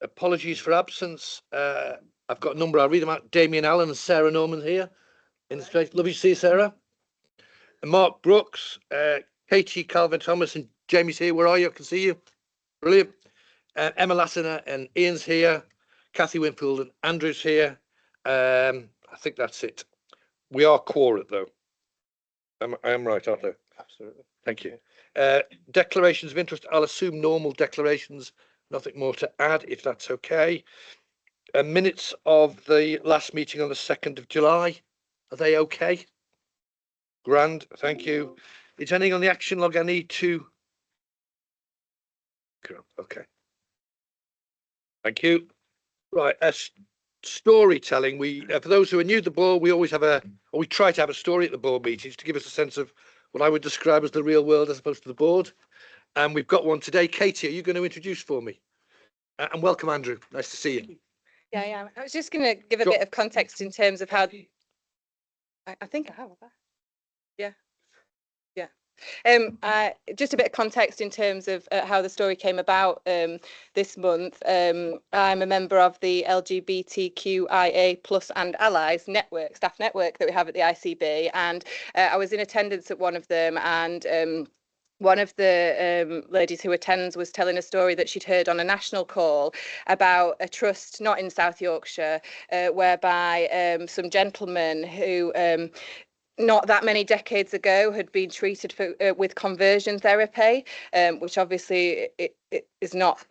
Apologies for absence. I've got a number. I'll read them out. Damien Allen and Sarah Norman here. In the straight. Lovely to see you, Sarah. And Mark Brooks, Katie Calvin-Thomas and Jamie's here. Where are you? I can see you. Brilliant. Emma Lassiter and Ian's here. Kathy Winfield and Andrew's here. I think that's it. We are quorate, though. I am right, aren't I? Absolutely. Thank you. Declarations of interest. I'll assume normal declarations. Nothing more to add, if that's okay. Minutes of the last meeting on the 2nd of July. Are they okay? Grand. Thank you. Is anything on the action log I need to? Okay. Thank you. Right. Storytelling. We, for those who are new to the board, we always have we try to have a story at the board meetings to give us a sense of what I would describe as the real world as opposed to the board. And we've got one today. Katie, are you going to introduce for me? And welcome, Andrew. Nice to see you. Yeah. I was just going to give a bit of context in terms of how. I think I have. Yeah. Just a bit of context in terms of how the story came about this month. I'm a member of the LGBTQIA plus and allies network, staff network that we have at the ICB, and I was in attendance at one of them, and one of the ladies who attends was telling a story that she'd heard on a national call about a trust not in South Yorkshire, whereby some gentlemen who not that many decades ago had been treated for with conversion therapy, which obviously it is not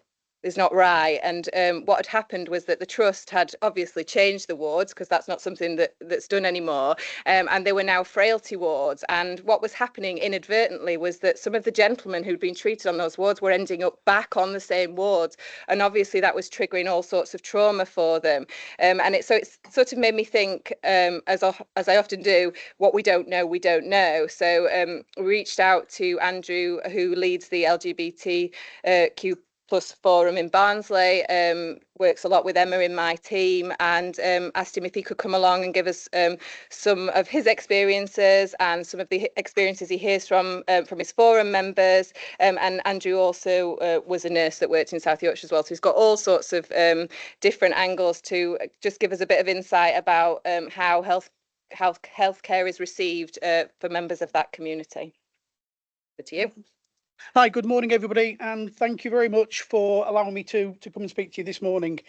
right. And what had happened was that the trust had obviously changed the wards, because that's not something that's done anymore, and they were now frailty wards. And what was happening inadvertently was that some of the gentlemen who'd been treated on those wards were ending up back on the same wards, and obviously that was triggering all sorts of trauma for them. And it sort of made me think, as I often do, what we don't know, we don't know. So we reached out to Andrew, who leads the LGBTQ plus forum in Barnsley, works a lot with Emma in my team, and asked him if he could come along and give us some of his experiences and some of the experiences he hears from his forum members. And Andrew also was a nurse that worked in South Yorkshire as well, so he's got all sorts of different angles to just give us a bit of insight about how healthcare is received for members of that community. Over to you. Hi, good morning, everybody, and thank you very much for allowing me to come and speak to you this morning.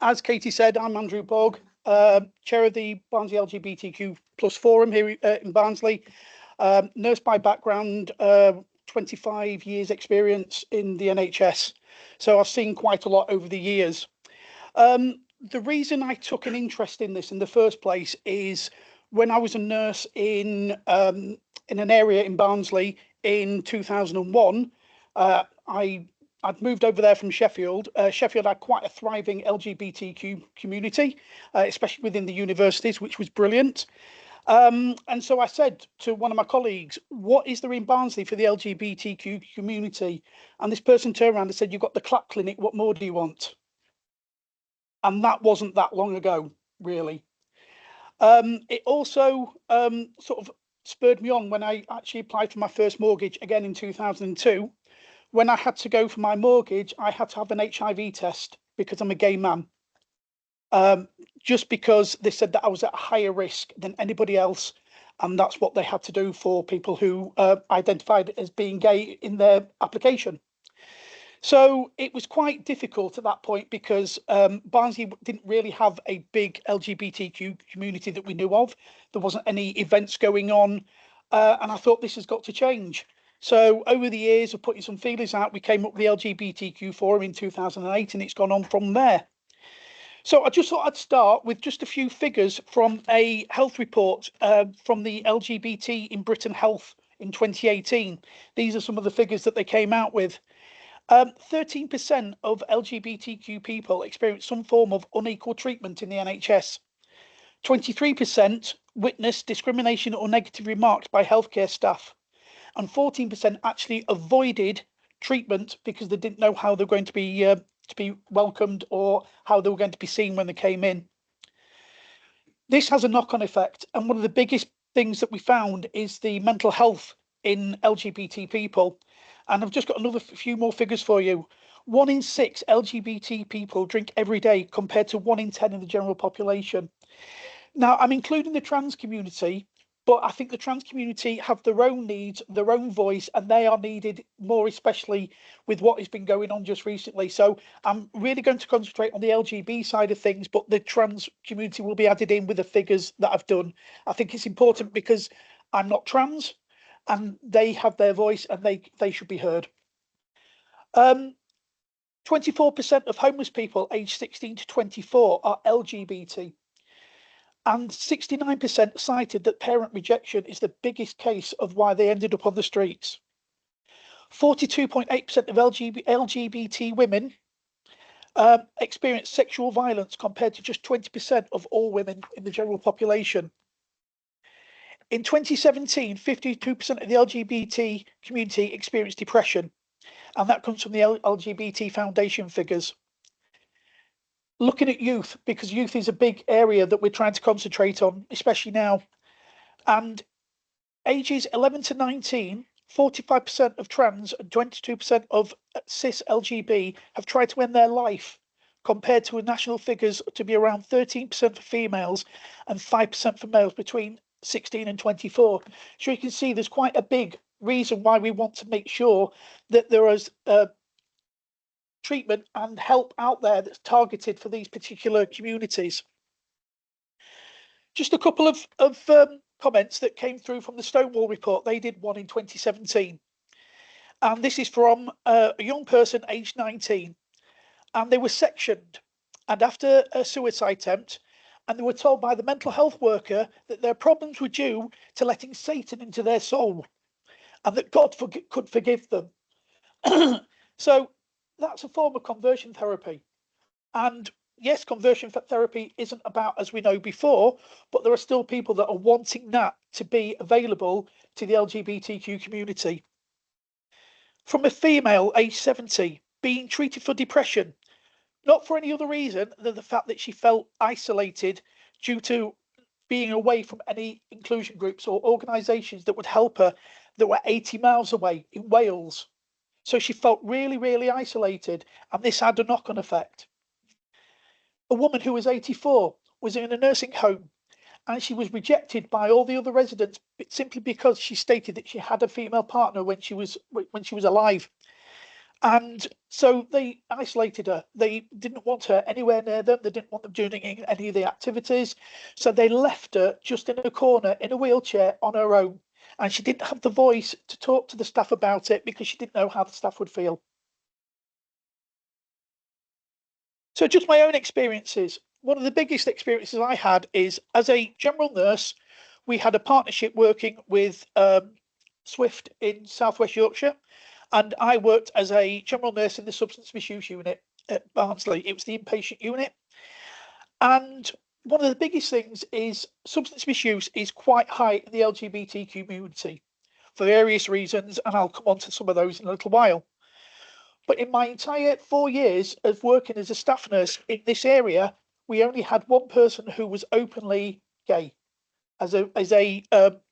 As Katie said, I'm Andrew Bogg, chair of the Barnsley LGBTQ plus forum here in Barnsley. Nurse by background, 25 years experience in the NHS, so I've seen quite a lot over the years. The reason I took an interest in this in the first place is when I was a nurse in an area in Barnsley in 2001, I'd moved over there from Sheffield. Sheffield had quite a thriving LGBTQ community, especially within the universities, which was brilliant. And so I said to one of my colleagues, what is there in Barnsley for the LGBTQ community? And this person turned around and said, you've got the Clap Clinic, what more do you want? And that wasn't that long ago, really. It also sort of spurred me on when I actually applied for my first mortgage again in 2002. When I had to go for my mortgage, I had to have an HIV test because I'm a gay man. Just because they said that I was at a higher risk than anybody else, and that's what they had to do for people who identified as being gay in their application. So it was quite difficult at that point because Barnsley didn't really have a big LGBTQ community that we knew of. There wasn't any events going on, and I thought this has got to change. So over the years of putting some feelers out, we came up with the LGBTQ forum in 2008, and it's gone on from there. So I just thought I'd start with just a few figures from a health report from the LGBT in Britain Health in 2018. These are some of the figures that they came out with. 13% of LGBTQ people experience some form of unequal treatment in the NHS. 23% witness discrimination or negative remarks by healthcare staff. And 14% actually avoided treatment because they didn't know how they were going to be welcomed or how they were going to be seen when they came in. This has a knock-on effect, and one of the biggest things that we found is the mental health in LGBT people. And I've just got another few more figures for you. 1 in 6 LGBT people drink every day compared to 1 in 10 in the general population. Now, I'm including the trans community, but I think the trans community have their own needs, their own voice, and they are needed more, especially with what has been going on just recently. So I'm really going to concentrate on the LGB side of things, but the trans community will be added in with the figures that I've done. I think it's important because I'm not trans and they have their voice and they should be heard. 24% of homeless people aged 16 to 24 are LGBT. And 69% cited that parent rejection is the biggest case of why they ended up on the streets. 42.8% of LGBT women experience sexual violence compared to just 20% of all women in the general population. In 2017, 52% of the LGBT community experienced depression, and that comes from the LGBT Foundation figures. Looking at youth, because youth is a big area that we're trying to concentrate on, especially now. And ages 11 to 19, 45% of trans and 22% of cis LGB have tried to end their life, compared to national figures to be around 13% for females and 5% for males between 16 and 24. So you can see there's quite a big reason why we want to make sure that there is treatment and help out there that's targeted for these particular communities. Just a couple of comments that came through from the Stonewall report. They did one in 2017. And this is from a young person aged 19. And they were sectioned. And after a suicide attempt, and they were told by the mental health worker that their problems were due to letting Satan into their soul and that God could forgive them. So that's a form of conversion therapy. And yes, conversion therapy isn't about, as we know before, but there are still people that are wanting that to be available to the LGBTQ community. From a female aged 70 being treated for depression, not for any other reason than the fact that she felt isolated due to being away from any inclusion groups or organisations that would help her that were 80 miles away in Wales. So she felt really, really isolated, and this had a knock-on effect. A woman who was 84 was in a nursing home, and she was rejected by all the other residents simply because she stated that she had a female partner when she was alive. And so they isolated her. They didn't want her anywhere near them. They didn't want them doing any of the activities. So they left her just in a corner in a wheelchair on her own. And she didn't have the voice to talk to the staff about it because she didn't know how the staff would feel. So just my own experiences. One of the biggest experiences I had is as a general nurse, we had a partnership working with Swift in Southwest Yorkshire. And I worked as a general nurse in the substance misuse unit at Barnsley. It was the inpatient unit. And one of the biggest things is substance misuse is quite high in the LGBT community for various reasons, and I'll come on to some of those in a little while. But in my entire 4 years of working as a staff nurse in this area, we only had one person who was openly gay as a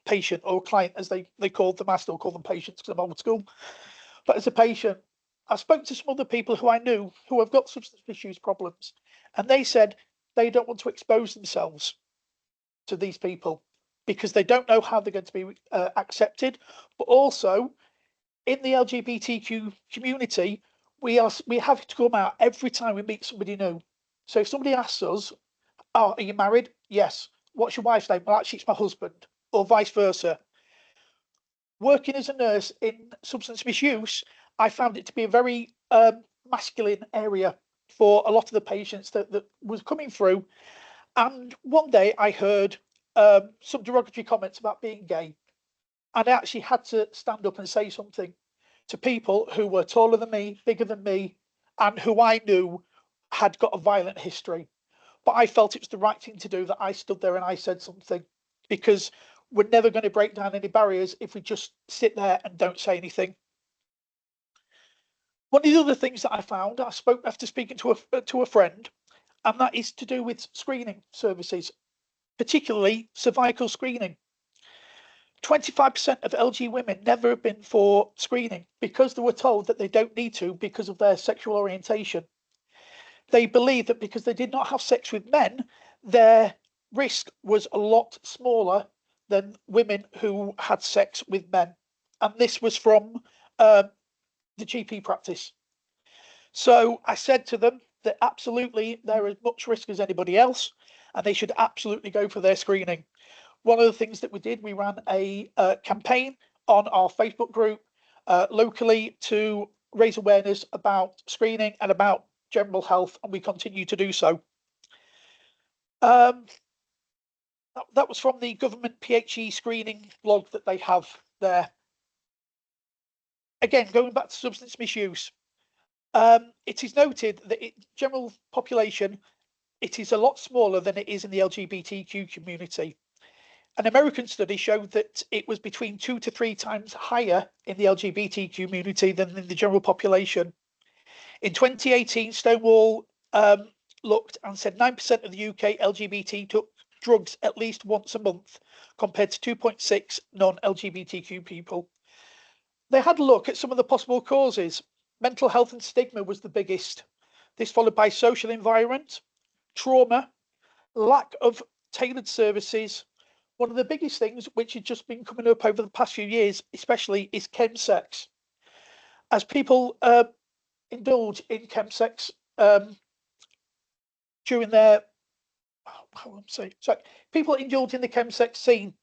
patient or client, as they called them. I still call them patients because I'm old school. But as a patient, I spoke to some other people who I knew who have got substance misuse problems, and they said they don't want to expose themselves to these people because they don't know how they're going to be accepted. But also, in the LGBTQ community, we have to come out every time we meet somebody new. So if somebody asks us, "Oh, are you married?" "Yes." "What's your wife's name?" "Well, actually, it's my husband," or vice versa. Working as a nurse in substance misuse, I found it to be a very masculine area for a lot of the patients that was coming through. And one day I heard some derogatory comments about being gay. And I actually had to stand up and say something to people who were taller than me, bigger than me, and who I knew had got a violent history. But I felt it was the right thing to do, that I stood there and I said something, because we're never going to break down any barriers if we just sit there and don't say anything. One of the other things that I found, I spoke after speaking to a friend, and that is to do with screening services, particularly cervical screening. 25% of LG women never have been for screening because they were told that they don't need to because of their sexual orientation. They believe that because they did not have sex with men, their risk was a lot smaller than women who had sex with men. And this was from the GP practice. So I said to them that absolutely they're as much risk as anybody else, and they should absolutely go for their screening. One of the things that we did, we ran a campaign on our Facebook group locally to raise awareness about screening and about general health, and we continue to do so. That was from the government PHE screening blog that they have there. Again, going back to substance misuse, it is noted that general population, it is a lot smaller than it is in the LGBTQ community. An American study showed that it was between 2 to 3 times higher in the LGBT community than in the general population. In 2018, Stonewall looked and said 9% of the UK LGBT took drugs at least once a month, compared to 2.6 non-LGBTQ people. They had a look at some of the possible causes. Mental health and stigma was the biggest. This followed by social environment, trauma, lack of tailored services. One of the biggest things which has just been coming up over the past few years, especially, is chemsex. As people indulge in chemsex during their, people indulge in the chemsex scene.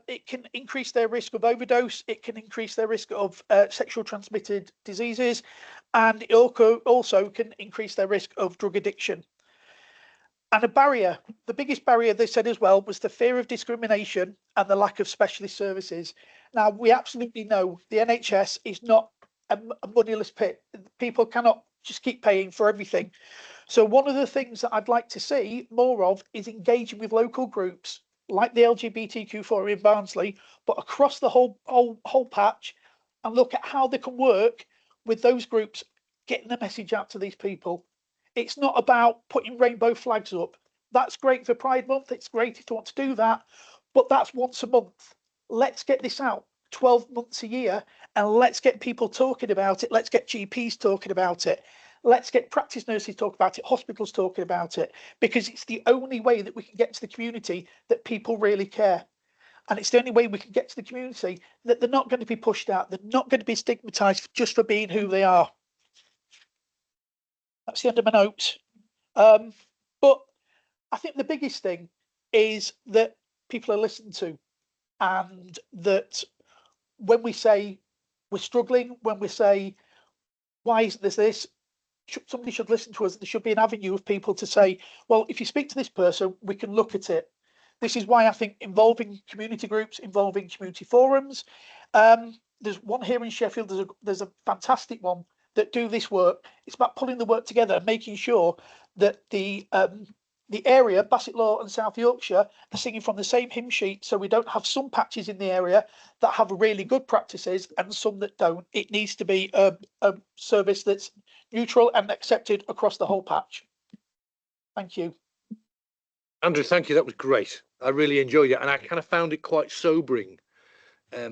It can increase their risk of overdose. It can increase their risk of sexual transmitted diseases, and it also can increase their risk of drug addiction. And a barrier, the biggest barrier they said as well, was the fear of discrimination and the lack of specialist services. Now, we absolutely know the NHS is not a moneyless pit. People cannot just keep paying for everything. So one of the things that I'd like to see more of is engaging with local groups like the LGBTQ Forum in Barnsley, but across the whole patch, and look at how they can work with those groups, getting the message out to these people. It's not about putting rainbow flags up. That's great for Pride Month. It's great if you want to do that, but that's once a month. Let's get this out 12 months a year, and let's get people talking about it. Let's get GPs talking about it. Let's get practice nurses talking about it, hospitals talking about it, because it's the only way that we can get to the community that people really care. And it's the only way we can get to the community that they're not going to be pushed out. They're not going to be stigmatized just for being who they are. That's the end of my notes. But I think the biggest thing is that people are listened to, and that when we say we're struggling, when we say, why isn't this, somebody should listen to us. There should be an avenue of people to say, well, if you speak to this person, we can look at it. This is why I think involving community groups, involving community forums. There's one here in Sheffield, there's a fantastic one that do this work. It's about pulling the work together and making sure that the area, Bassetlaw and South Yorkshire, are singing from the same hymn sheet, so we don't have some patches in the area that have really good practices and some that don't. It needs to be a service that's neutral and accepted across the whole patch. Thank you. Andrew, thank you. That was great. I really enjoyed it, and I kind of found it quite sobering. I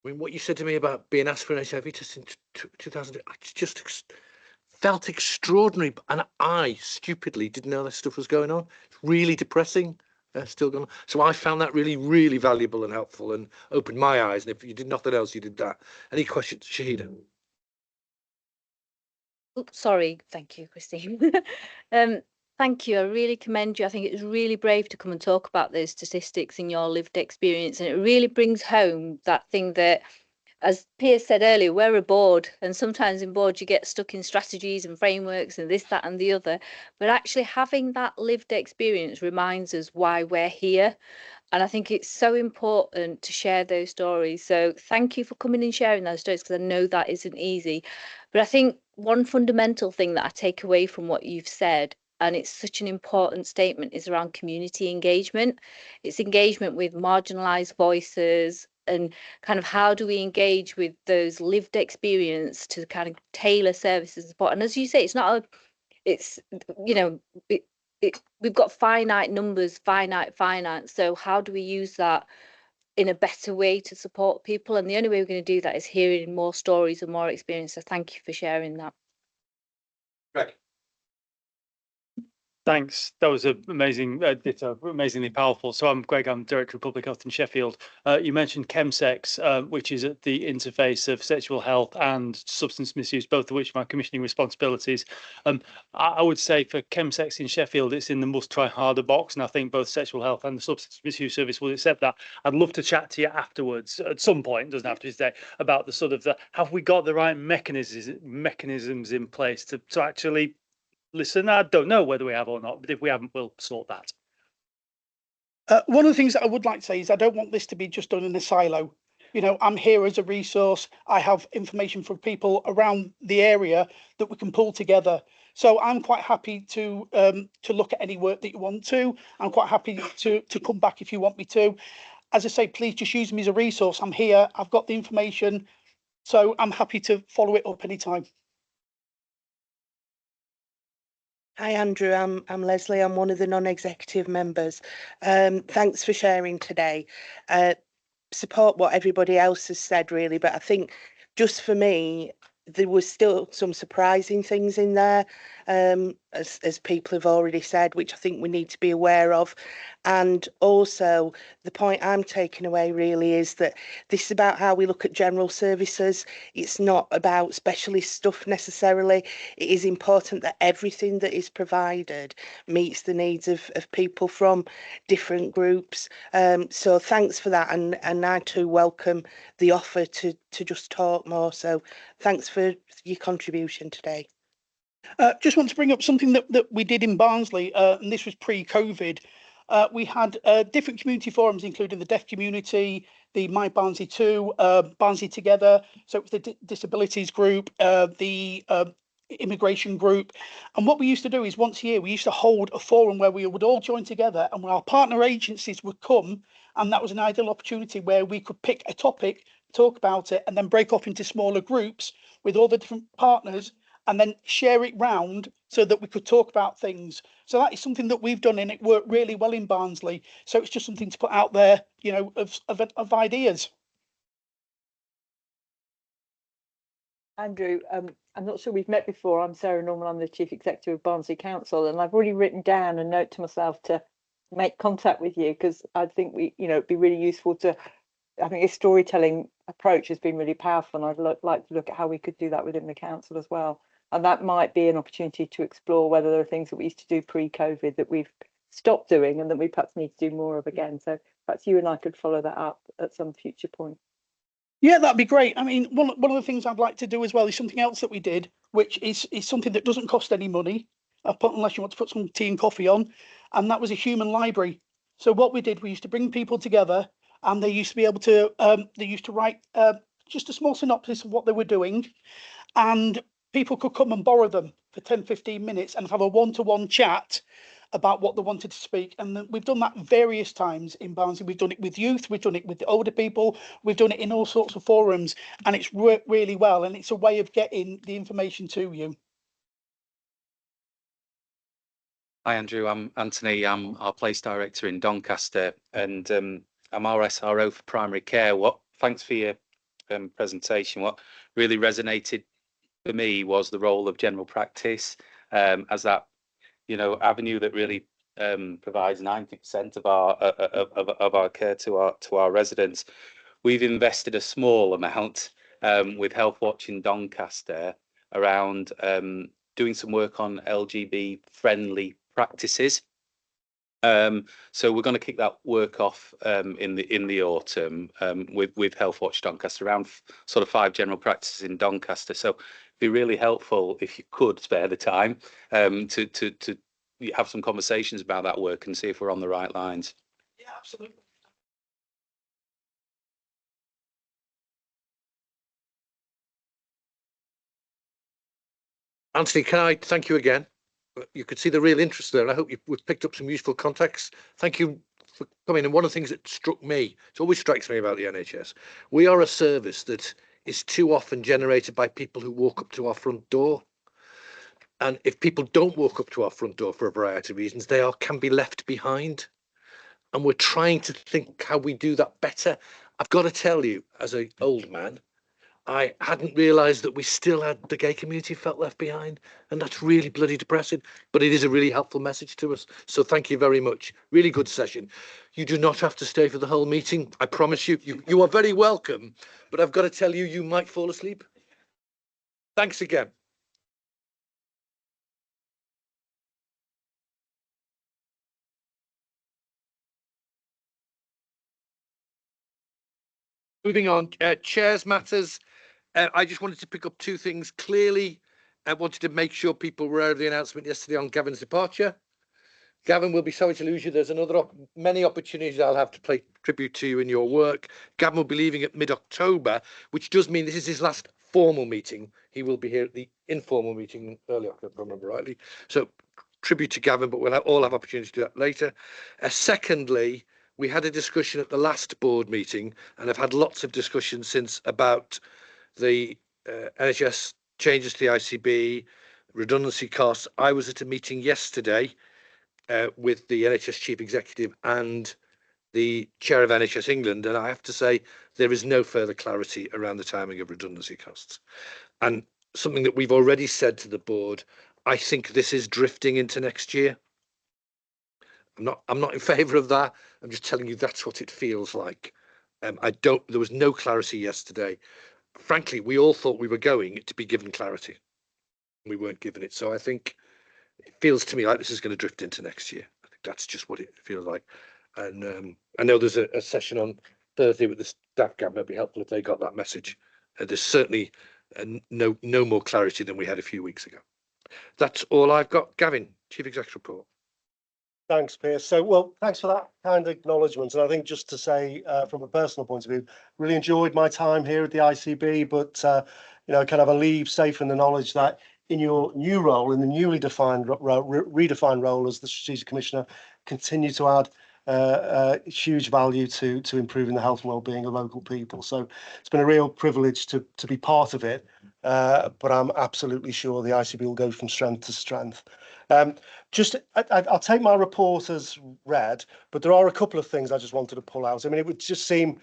mean, what you said to me about being asked for an HIV test in 2000, I just felt extraordinary, and I stupidly didn't know this stuff was going on. It's really depressing. Still going on. So I found that really, really valuable and helpful, and opened my eyes. And if you did nothing else, you did that. Any questions, Shahida? Oops, sorry. Thank you, Christine. Thank you. I really commend you. I think it's really brave to come and talk about those statistics in your lived experience. And it really brings home that thing that, as Piers said earlier, we're a board, and sometimes in boards you get stuck in strategies and frameworks and this, that and the other. But actually having that lived experience reminds us why we're here. And I think it's so important to share those stories. So thank you for coming and sharing those stories, because I know that isn't easy. But I think one fundamental thing that I take away from what you've said, and it's such an important statement, is around community engagement. It's engagement with marginalised voices, and kind of how do we engage with those lived experience to kind of tailor services and support. And as you say, it's not it's, you know, we've got finite numbers, finite finance. So how do we use that in a better way to support people. And the only way we're going to do that is hearing more stories and more experience. So thank you for sharing that. Greg. Thanks. That was amazing, amazingly powerful. So I'm Greg, I'm Director of Public Health in Sheffield. You mentioned chemsex, which is at the interface of sexual health and substance misuse, both of which are my commissioning responsibilities. I would say for chemsex in Sheffield, it's in the must try harder box. And I think both sexual health and the substance misuse service will accept that. I'd love to chat to you afterwards at some point, doesn't have to be today, about the sort of have we got the right mechanisms in place to actually listen. I don't know whether we have or not, but if we haven't, we'll sort that. One of the things that I would like to say is I don't want this to be just done in a silo. You know, I'm here as a resource. I have information from people around the area that we can pull together. So I'm quite happy to look at any work that you want to. I'm quite happy to come back if you want me to. As I say, please just use me as a resource. I'm here. I've got the information. So I'm happy to follow it up anytime. Hi Andrew, I'm Leslie. I'm one of the non-executive members. Thanks for sharing today. Support what everybody else has said really, but I think just for me, there was still some surprising things in there, as people have already said, which I think we need to be aware of. And also the point I'm taking away really is that this is about how we look at general services. It's not about specialist stuff necessarily. It is important that everything that is provided meets the needs of people from different groups. So thanks for that, and I too welcome the offer to just talk more. So thanks for your contribution today. Just want to bring up something that we did in Barnsley, and this was pre-COVID. We had different community forums, including the deaf community, the My Barnsley 2, Barnsley Together, so it was the disabilities group, the immigration group. And what we used to do is once a year, we used to hold a forum where we would all join together and where our partner agencies would come. And that was an ideal opportunity where we could pick a topic, talk about it, and then break off into smaller groups with all the different partners and then share it round so that we could talk about things. So that is something that we've done and it worked really well in Barnsley. So it's just something to put out there, you know, of ideas. Andrew, I'm not sure we've met before. I'm Sarah Norman. I'm the Chief Executive of Barnsley Council, and I've already written down a note to myself to make contact with you because I think it'd be really useful to. I think this storytelling approach has been really powerful, and I'd like to look at how we could do that within the council as well. And that might be an opportunity to explore whether there are things that we used to do pre-COVID that we've stopped doing and that we perhaps need to do more of again. So perhaps you and I could follow that up at some future point. Yeah, that'd be great. I mean, one of the things I'd like to do as well is something else that we did, which is something that doesn't cost any money, unless you want to put some tea and coffee on, and that was a human library. So what we did, we used to bring people together, and they used to be able to, they used to write just a small synopsis of what they were doing, and people could come and borrow them for 10-15 minutes and have a one-to-one chat about what they wanted to speak. And we've done that various times in Barnsley. We've done it with youth, we've done it with the older people, we've done it in all sorts of forums, and it's worked really well. And it's a way of getting the information to you. Hi Andrew, I'm Anthony. I'm our place director in Doncaster, and I'm our SRO for primary care. Thanks for your presentation. What really resonated for me was the role of general practice as that avenue that really provides 90% of our care to our residents. We've invested a small amount with Health Watch in Doncaster around doing some work on LGB friendly practices. So we're going to kick that work off in the autumn with Health Watch Doncaster, around sort of 5 general practices in Doncaster. So it'd be really helpful if you could spare the time to have some conversations about that work and see if we're on the right lines. Yeah, absolutely. Anthony, can I thank you again? You could see the real interest there, and I hope we've picked up some useful context. Thank you for coming. And one of the things that struck me, it always strikes me about the NHS, we are a service that is too often generated by people who walk up to our front door. And if people don't walk up to our front door for a variety of reasons, they can be left behind. and we're trying to think how we do that better. I've got to tell you, as an old man, I hadn't realised that we still had the gay community felt left behind, and that's really bloody depressing. But it is a really helpful message to us. So thank you very much. Really good session. You do not have to stay for the whole meeting. I promise you. You are very welcome. But I've got to tell you, you might fall asleep. Thanks again. Moving on, chairs matters. I just wanted to pick up two things. Clearly, I wanted to make sure people were aware of the announcement yesterday on Gavin's departure. Gavin, will be sorry to lose you. There's many opportunities I'll have to pay tribute to you in your work. Gavin will be leaving at mid-October, which does mean this is his last formal meeting. He will be here at the informal meeting early October, if I remember rightly. So tribute to Gavin, but we'll all have opportunities to do that later. Secondly, we had a discussion at the last board meeting, and I've had lots of discussions since about the NHS changes to the ICB, redundancy costs. I was at a meeting yesterday with the NHS Chief Executive and the Chair of NHS England, and I have to say there is no further clarity around the timing of redundancy costs. And something that we've already said to the board, I think this is drifting into next year. I'm not in favour of that. I'm just telling you that's what it feels like. There was no clarity yesterday. Frankly, we all thought we were going to be given clarity. We weren't given it. So I think it feels to me like this is going to drift into next year. I think that's just what it feels like. And I know there's a session on Thursday with the staff cabinet. It'd be helpful if they got that message. There's certainly no more clarity than we had a few weeks ago. That's all I've got. Gavin, Chief Executive Report. Thanks, Piers. So, well, thanks for that kind acknowledgement. And I think just to say, from a personal point of view, really enjoyed my time here at the ICB, but, kind of a leave safe in the knowledge that in your new role, in the newly defined, redefined role as the Strategic Commissioner, continue to add huge value to improving the health and well-being of local people. So it's been a real privilege to be part of it, but I'm absolutely sure the ICB will go from strength to strength. I'll take my report as read, but there are a couple of things I just wanted to pull out. I mean, it would just seem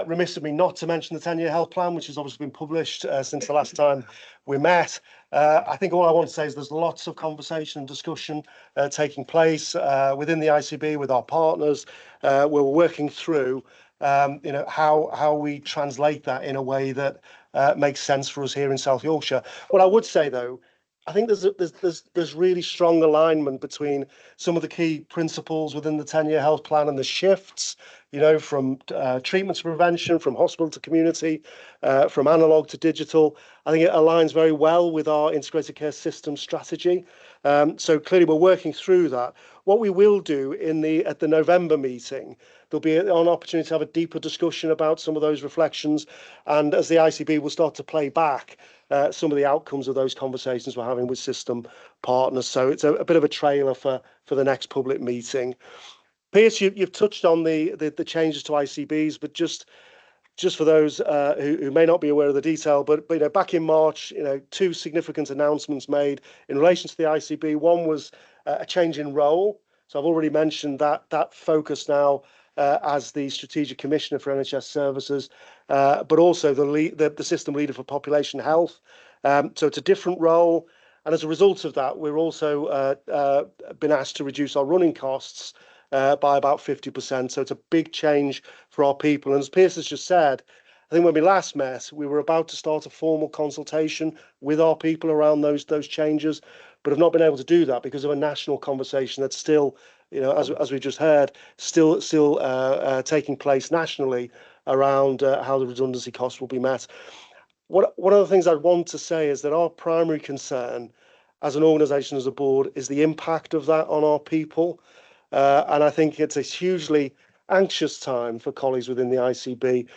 remiss of me not to mention the 10-year health plan, which has obviously been published since the last time we met. I think all I want to say is there's lots of conversation and discussion taking place within the ICB with our partners, where we're working through how we translate that in a way that makes sense for us here in South Yorkshire. What I would say, though, I think there's really strong alignment between some of the key principles within the 10-year health plan and the shifts, from treatment to prevention, from hospital to community, from analog to digital. I think it aligns very well with our integrated care system strategy. So clearly we're working through that. What we will do at the November meeting, there'll be an opportunity to have a deeper discussion about some of those reflections, and as the ICB will start to play back some of the outcomes of those conversations we're having with system partners. So it's a bit of a trailer for the next public meeting. Piers, you've touched on the changes to ICBs, but just for those who may not be aware of the detail, but back in March, two significant announcements made in relation to the ICB. One was a change in role. So I've already mentioned that focus now as the Strategic Commissioner for NHS Services, but also the System Leader for Population Health. So it's a different role. And as a result of that, we're also been asked to reduce our running costs by about 50%. So it's a big change for our people. And as Piers has just said, I think when we last met, we were about to start a formal consultation with our people around those changes, but have not been able to do that because of a national conversation that's still, as we just heard, still taking place nationally around how the redundancy costs will be met. One of the things I want to say is that our primary concern as an organisation, as a board, is the impact of that on our people. And I think it's a hugely anxious time for colleagues within the ICB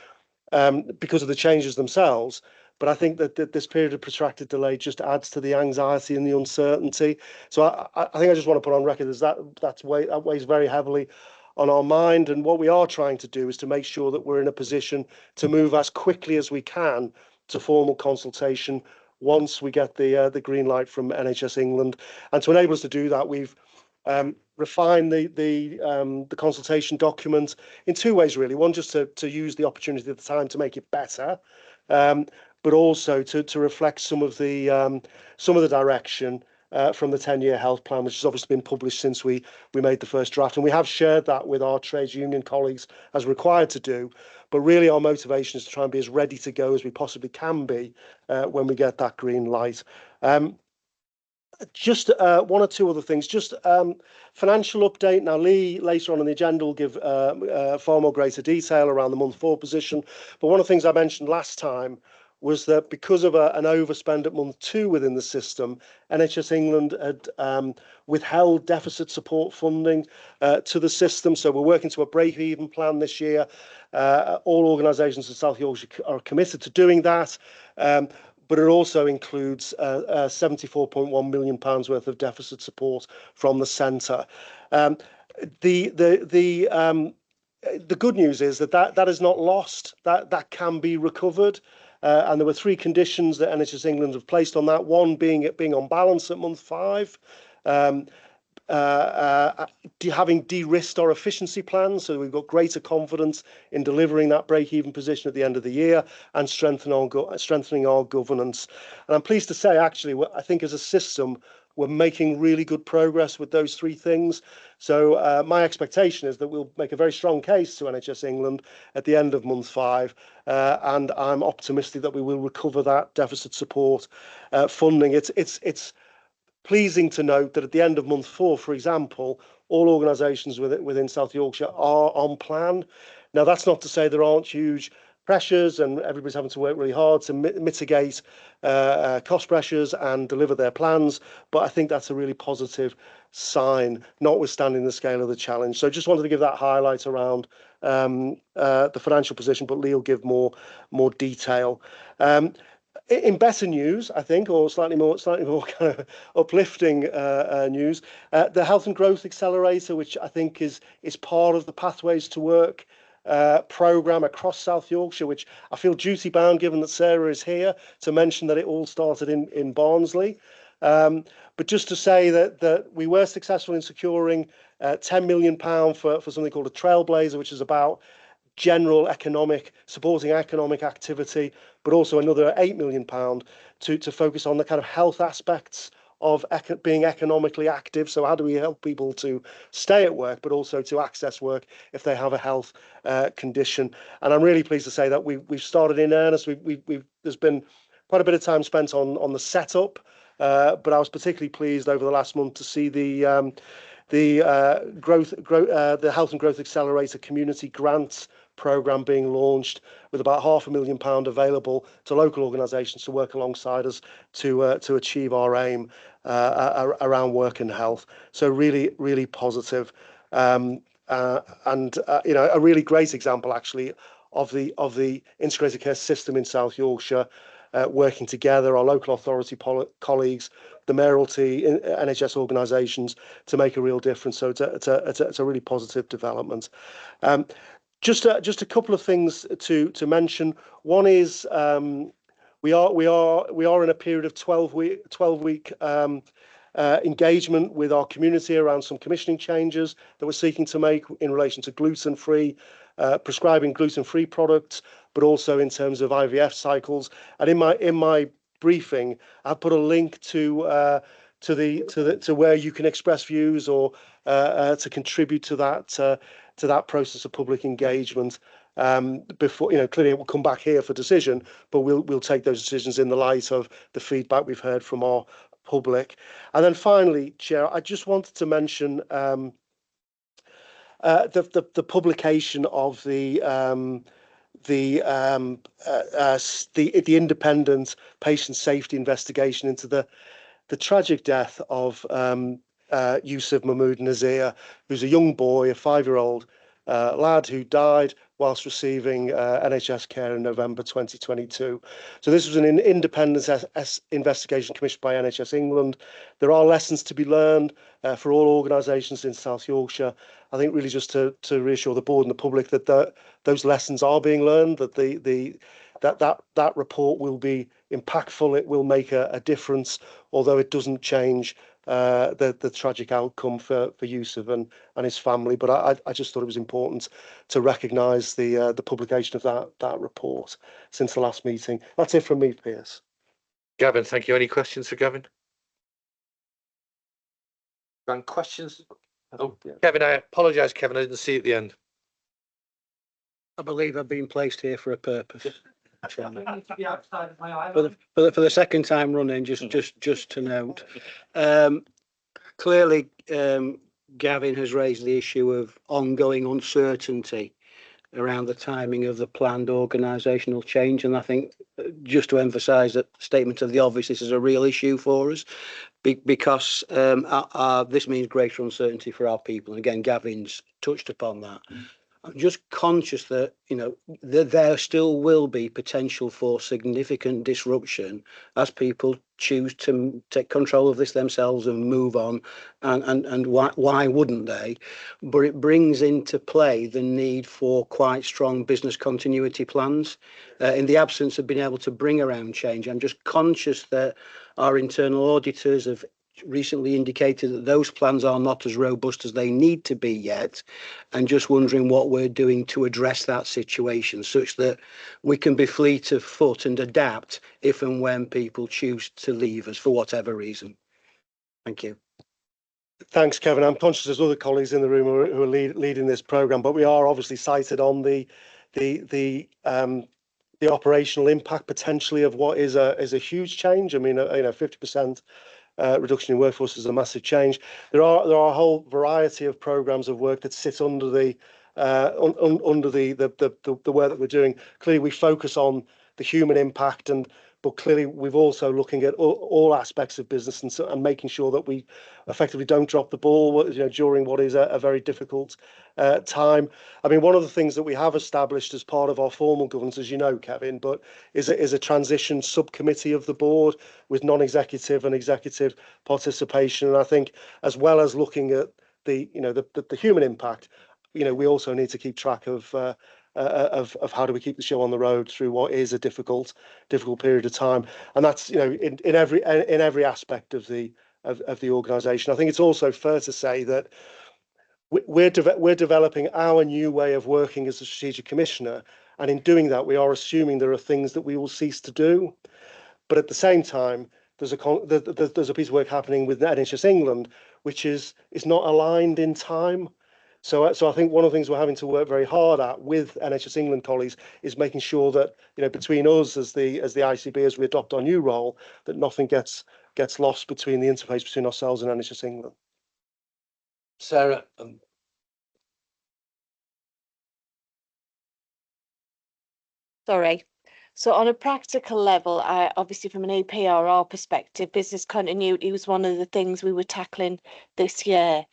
because of the changes themselves. But I think that this period of protracted delay just adds to the anxiety and the uncertainty. So I think I just want to put on record that weighs very heavily on our mind. And what we are trying to do is to make sure that we're in a position to move as quickly as we can to formal consultation once we get the green light from NHS England. And to enable us to do that, we've refine the consultation document in two ways, really. One, just to use the opportunity at the time to make it better, but also to reflect some of the direction from the 10-year health plan, which has obviously been published since we made the first draft. And we have shared that with our trades union colleagues as required to do. But really our motivation is to try and be as ready to go as we possibly can be when we get that green light. Just one or two other things. Just financial update. Now, Lee, later on in the agenda, will give far more greater detail around the month 4 position. But one of the things I mentioned last time was that because of an overspend at month 2 within the system, NHS England had withheld deficit support funding to the system. So we're working to a break-even plan this year. All organisations in South Yorkshire are committed to doing that. But it also includes £74.1 million worth of deficit support from the centre. The good news is that is not lost. That can be recovered. And there were 3 conditions that NHS England have placed on that. One being it being on balance at month 5. Having de-risked our efficiency plans, so we've got greater confidence in delivering that break-even position at the end of the year, and strengthening our governance. And I'm pleased to say, actually, I think as a system, we're making really good progress with those 3 things. So my expectation is that we'll make a very strong case to NHS England at the end of month 5, and I'm optimistic that we will recover that deficit support funding. It's pleasing to note that at the end of month 4, for example, all organisations within South Yorkshire are on plan. Now, that's not to say there aren't huge pressures and everybody's having to work really hard to mitigate cost pressures and deliver their plans, but I think that's a really positive sign, notwithstanding the scale of the challenge. So just wanted to give that highlight around the financial position, but Lee will give more detail. In better news, I think, or slightly more kind of uplifting news, the Health and Growth Accelerator, which I think is part of the Pathways to Work programme across South Yorkshire, which I feel duty bound, given that Sarah is here, to mention that it all started in Barnsley. But just to say that we were successful in securing £10 million for something called a Trailblazer, which is about supporting economic activity, but also another £8 million to focus on the kind of health aspects of being economically active. So how do we help people to stay at work, but also to access work if they have a health condition? And I'm really pleased to say that we've started in earnest. There's been quite a bit of time spent on the setup, but I was particularly pleased over the last month to see the Health and Growth Accelerator community grants programme being launched, with about £500,000 available to local organisations to work alongside us to achieve our aim around work and health. So really, really positive, and a really great example actually of the integrated care system in South Yorkshire working together, our local authority colleagues, the mayoralty, NHS organisations, to make a real difference. So it's a really positive development. Just a couple of things to mention. One is we are in a period of 12-week engagement with our community around some commissioning changes that we're seeking to make in relation to gluten-free, prescribing gluten-free products, but also in terms of IVF cycles. And in my briefing, I've put a link to where you can express views or to contribute to that process of public engagement. Before, clearly it will come back here for decision, but we'll take those decisions in the light of the feedback we've heard from our public. And then finally, Chair, I just wanted to mention the publication of the independent patient safety investigation into the tragic death of Yusuf Mahmood Nazir, who's a young boy, a 5-year-old lad who died whilst receiving NHS care in November 2022. So this was an independent investigation commissioned by NHS England. There are lessons to be learned for all organisations in South Yorkshire. I think really just to reassure the board and the public that those lessons are being learned, that the that report will be impactful. It will make a difference, although it doesn't change the tragic outcome for Yusuf and his family. But I just thought it was important to recognise the publication of that report since the last meeting. That's it from me, Piers. Gavin, thank you. Any questions for Gavin? Grand questions? Oh, Kevin, I apologise, Kevin. I didn't see at the end. I believe I've been placed here for a purpose. Chairman. For the second time running, just to note, clearly Gavin has raised the issue of ongoing uncertainty around the timing of the planned organisational change, and I think just to emphasise that statement of the obvious, this is a real issue for us because this means greater uncertainty for our people. And again, Gavin's touched upon that. I'm just conscious that, you know, there still will be potential for significant disruption as people choose to take control of this themselves and move on. And why wouldn't they? But it brings into play the need for quite strong business continuity plans. In the absence of being able to bring around change, I'm just conscious that our internal auditors have recently indicated that those plans are not as robust as they need to be yet, and just wondering what we're doing to address that situation such that we can be fleet of foot and adapt if and when people choose to leave us for whatever reason. Thank you. Thanks, Kevin. I'm conscious there's other colleagues in the room who are leading this programme, but we are obviously cited on the operational impact potentially of what is a huge change. I mean, 50% reduction in workforce is a massive change. There are a whole variety of programmes of work that sit under the work that we're doing. Clearly, we focus on the human impact, but clearly we've also looking at all aspects of business and making sure that we effectively don't drop the ball, you know, during what is a very difficult time. I mean, one of the things that we have established as part of our formal governance, as you know, Kevin, but is a transition subcommittee of the board with non-executive and executive participation. And I think, as well as looking at the human impact, you know, we also need to keep track of how do we keep the show on the road through what is a difficult period of time. And that's, you know, in every aspect of the organisation. I think it's also fair to say that we're developing our new way of working as a strategic commissioner, and in doing that, we are assuming there are things that we will cease to do. But at the same time, there's a piece of work happening with NHS England, which is not aligned in time. So I think one of the things we're having to work very hard at with NHS England colleagues is making sure that, you know, between us as the ICB, as we adopt our new role, that nothing gets lost between the interface between ourselves and NHS England. Sarah. Sorry. So on a practical level, obviously from an APRR perspective, business continuity was one of the things we were tackling this year.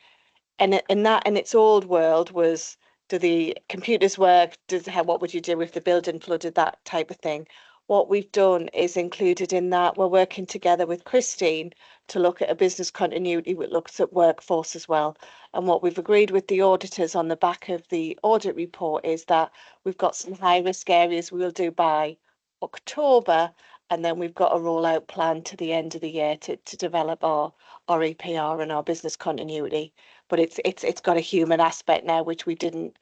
And in its old world was, do the computers work? What would you do if the building flooded? That type of thing. What we've done is included in that we're working together with Christine to look at a business continuity which looks at workforce as well. And what we've agreed with the auditors on the back of the audit report is that we've got some high risk areas we'll do by October, and then we've got a rollout plan to the end of the year to develop our APR and our business continuity. But it's got a human aspect now, which we didn't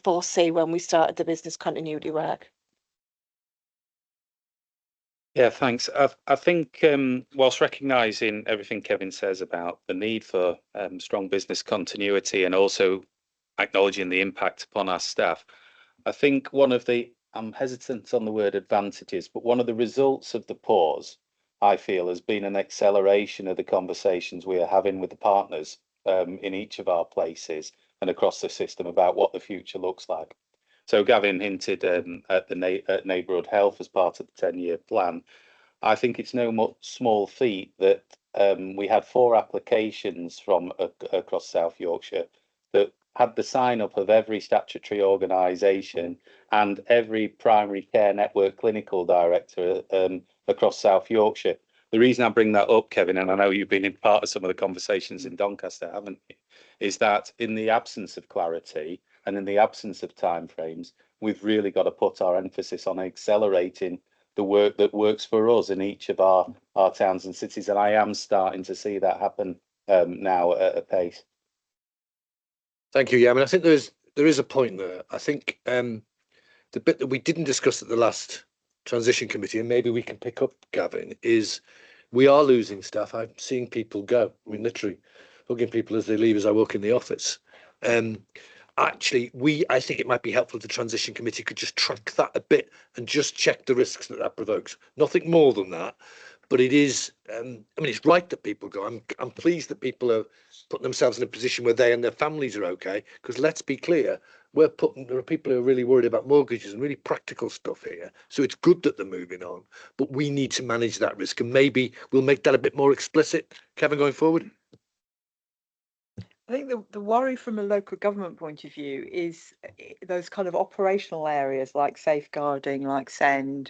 foresee when we started the business continuity work. Yeah, thanks. I think whilst recognising everything Kevin says about the need for strong business continuity and also acknowledging the impact upon our staff, I think I'm hesitant on the word advantages, but one of the results of the pause, I feel, has been an acceleration of the conversations we are having with the partners in each of our places and across the system about what the future looks like. So Gavin hinted at neighbourhood health as part of the 10-year plan. I think it's no small feat that we had 4 applications from across South Yorkshire that had the sign up of every statutory organisation and every primary care network clinical director across South Yorkshire. The reason I bring that up, Kevin, and I know you've been in part of some of the conversations in Doncaster, haven't you, is that in the absence of clarity, And in the absence of timeframes, we've really got to put our emphasis on accelerating the work that works for us in each of our towns and cities. And I am starting to see that happen now at a pace. Thank you. Yeah, I mean, I think there is a point there. I think the bit that we didn't discuss at the last transition committee, and maybe we can pick up, Gavin, is we are losing staff. I'm seeing people go. I mean, literally hugging people as they leave as I walk in the office. Actually, I think it might be helpful if the transition committee could just track that a bit and just check the risks that provokes. Nothing more than that. But it is, I mean, it's right that people go. I'm pleased that people are putting themselves in a position where they and their families are okay. Because let's be clear, there are people who are really worried about mortgages and really practical stuff here. So it's good that they're moving on, but we need to manage that risk. And maybe we'll make that a bit more explicit, Kevin, going forward. I think the worry from a local government point of view is those kind of operational areas like safeguarding, like SEND,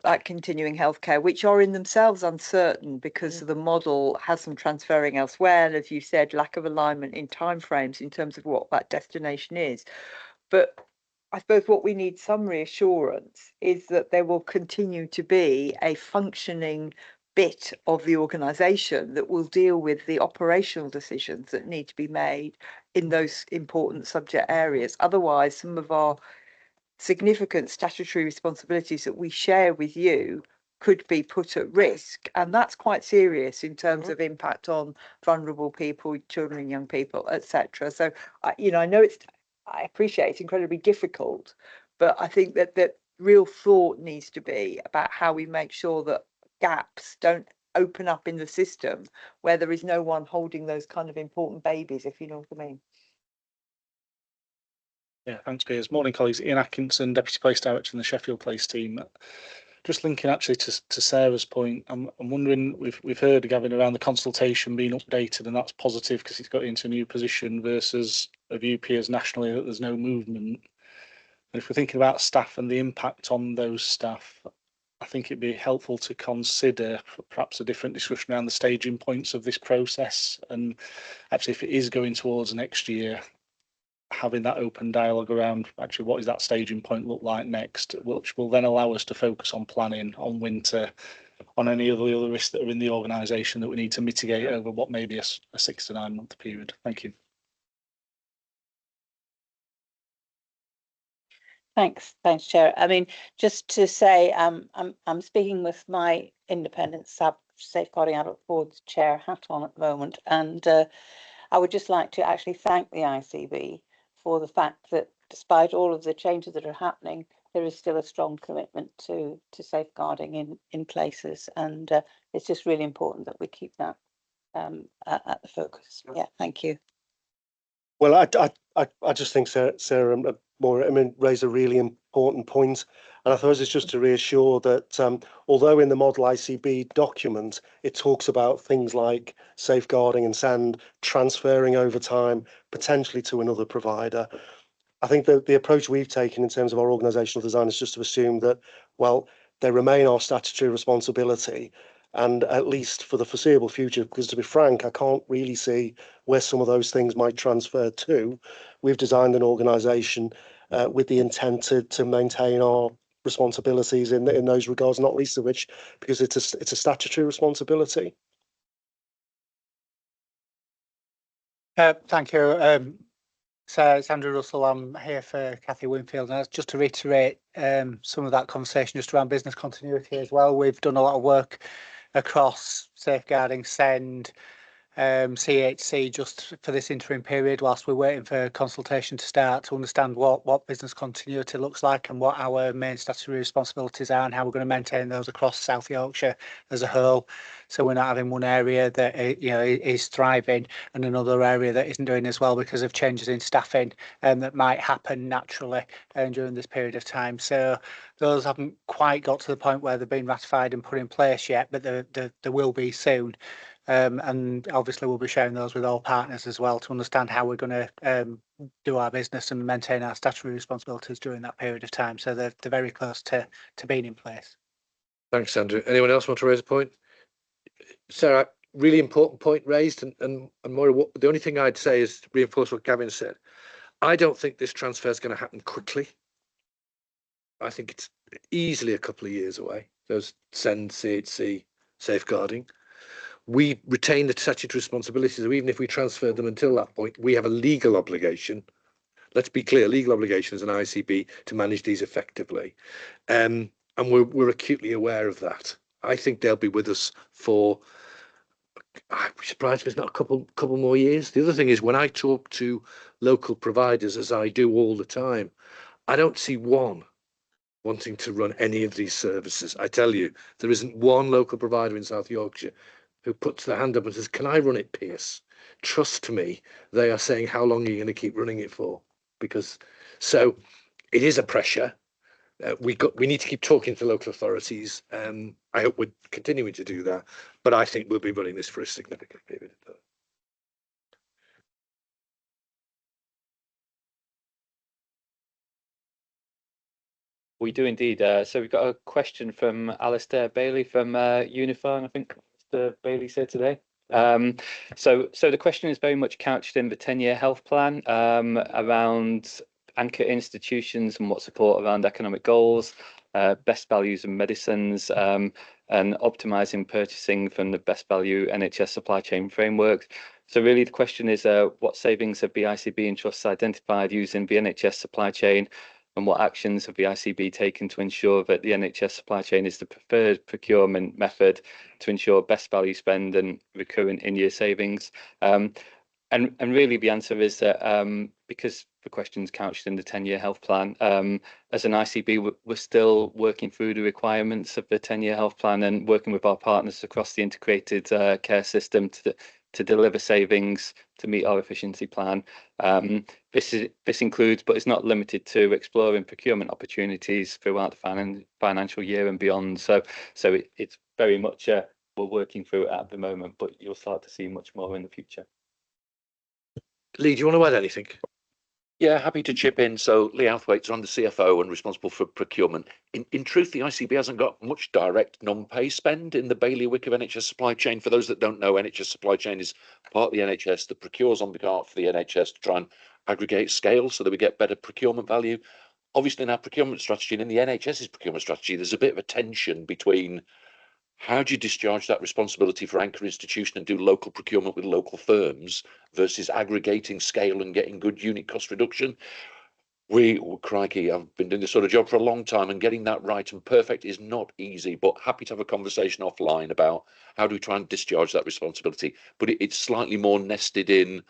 like continuing healthcare, which are in themselves uncertain because the model has some transferring elsewhere. And as you said, lack of alignment in timeframes in terms of what that destination is. But I suppose what we need some reassurance is that there will continue to be a functioning bit of the organisation that will deal with the operational decisions that need to be made in those important subject areas. Otherwise, some of our significant statutory responsibilities that we share with you could be put at risk, and that's quite serious in terms of impact on vulnerable people, children and young people, etc. So I know I appreciate it's incredibly difficult, but I think that real thought needs to be about how we make sure that gaps don't open up in the system where there is no one holding those kind of important babies, if you know what I mean. Yeah, thanks, Piers. Morning, colleagues. Ian Atkinson, Deputy Place Director in the Sheffield Place team. Just linking actually to Sarah's point, I'm wondering, we've heard, Gavin, around the consultation being updated, and that's positive because he's got into a new position versus a view, Piers, nationally that there's no movement. And if we're thinking about staff and the impact on those staff, I think it'd be helpful to consider perhaps a different discussion around the staging points of this process. And actually, if it is going towards next year, having that open dialogue around actually what does that staging point look like next, which will then allow us to focus on planning, on winter, on any of the other risks that are in the organisation that we need to mitigate over what may be a 6 to 9 month period. Thank you. Thanks, Chair. I mean, just to say, I'm speaking with my independent safeguarding adult board chair hat on at the moment, and I would just like to actually thank the ICB for the fact that despite all of the changes that are happening, there is still a strong commitment to safeguarding in places, and it's just really important that we keep that at the focus. Yeah, thank you. Well, I just think Sarah raised a really important point, and I suppose it's just to reassure that although in the model ICB document it talks about things like safeguarding and SEND transferring over time potentially to another provider, I think that the approach we've taken in terms of our organisational design is just to assume that, well, they remain our statutory responsibility, and at least for the foreseeable future, because to be frank, I can't really see where some of those things might transfer to. We've designed an organisation with the intent to maintain our responsibilities in those regards, not least of which because it's a statutory responsibility. Thank you. So it's Andrew Russell. I'm here for Cathy Winfield, and just to reiterate some of that conversation just around business continuity as well. We've done a lot of work across safeguarding, SEND, CHC just for this interim period whilst we're waiting for consultation to start to understand what business continuity looks like and what our main statutory responsibilities are and how we're going to maintain those across South Yorkshire as a whole. So we're not having one area that is thriving and another area that isn't doing as well because of changes in staffing that might happen naturally during this period of time. So those haven't quite got to the point where they've been ratified and put in place yet, but there will be soon. And obviously we'll be sharing those with all partners as well to understand how we're going to do our business and maintain our statutory responsibilities during that period of time. So they're very close to being in place. Thanks, Andrew. Anyone else want to raise a point? Sarah, really important point raised, and more. The only thing I'd say is to reinforce what Gavin said. I don't think this transfer is going to happen quickly. I think it's easily a couple of years away. Those SEND, CHC, safeguarding. We retain the statutory responsibilities, so even if we transfer them until that point, we have a legal obligation. Let's be clear, legal obligation as an ICB to manage these effectively. And we're acutely aware of that. I think they'll be with us for, I'd be surprised if it's not a couple more years. The other thing is, when I talk to local providers, as I do all the time, I don't see one wanting to run any of these services. I tell you, there isn't one local provider in South Yorkshire who puts their hand up and says, can I run it, Pierce? Trust me, they are saying, how long are you going to keep running it for? Because, so it is a pressure. We need to keep talking to local authorities. I hope we're continuing to do that, but I think we'll be running this for a significant period of time. We do indeed. So we've got a question from Alistair Bailey from Unify, I think Mr. Bailey said today. So the question is very much couched in the 10-year health plan around anchor institutions and what support around economic goals, best values and medicines, and optimizing purchasing from the best value NHS supply chain framework. So really the question is, what savings have the ICB and trusts identified using the NHS supply chain, and what actions have the ICB taken to ensure that the NHS supply chain is the preferred procurement method to ensure best value spend and recurrent in-year savings? And really the answer is that because the question's couched in the 10-year health plan, as an ICB, we're still working through the requirements of the 10-year health plan and working with our partners across the integrated care system to deliver savings to meet our efficiency plan. This includes, but it's not limited to, exploring procurement opportunities throughout the financial year and beyond. So it's very much we're working through it at the moment, but you'll start to see much more in the future. Lee, do you want to add anything? Yeah, happy to chip in. So Lee Outhwaite's on the CFO and responsible for procurement. In truth, the ICB hasn't got much direct non-pay spend in the bailiwick of NHS supply chain. For those that don't know, NHS supply chain is part of the NHS that procures on behalf of the NHS to try and aggregate scale so that we get better procurement value. Obviously, in our procurement strategy and in the NHS's procurement strategy, there's a bit of a tension between how do you discharge that responsibility for anchor institution and do local procurement with local firms versus aggregating scale and getting good unit cost reduction. Crikey, I've been doing this sort of job for a long time, and getting that right and perfect is not easy, but happy to have a conversation offline about how do we try and discharge that responsibility. But it's slightly more nested in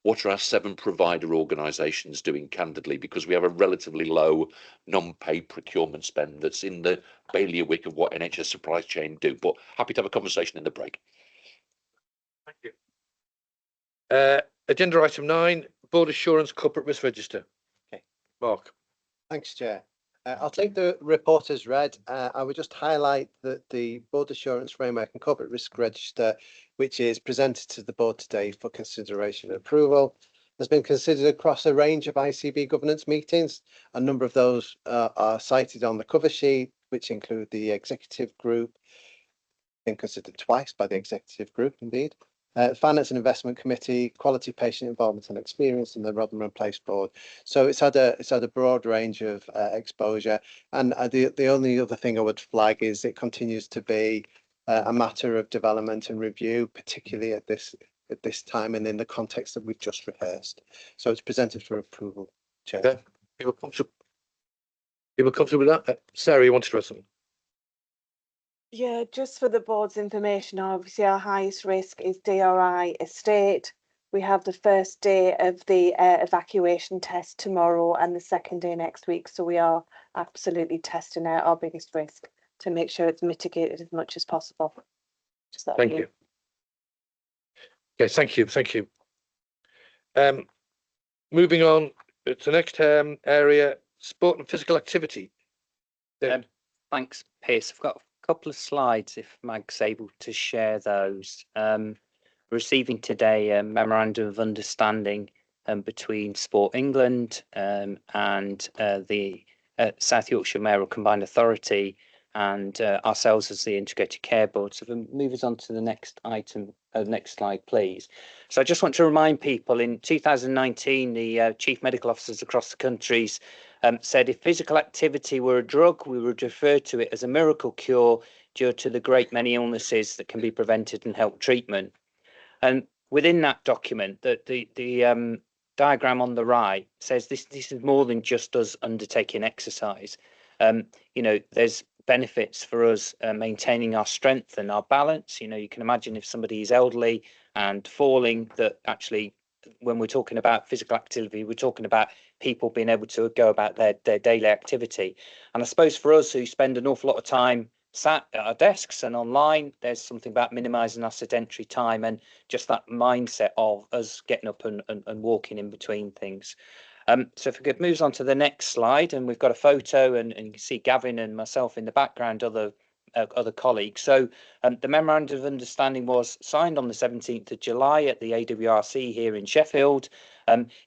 what are our 7 provider organisations doing, candidly, because we have a relatively low non-paid procurement spend that's in the bailiwick of what NHS supply chain do. But happy to have a conversation in the break. Thank you. Agenda item 9, Board Assurance Corporate Risk Register. Okay. Mark. Thanks, Chair. I'll take the report as read. I would just highlight that the Board Assurance Framework and Corporate Risk Register, which is presented to the board today for consideration and approval, has been considered across a range of ICB governance meetings. A number of those are cited on the cover sheet, which include the executive group, been considered twice by the executive group, indeed. Finance and Investment Committee, Quality, Patient Involvement and Experience, and the Rotherham Place Board. So it's had a broad range of exposure. And the only other thing I would flag is it continues to be a matter of development and review, particularly at this time and in the context that we've just rehearsed. So it's presented for approval, Chair. Okay. People comfortable with that? Sarah, you wanted to add something? Yeah, just for the board's information, obviously our highest risk is DRI estate. We have the first day of the evacuation test tomorrow and the second day next week. So we are absolutely testing out our biggest risk to make sure it's mitigated as much as possible. Thank you. Okay, thank you. Thank you. Moving on to the next area, sport and physical activity. Thanks, Pierce. I've got a couple of slides if Mag's able to share those. Receiving today a memorandum of understanding between Sport England and the South Yorkshire Mayoral Combined Authority and ourselves as the Integrated Care Board. So if we move us on to the next item, next slide, please. So I just want to remind people, in 2019, the chief medical officers across the countries said if physical activity were a drug, we would refer to it as a miracle cure due to the great many illnesses that can be prevented and help treatment. And within that document, the diagram on the right says this is more than just us undertaking exercise. There's benefits for us maintaining our strength and our balance. You can imagine if somebody is elderly and falling, that actually when we're talking about physical activity, we're talking about people being able to go about their daily activity. And I suppose for us who spend an awful lot of time sat at our desks and online, there's something about minimizing our sedentary time and just that mindset of us getting up and walking in between things. So if we could move on to the next slide, and we've got a photo, and you can see Gavin and myself in the background, other colleagues. So the Memorandum of Understanding was signed on the 17th of July at the AWRC here in Sheffield.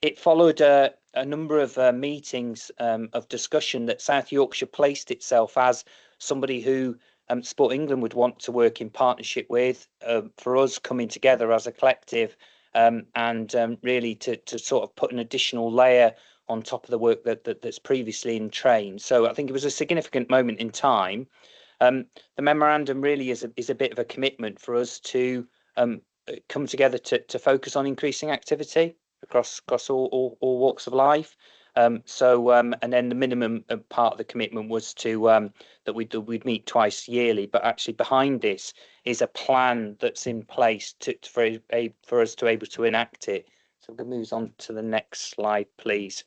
It followed a number of meetings of discussion that South Yorkshire placed itself as somebody who Sport England would want to work in partnership with, for us coming together as a collective, and really to sort of put an additional layer on top of the work that's previously in train. So I think it was a significant moment in time. The memorandum really is a bit of a commitment for us to come together to focus on increasing activity across all walks of life. And then the minimum part of the commitment was to that we'd meet twice yearly, but actually behind this is a plan that's in place for us to able to enact it. So we can move on to the next slide, please.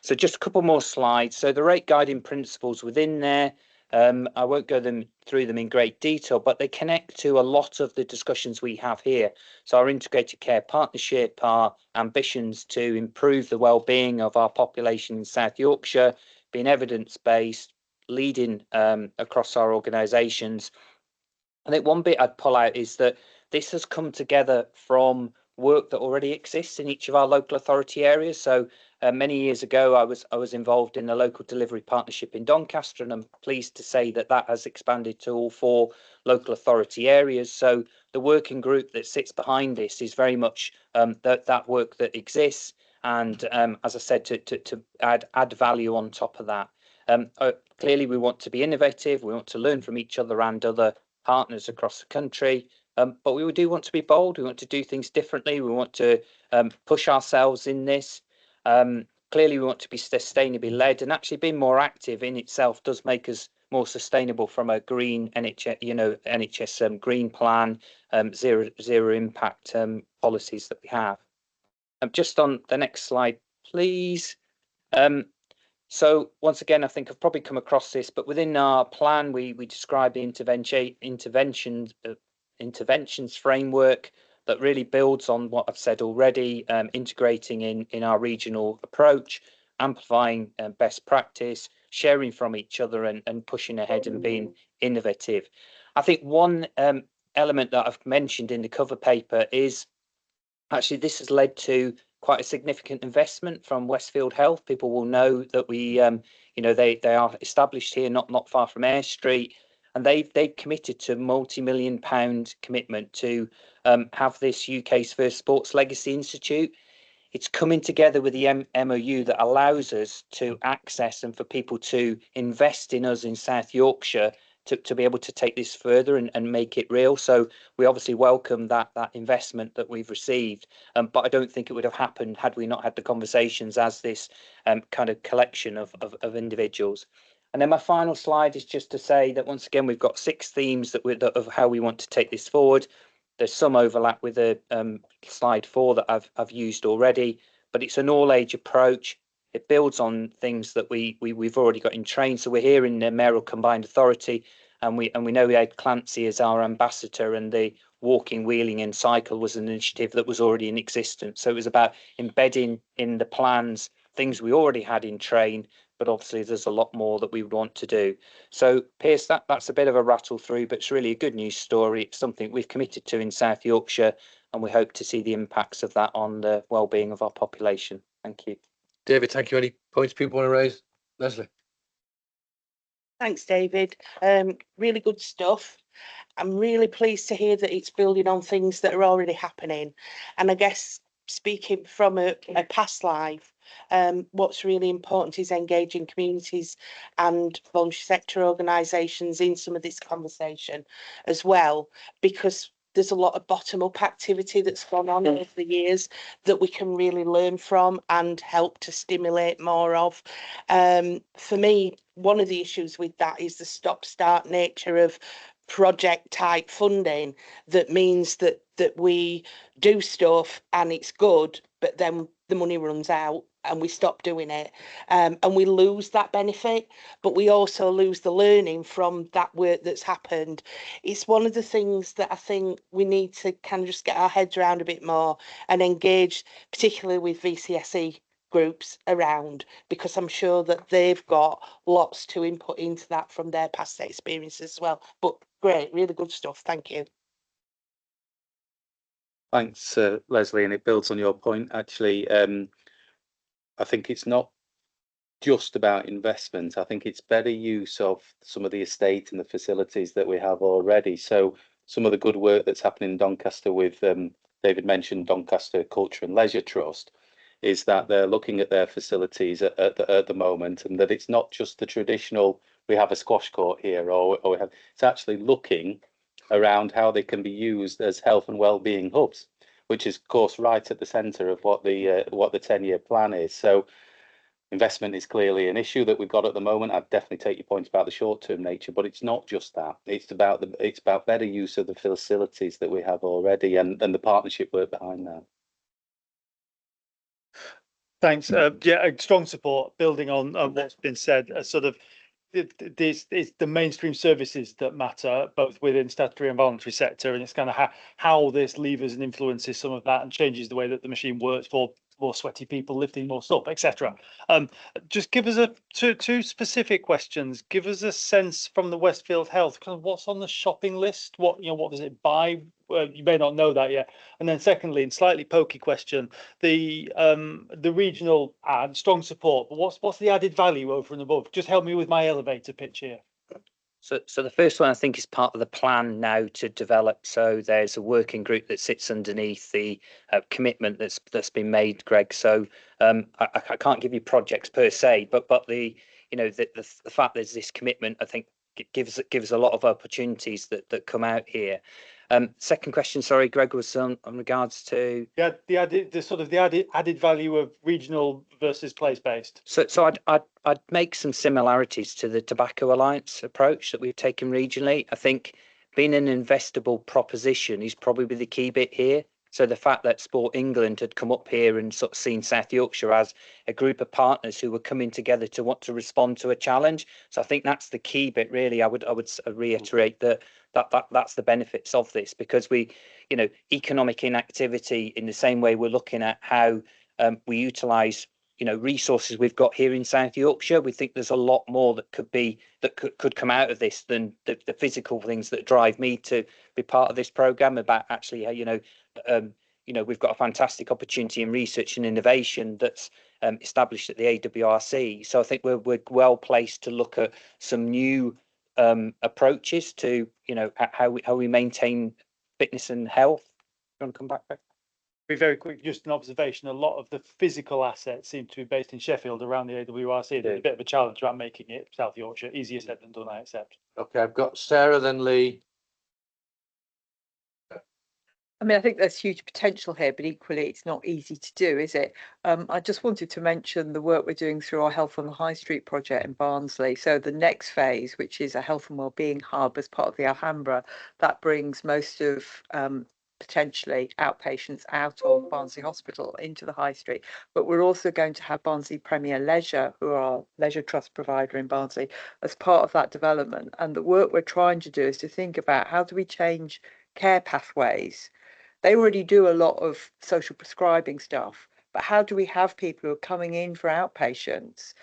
So just a couple more slides. So the rate guiding principles within there, I won't go through them in great detail, but they connect to a lot of the discussions we have here. So our integrated care partnership, our ambitions to improve the well-being of our population in South Yorkshire, being evidence-based, leading across our organisations. I think one bit I'd pull out is that this has come together from work that already exists in each of our local authority areas. So many years ago, I was involved in the local delivery partnership in Doncaster, and I'm pleased to say that has expanded to all 4 local authority areas. So the working group that sits behind this is very much that work that exists, and as I said, to add value on top of that. Clearly, we want to be innovative. We want to learn from each other and other partners across the country. But we do want to be bold. We want to do things differently. We want to push ourselves in this. Clearly, we want to be sustainably led, and actually being more active in itself does make us more sustainable from a green NHS green plan, zero impact policies that we have. Just on the next slide, please. So once again, I think I've probably come across this, but within our plan, we describe the interventions framework that really builds on what I've said already, integrating in our regional approach, amplifying best practice, sharing from each other, and pushing ahead and being innovative. I think one element that I've mentioned in the cover paper is actually this has led to quite a significant investment from Westfield Health. People will know that we, they are established here, not far from Air Street, and they've committed to multi-million-pound commitment to have this UK's first Sports Legacy Institute. It's coming together with the MOU that allows us to access and for people to invest in us in South Yorkshire to be able to take this further and make it real. So we obviously welcome that investment that we've received, but I don't think it would have happened had we not had the conversations as this kind of collection of individuals. And then my final slide is just to say that once again, we've got 6 themes of how we want to take this forward. There's some overlap with the slide 4 that I've used already, but it's an all-age approach. It builds on things that we've already got in train. So we're here in the Mayoral Combined Authority, and we know we had Clancy as our ambassador, and the walking, wheeling and cycle was an initiative that was already in existence. So it was about embedding in the plans things we already had in train, but obviously there's a lot more that we would want to do. So Piers, that's a bit of a rattle through, but it's really a good news story. It's something we've committed to in South Yorkshire, and we hope to see the impacts of that on the well-being of our population. Thank you. David, thank you. Any points people want to raise? Leslie? Thanks, David. Really good stuff. I'm really pleased to hear that it's building on things that are already happening. And I guess speaking from a past life, what's really important is engaging communities and voluntary sector organisations in some of this conversation as well, because there's a lot of bottom up activity that's gone on over the years that we can really learn from and help to stimulate more of. For me, one of the issues with that is the stop start nature of project type funding that means that we do stuff and it's good, but then the money runs out and we stop doing it, and we lose that benefit, but we also lose the learning from that work that's happened. It's one of the things that I think we need to kind of just get our heads around a bit more and engage, particularly with VCSE groups around, because I'm sure that they've got lots to input into that from their past experiences as well. But great, really good stuff. Thank you. Thanks, Leslie, and it builds on your point. Actually, I think it's not just about investment. I think it's better use of some of the estate and the facilities that we have already. So some of the good work that's happening in Doncaster with David mentioned Doncaster Culture and Leisure Trust, is that they're looking at their facilities at the moment, and that it's not just the traditional, we have a squash court here, or we have, it's actually looking around how they can be used as health and well-being hubs, which is of course right at the centre of what the 10-year plan is. So investment is clearly an issue that we've got at the moment. I'd definitely take your point about the short-term nature, but it's not just that. It's about better use of the facilities that we have already, and the partnership work behind that. Thanks. Yeah, strong support. Building on what's been said, sort of this is the mainstream services that matter, both within statutory and voluntary sector, and it's kind of how this levers and influences some of that and changes the way that the machine works for more sweaty people lifting more stuff, etc. Just give us two specific questions. Give us a sense from the Westfield Health, kind of what's on the shopping list. What does it buy? You may not know that yet. And then secondly, and slightly pokey question, the regional ad, strong support, but what's the added value over and above? Just help me with my elevator pitch here. So the first one I think is part of the plan now to develop. So there's a working group that sits underneath the commitment that's been made, Greg. So I can't give you projects per se, but the the fact there's this commitment, I think gives a lot of opportunities that come out here. Second question, sorry, Greg, was on regards to the added value of regional versus place based. So I'd make some similarities to the Tobacco Alliance approach that we've taken regionally. I think being an investable proposition is probably the key bit here. So the fact that Sport England had come up here and sort of seen South Yorkshire as a group of partners who were coming together to want to respond to a challenge. So I think that's the key bit, really. I would reiterate that's the benefits of this, because we, economic inactivity, in the same way we're looking at how we utilise resources we've got here in South Yorkshire. We think there's a lot more that could come out of this than the physical things that drive me to be part of this programme, about actually we've got a fantastic opportunity in research and innovation that's established at the AWRC. So I think we're well placed to look at some new approaches to how we maintain fitness and health. You want to come back? Be very quick, just an observation. A lot of the physical assets seem to be based in Sheffield around the AWRC. There's a bit of a challenge around making it South Yorkshire. Easier said than done, I accept. Okay, I've got Sarah, then Lee. I mean, I think there's huge potential here, but equally it's not easy to do, is it? I just wanted to mention the work we're doing through our Health on the High Street project in Barnsley. So the next phase, which is a health and wellbeing hub as part of the Alhambra, that brings most of potentially outpatients out of Barnsley Hospital into the High Street. But we're also going to have Barnsley Premier Leisure, who are our leisure trust provider in Barnsley, as part of that development. And the work we're trying to do is to think about how do we change care pathways. They already do a lot of social prescribing stuff, but how do we have people who are coming in for outpatients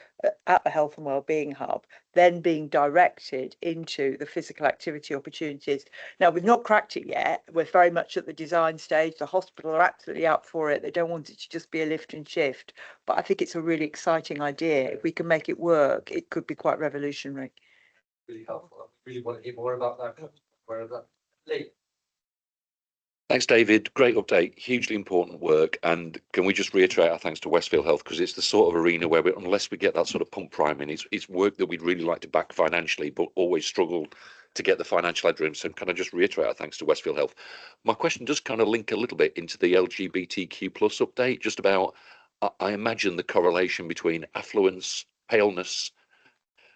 at the Health and Wellbeing Hub, then being directed into the physical activity opportunities? Now, we've not cracked it yet. We're very much at the design stage. The hospital are absolutely up for it. They don't want it to just be a lift and shift. But I think it's a really exciting idea. If we can make it work, it could be quite revolutionary. Really helpful. I really want to hear more about that. Where that. Lee. Thanks, David. Great update. Hugely important work. And can we just reiterate our thanks to Westfield Health, because it's the sort of arena where unless we get that sort of pump prime in, it's work that we'd really like to back financially, but always struggle to get the financial headroom. So can I just reiterate our thanks to Westfield Health? My question does kind of link a little bit into the LGBTQ plus update, just about, I imagine the correlation between affluence, paleness,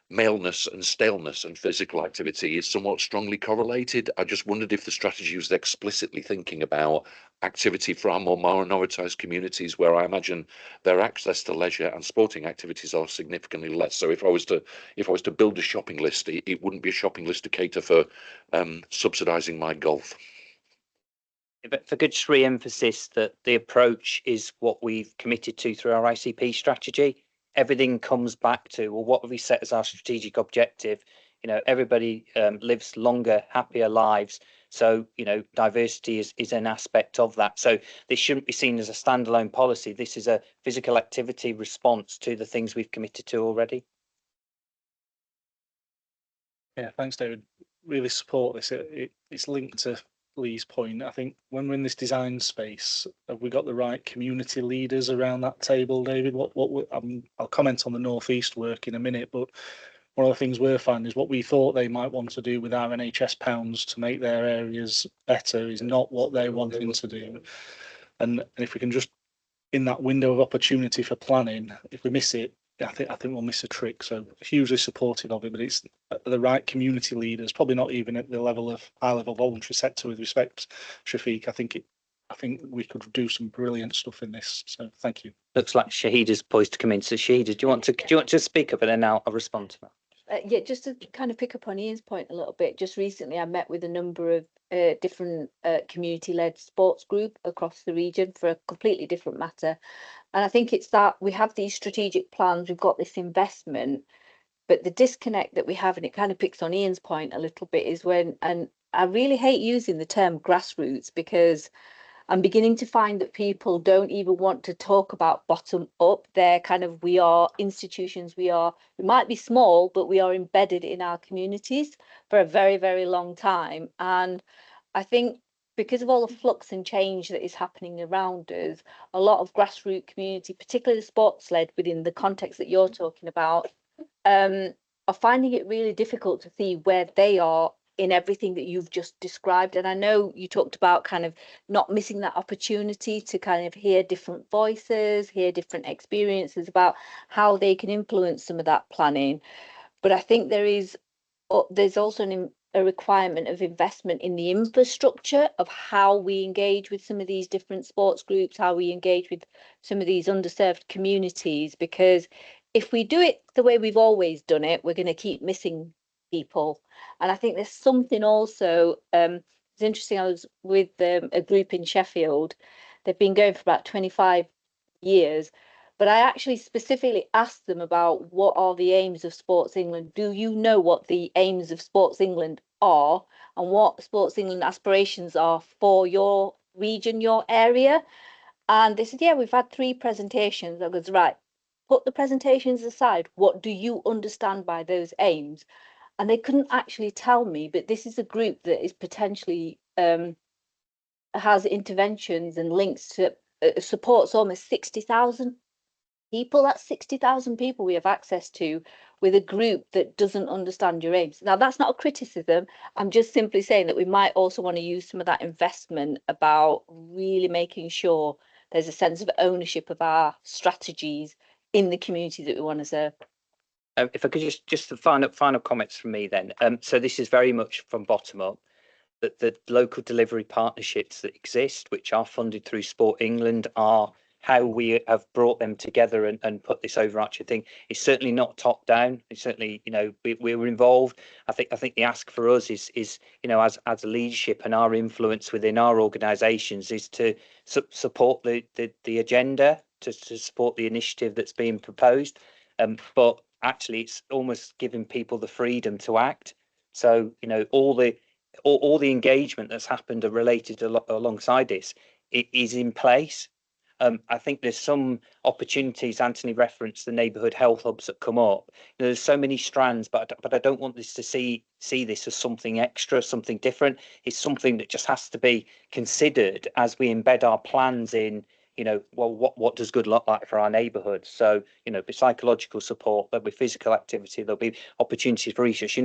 maleness and staleness and physical activity is somewhat strongly correlated. I just wondered if the strategy was explicitly thinking about activity for our more minoritized communities, where I imagine their access to leisure and sporting activities are significantly less. So if I was to build a shopping list, it wouldn't be a shopping list to cater for subsidizing my golf. But if I could just re-emphasize that the approach is what we've committed to through our ICP strategy. Everything comes back to, well, what have we set as our strategic objective? You know, everybody lives longer, happier lives. So, you know, diversity is an aspect of that. So this shouldn't be seen as a standalone policy. This is a physical activity response to the things we've committed to already. Yeah, thanks, David. Really support this. It's linked to Lee's point. I think when we're in this design space, have we got the right community leaders around that table, David? I'll comment on the Northeast work in a minute, but one of the things we're finding is what we thought they might want to do with our NHS pounds to make their areas better is not what they're wanting to do. And if we can just, in that window of opportunity for planning, if we miss it, I think we'll miss a trick. So hugely supportive of it, but it's the right community leaders, probably not even at the level of high-level voluntary sector with respect, Shafiq. I think we could do some brilliant stuff in this. So thank you. Looks like Shahida's poised to come in. So Shahida, do you want to speak up, and then I'll respond to that? Yeah, just to kind of pick up on Ian's point a little bit, just recently I met with a number of different community-led sports group across the region for a completely different matter. And I think it's that we have these strategic plans, we've got this investment, but the disconnect that we have, and it kind of picks on Ian's point a little bit, is when, and I really hate using the term grassroots, because I'm beginning to find that people don't even want to talk about bottom up. They're kind of, we are institutions, we might be small, but we are embedded in our communities for a very, very long time. And I think because of all the flux and change that is happening around us, a lot of grassroots community, particularly the sports led within the context that you're talking about, are finding it really difficult to see where they are in everything that you've just described. And I know you talked about kind of not missing that opportunity to kind of hear different voices, hear different experiences about how they can influence some of that planning. But I think there's also a requirement of investment in the infrastructure of how we engage with some of these different sports groups, how we engage with some of these underserved communities, because if we do it the way we've always done it, we're going to keep missing people. And I think there's something also, it's interesting, I was with a group in Sheffield. They've been going for about 25 years, but I actually specifically asked them about what are the aims of Sports England. Do you know what the aims of Sports England are, and what Sports England aspirations are for your region, your area? And they said, yeah, we've had 3 presentations. I goes, right, put the presentations aside. What do you understand by those aims? And they couldn't actually tell me, but this is a group that is potentially has interventions and links to supports almost 60,000 people. That's 60,000 people we have access to with a group that doesn't understand your aims. Now, that's not a criticism. I'm just simply saying that we might also want to use some of that investment about really making sure there's a sense of ownership of our strategies in the community that we want to serve. If I could just the final comments from me then. So this is very much from bottom up. That the local delivery partnerships that exist, which are funded through Sport England, are how we have brought them together and put this overarching thing. It's certainly not top down. It's certainly, you know, we're involved. I think the ask for us is you know, as a leadership and our influence within our organisations is to support the agenda, to support the initiative that's being proposed. But actually, it's almost giving people the freedom to act. So, you know, all the engagement that's happened related alongside this, it is in place. I think there's some opportunities. Anthony referenced the neighbourhood health hubs that come up. There's so many strands, but I don't want this to see this as something extra, something different. It's something that just has to be considered as we embed our plans in. Well, what does good look like for our neighbourhood? So, be psychological support, there'll be physical activity, there'll be opportunities for research.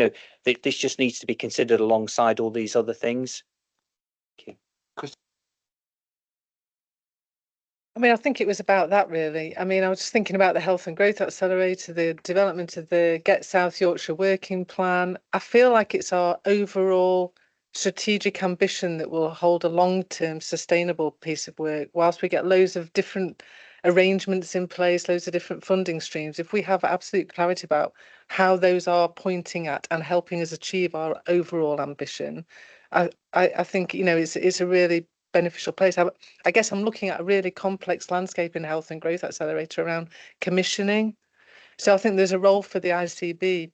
This just needs to be considered alongside all these other things. Thank you. I mean, I think it was about that really. I mean, I was just thinking about the Health and Growth Accelerator, the development of the Get South Yorkshire Working Plan. I feel like it's our overall strategic ambition that will hold a long-term sustainable piece of work, whilst we get loads of different arrangements in place, loads of different funding streams. If we have absolute clarity about how those are pointing at and helping us achieve our overall ambition, I think, it's a really beneficial place. I guess I'm looking at a really complex landscape in Health and Growth Accelerator around commissioning. So I think there's a role for the ICB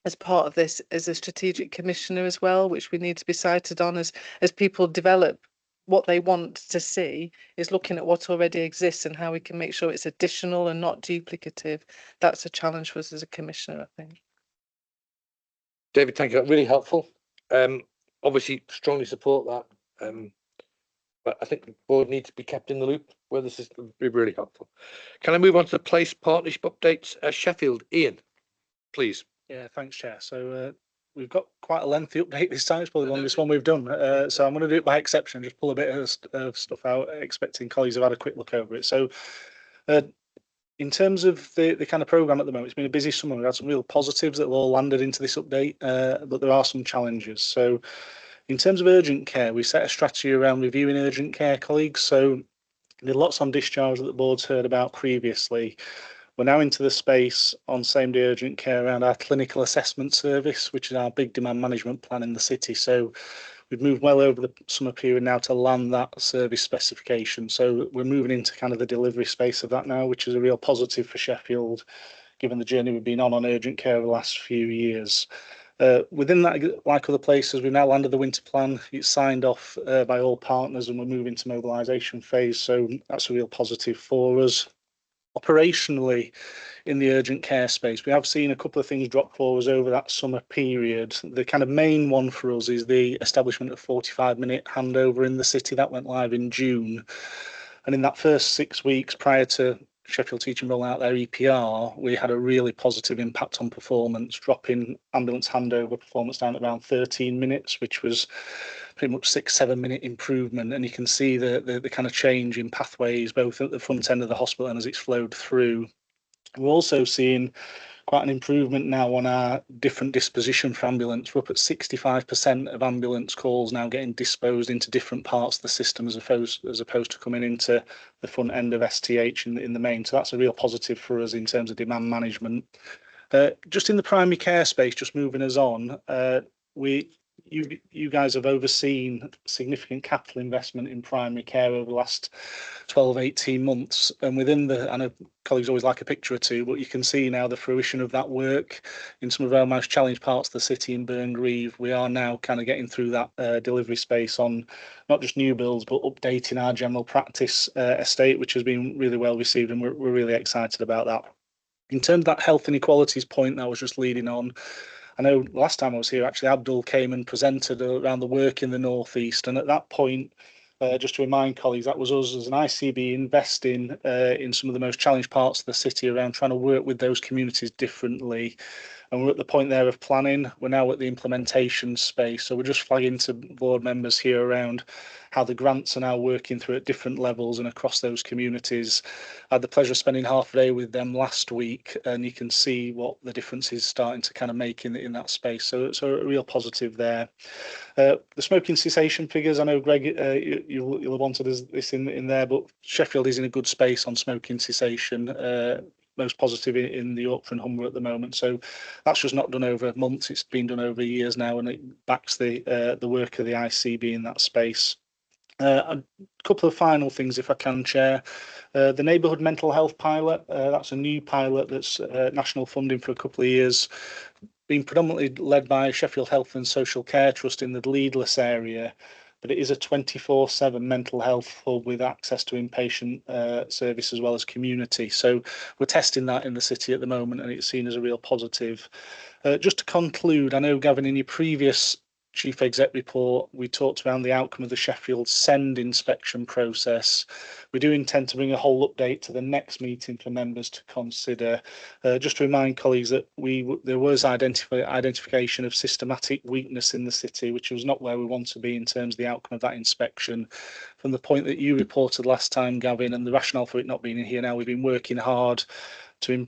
as part of this as a strategic commissioner as well, which we need to be cited on as people develop what they want to see, is looking at what already exists and how we can make sure it's additional and not duplicative. That's a challenge for us as a commissioner, I think. David, thank you. Really helpful. Obviously, strongly support that. But I think the board needs to be kept in the loop where this is really helpful. Can I move on to the place partnership updates? Sheffield, Ian, please. Yeah, thanks, Chair. So we've got quite a lengthy update this time. It's probably the longest one we've done. So I'm going to do it by exception, just pull a bit of stuff out, expecting colleagues have had a quick look over it. So in terms of the kind of programme at the moment, it's been a busy summer. We've had some real positives that have all landed into this update, but there are some challenges. So in terms of urgent care, we set a strategy around reviewing urgent care, colleagues. So there's lots on discharge that the board's heard about previously. We're now into the space on same-day urgent care around our clinical assessment service, which is our big demand management plan in the city. So we've moved well over the summer period now to land that service specification. So we're moving into kind of the delivery space of that now, which is a real positive for Sheffield, given the journey we've been on urgent care over the last few years. Within that, like other places, we've now landed the winter plan. It's signed off by all partners and we're moving to mobilisation phase. So that's a real positive for us. Operationally, in the urgent care space, we have seen a couple of things drop for us over that summer period. The kind of main one for us is the establishment of 45-minute handover in the city that went live in June. And in that first 6 weeks prior to Sheffield Teaching rolling out their EPR, we had a really positive impact on performance, dropping ambulance handover performance down at around 13 minutes, which was pretty much 6-7 minute improvement. And you can see the kind of change in pathways, both at the front end of the hospital and as it's flowed through. We're also seeing quite an improvement now on our different disposition for ambulance. We're up at 65% of ambulance calls now getting disposed into different parts of the system as opposed to coming into the front end of STH in the main. So that's a real positive for us in terms of demand management. Just in the primary care space, just moving us on, you guys have overseen significant capital investment in primary care over the last 12-18 months, and within I know colleagues always like a picture or two, but you can see now the fruition of that work in some of our most challenged parts of the city in Burngreave. We are now kind of getting through that delivery space on not just new builds but updating our general practice estate, which has been really well received, and we're really excited about that. In terms of that health inequalities point that I was just leading on, I know last time I was here, actually, Abdul came and presented around the work in the North East. And at that point, just to remind colleagues, that was us as an ICB investing in some of the most challenged parts of the city around trying to work with those communities differently. And we're at the point there of planning. We're now at the implementation space. So we're just flagging to board members here around how the grants are now working through at different levels and across those communities. I had the pleasure of spending half a day with them last week, and you can see what the difference is starting to kind of make in that space. So it's a real positive there. The smoking cessation figures, I know, Greg, you'll have wanted this in there, but Sheffield is in a good space on smoking cessation. Most positive in the Yorkshire and Humber at the moment. So that's just not done over months, it's been done over years now, and it backs the work of the ICB in that space. A couple of final things, if I can, Chair. The neighbourhood mental health pilot, that's a new pilot that's national funding for a couple of years, been predominantly led by Sheffield Health and Social Care Trust in the Leadless area. but it is a 24/7 mental health hub with access to inpatient service as well as community. So we're testing that in the city at the moment, and it's seen as a real positive. Just to conclude, I know, Gavin, in your previous Chief Exec report, we talked around the outcome of the Sheffield SEND inspection process. We do intend to bring a whole update to the next meeting for members to consider. Just to remind colleagues that there was identification of systematic weakness in the city, which was not where we want to be in terms of the outcome of that inspection. From the point that you reported last time, Gavin, and the rationale for it not being in here now, we've been working hard to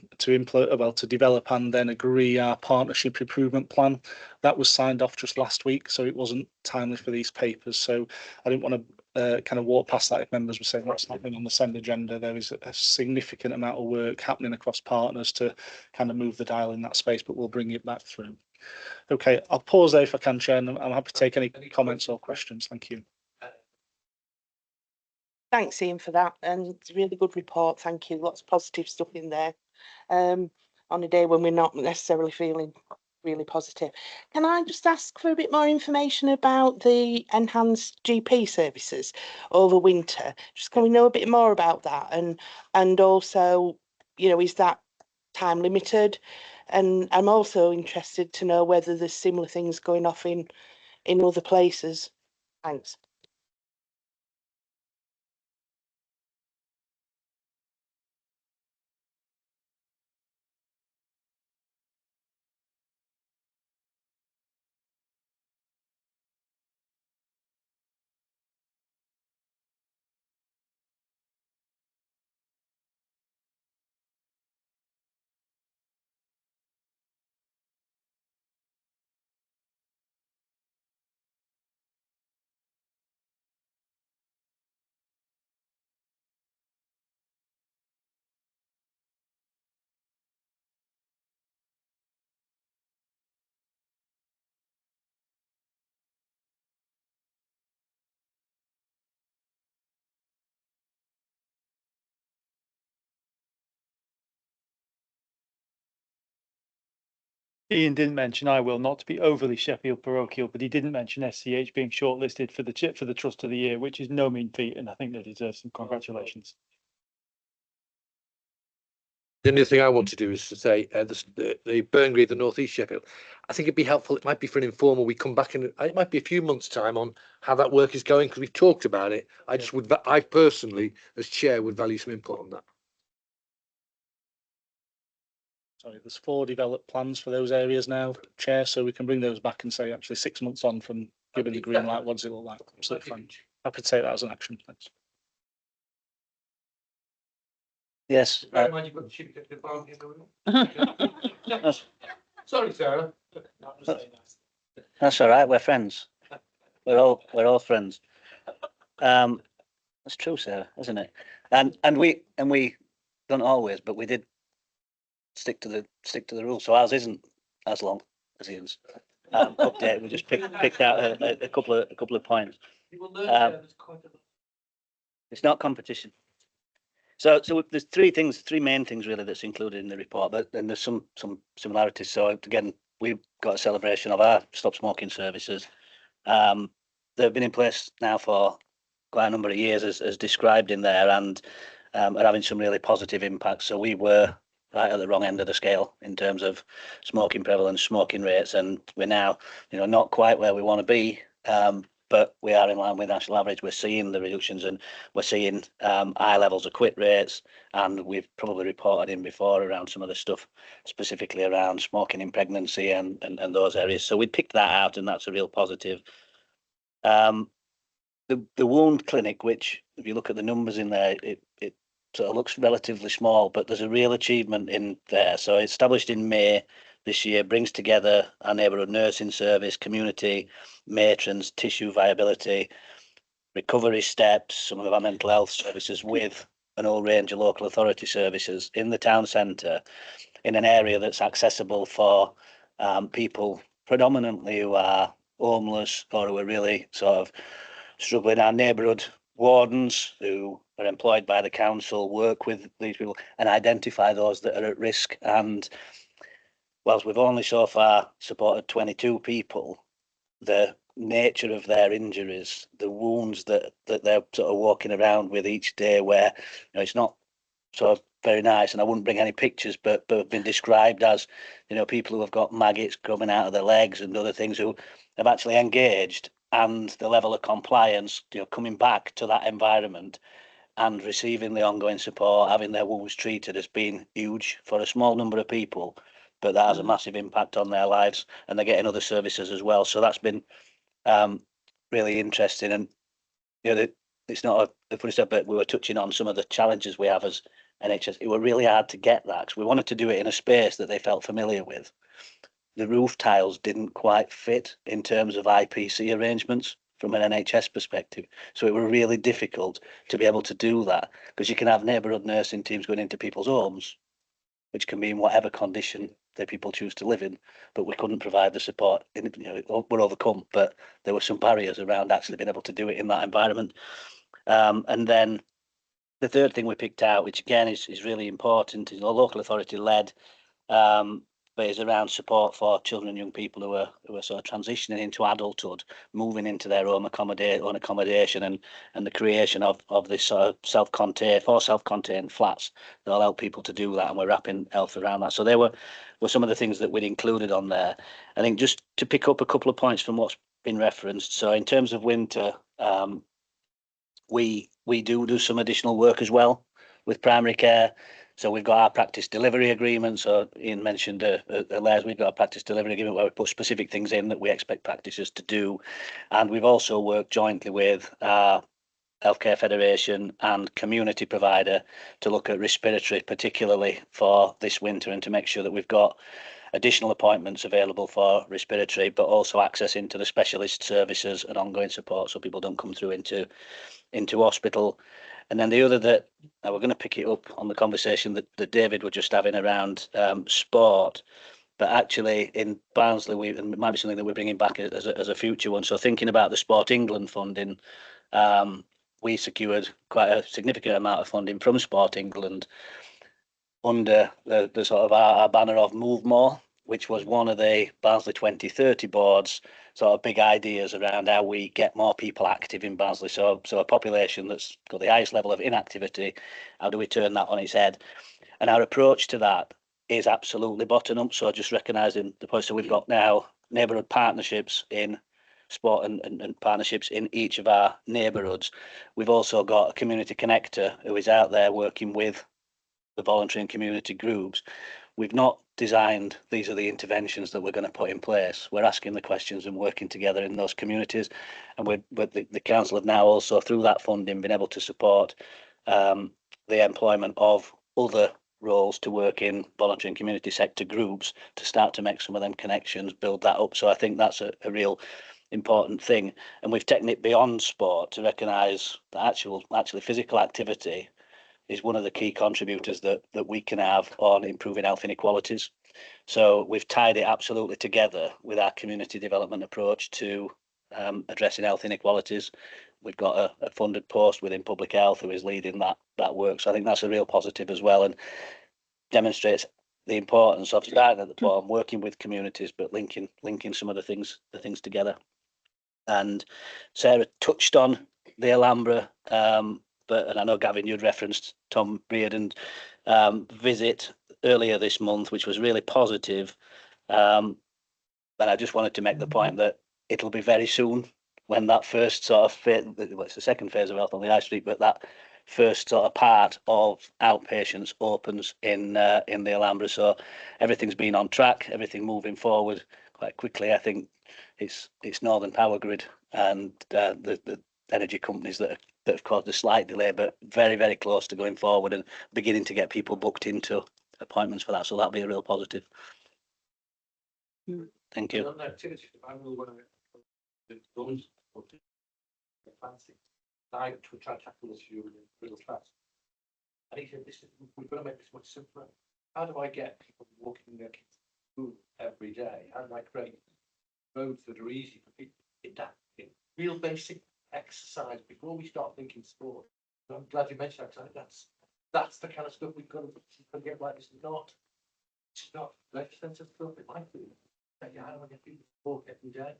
develop and then agree our partnership improvement plan. That was signed off just last week, so it wasn't timely for these papers. So I didn't want to kind of walk past that if members were saying what's happening on the SEND agenda. There is a significant amount of work happening across partners to kind of move the dial in that space, but we'll bring it back through. Okay, I'll pause there if I can, Chair, and I'm happy to take any comments or questions. Thank you. Thanks, Ian, for that, and it's a really good report. Thank you. Lots of positive stuff in there. On a day when we're not necessarily feeling really positive. Can I just ask for a bit more information about the enhanced GP services over winter? Just can we know a bit more about that, and also, you know, is that time limited? And I'm also interested to know whether there's similar things going off in other places. Thanks. Ian didn't mention, I will, not to be overly Sheffield parochial, but he didn't mention SCH being shortlisted for the Trust of the Year, which is no mean feat, and I think they deserve some congratulations. The only thing I want to do is to say the Burngrave, the North East Sheffield. I think it'd be helpful. It might be for an informal. We come back in. It might be a few months' time on how that work is going, because we've talked about it. I personally, as chair, would value some input on that. Sorry, there's 4 developed plans for those areas now, Chair, so we can bring those back and say actually 6 months on from giving the green light, what does it look like? Absolutely fine. Happy to take that as an action. Thanks. Yes. Sorry, Sarah. That's all right. We're friends. We're all friends. That's true, Sarah, isn't it? And we don't always, but we did stick to the rules. So ours isn't as long as Ian's. Update. We just picked out a couple of points. It's not competition. So there's 3 main things really that's included in the report, but then there's some similarities. So again, we've got a celebration of our stop smoking services. They've been in place now for quite a number of years, as described in there, and are having some really positive impacts. So we were right at the wrong end of the scale in terms of smoking prevalence, smoking rates, and we're now, not quite where we want to be, but we are in line with national average. We're seeing the reductions, and we're seeing high levels of quit rates, and we've probably reported in before around some of the stuff specifically around smoking in pregnancy and those areas. So we picked that out, and that's a real positive. The wound clinic, which if you look at the numbers in there, it sort of looks relatively small, but there's a real achievement in there. So it's established in May this year, brings together our neighbourhood nursing service, community, matrons, tissue viability, recovery steps, some of our mental health services, with an whole range of local authority services in the town centre, in an area that's accessible for people predominantly who are homeless or who are really sort of struggling. Our neighbourhood wardens who are employed by the council work with these people and identify those that are at risk. And whilst we've only so far supported 22 people, the nature of their injuries, the wounds that they're sort of walking around with each day, where it's not sort of very nice, and I wouldn't bring any pictures, but have been described as people who have got maggots coming out of their legs and other things, who have actually engaged, and the level of compliance, coming back to that environment and receiving the ongoing support, having their wounds treated, has been huge for a small number of people, but that has a massive impact on their lives, and they're getting other services as well. So that's been really interesting. And it's not a funny stuff, but we were touching on some of the challenges we have as NHS. It were really hard to get that, because we wanted to do it in a space that they felt familiar with. The roof tiles didn't quite fit in terms of IPC arrangements from an NHS perspective. So it were really difficult to be able to do that, because you can have neighbourhood nursing teams going into people's homes, which can be in whatever condition that people choose to live in, but we couldn't provide the support. We're overcome, but there were some barriers around actually being able to do it in that environment. And then the third thing we picked out, which again is really important, is a local authority led, but is around support for children and young people who are sort of transitioning into adulthood, moving into their own accommodation, and the creation of this sort of self-contained flats that'll help people to do that, and we're wrapping health around that. So they were some of the things that we'd included on there. I think just to pick up a couple of points from what's been referenced. So in terms of winter, we do some additional work as well with primary care. So we've got our practice delivery agreement. So Ian mentioned Les, we've got a practice delivery agreement where we put specific things in that we expect practices to do. And we've also worked jointly with our Healthcare Federation and community provider to look at respiratory, particularly for this winter, and to make sure that we've got additional appointments available for respiratory, but also access into the specialist services and ongoing support, so people don't come through into hospital. And then the other that we're going to pick it up on the conversation that David were just having around sport, but actually in Barnsley, it might be something that we're bringing back as a future one. So thinking about the Sport England funding, we secured quite a significant amount of funding from Sport England under the sort of our banner of Move More, which was one of the Barnsley 2030 board's sort of big ideas around how we get more people active in Barnsley. So a population that's got the highest level of inactivity, how do we turn that on its head? And our approach to that is absolutely bottom up. So just recognising the point. So we've got now neighbourhood partnerships in sport and partnerships in each of our neighbourhoods. We've also got a community connector who is out there working with the voluntary and community groups. We've not designed these are the interventions that we're going to put in place. We're asking the questions and working together in those communities. And the council have now also, through that funding, been able to support the employment of other roles to work in voluntary and community sector groups to start to make some of them connections, build that up. So I think that's a real important thing. And we've taken it beyond sport to recognise that actually physical activity is one of the key contributors that we can have on improving health inequalities. So we've tied it absolutely together with our community development approach to addressing health inequalities. We've got a funded post within public health who is leading that work. So I think that's a real positive as well, and demonstrates the importance of starting at the bottom, working with communities, but linking some of the things together. And Sarah touched on the Alhambra, and I know Gavin, you'd referenced Tom Reardon's visit earlier this month, which was really positive. But I just wanted to make the point that it'll be very soon when that first sort of phase, well, it's the second phase of Health on the High Street, but that first sort of part of outpatients opens in the Alhambra. So everything's been on track, everything moving forward quite quickly. I think it's Northern Power Grid and the energy companies that have caused a slight delay, but very, very close to going forward and beginning to get people booked into appointments for that. So that'll be a real positive. Thank you. To attract this real fast. And he said, we've got to make this much simpler. How do I get people walking their kids to school every day? How do I create roads that are easy for people? Real basic exercise before we start thinking sport. So I'm glad you mentioned that. That's the kind of stuff we've got to get right. It's not legislative stuff. It might be. How do I get people to walk every day?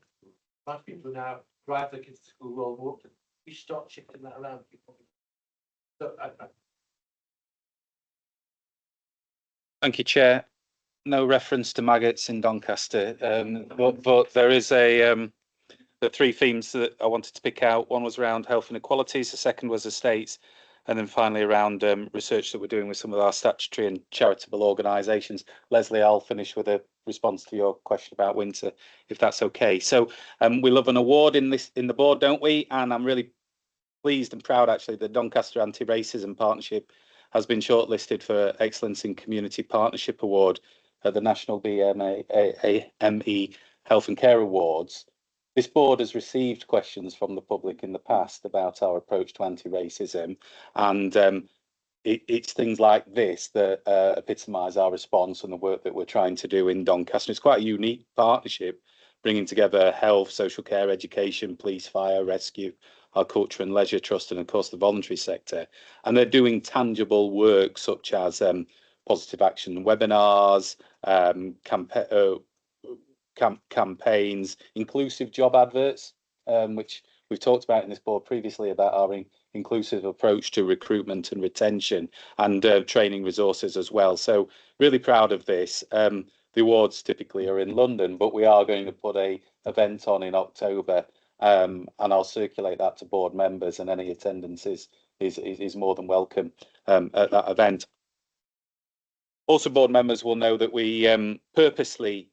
Most people now drive their kids to school, roll them up. We start shifting that around. So Thank you, Chair. No reference to maggots in Doncaster, but there is the three themes that I wanted to pick out. One was around health inequalities, the second was estates, and then finally around research that we're doing with some of our statutory and charitable organisations. Leslie, I'll finish with a response to your question about winter, if that's okay. So we love an award in the board, don't we? And I'm really pleased and proud actually that Doncaster Anti-Racism Partnership has been shortlisted for Excellence in Community Partnership Award at the National BME Health and Care Awards. This board has received questions from the public in the past about our approach to anti-racism, and it's things like this that epitomise our response and the work that we're trying to do in Doncaster. It's quite a unique partnership, bringing together health, social care, education, police, fire, rescue, our culture and leisure trust, and of course the voluntary sector. And they're doing tangible work such as positive action webinars, campaigns, inclusive job adverts, which we've talked about in this board previously about our inclusive approach to recruitment and retention, and training resources as well. So really proud of this. The awards typically are in London, but we are going to put a event on in October, and I'll circulate that to board members, and any attendance is more than welcome at that event. Also, board members will know that we purposely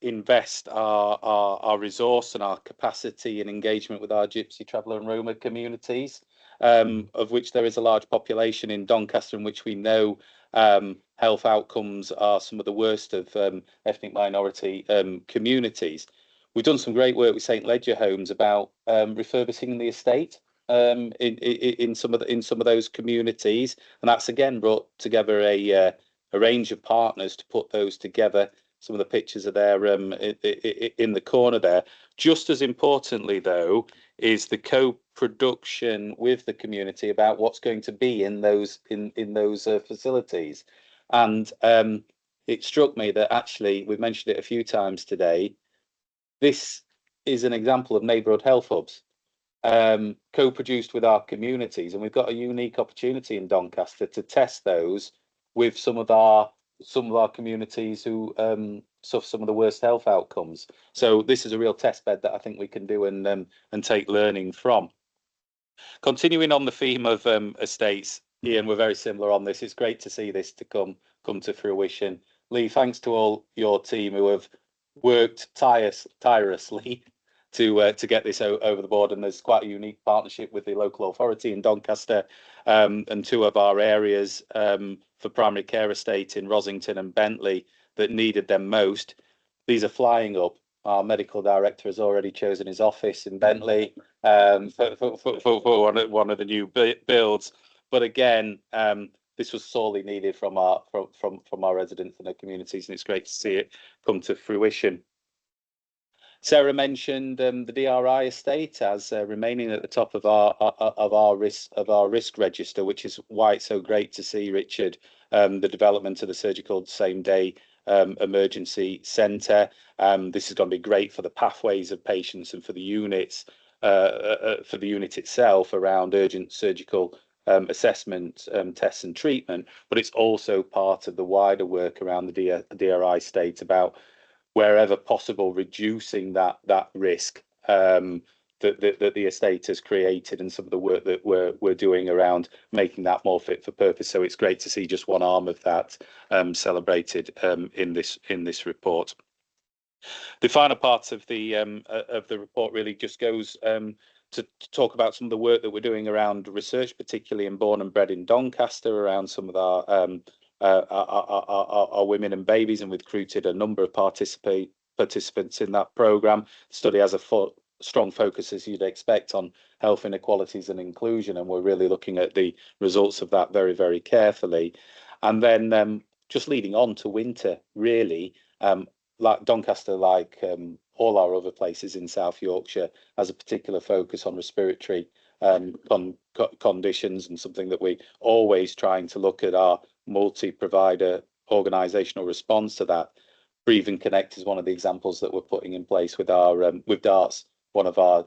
invest our resource and our capacity and engagement with our Gypsy, Traveller and Roma communities, of which there is a large population in Doncaster, in which we know health outcomes are some of the worst of ethnic minority communities. We've done some great work with St Ledger Homes about refurbishing the estate in some of those communities, and that's again brought together a range of partners to put those together. Some of the pictures are there in the corner there. Just as importantly, though, is the co-production with the community about what's going to be in those facilities. And it struck me that actually, we've mentioned it a few times today, this is an example of neighbourhood health hubs, co-produced with our communities, and we've got a unique opportunity in Doncaster to test those with some of our communities who suffer some of the worst health outcomes. So this is a real test bed that I think we can do and take learning from. Continuing on the theme of estates, Ian, we're very similar on this. It's great to see this to come to fruition. Lee, thanks to all your team who have worked tirelessly to get this over the board, and there's quite a unique partnership with the local authority in Doncaster and two of our areas for primary care estate in Rosington and Bentley that needed them most. These are flying up. Our medical director has already chosen his office in Bentley for one of the new builds. But again, this was sorely needed from our residents and their communities, and it's great to see it come to fruition. Sarah mentioned the DRI estate as remaining at the top of our risk register, which is why it's so great to see, Richard, the development of the surgical same day emergency centre. This is going to be great for the pathways of patients and for the units, for the unit itself around urgent surgical assessment, tests and treatment. But it's also part of the wider work around the DRI estate about, wherever possible, reducing that risk that the estate has created, and some of the work that we're doing around making that more fit for purpose. So it's great to see just one arm of that celebrated in this report. The final part of the report really just goes to talk about some of the work that we're doing around research, particularly in Born and Bred in Doncaster, around some of our women and babies, and we've recruited a number of participants in that programme. The study has a strong focus, as you'd expect, on health inequalities and inclusion, and we're really looking at the results of that very, very carefully. And then just leading on to winter, really, like Doncaster, like all our other places in South Yorkshire, has a particular focus on respiratory conditions, and something that we always trying to look at our multi-provider organisational response to that. Breathe and Connect is one of the examples that we're putting in place with our with Darts, one of our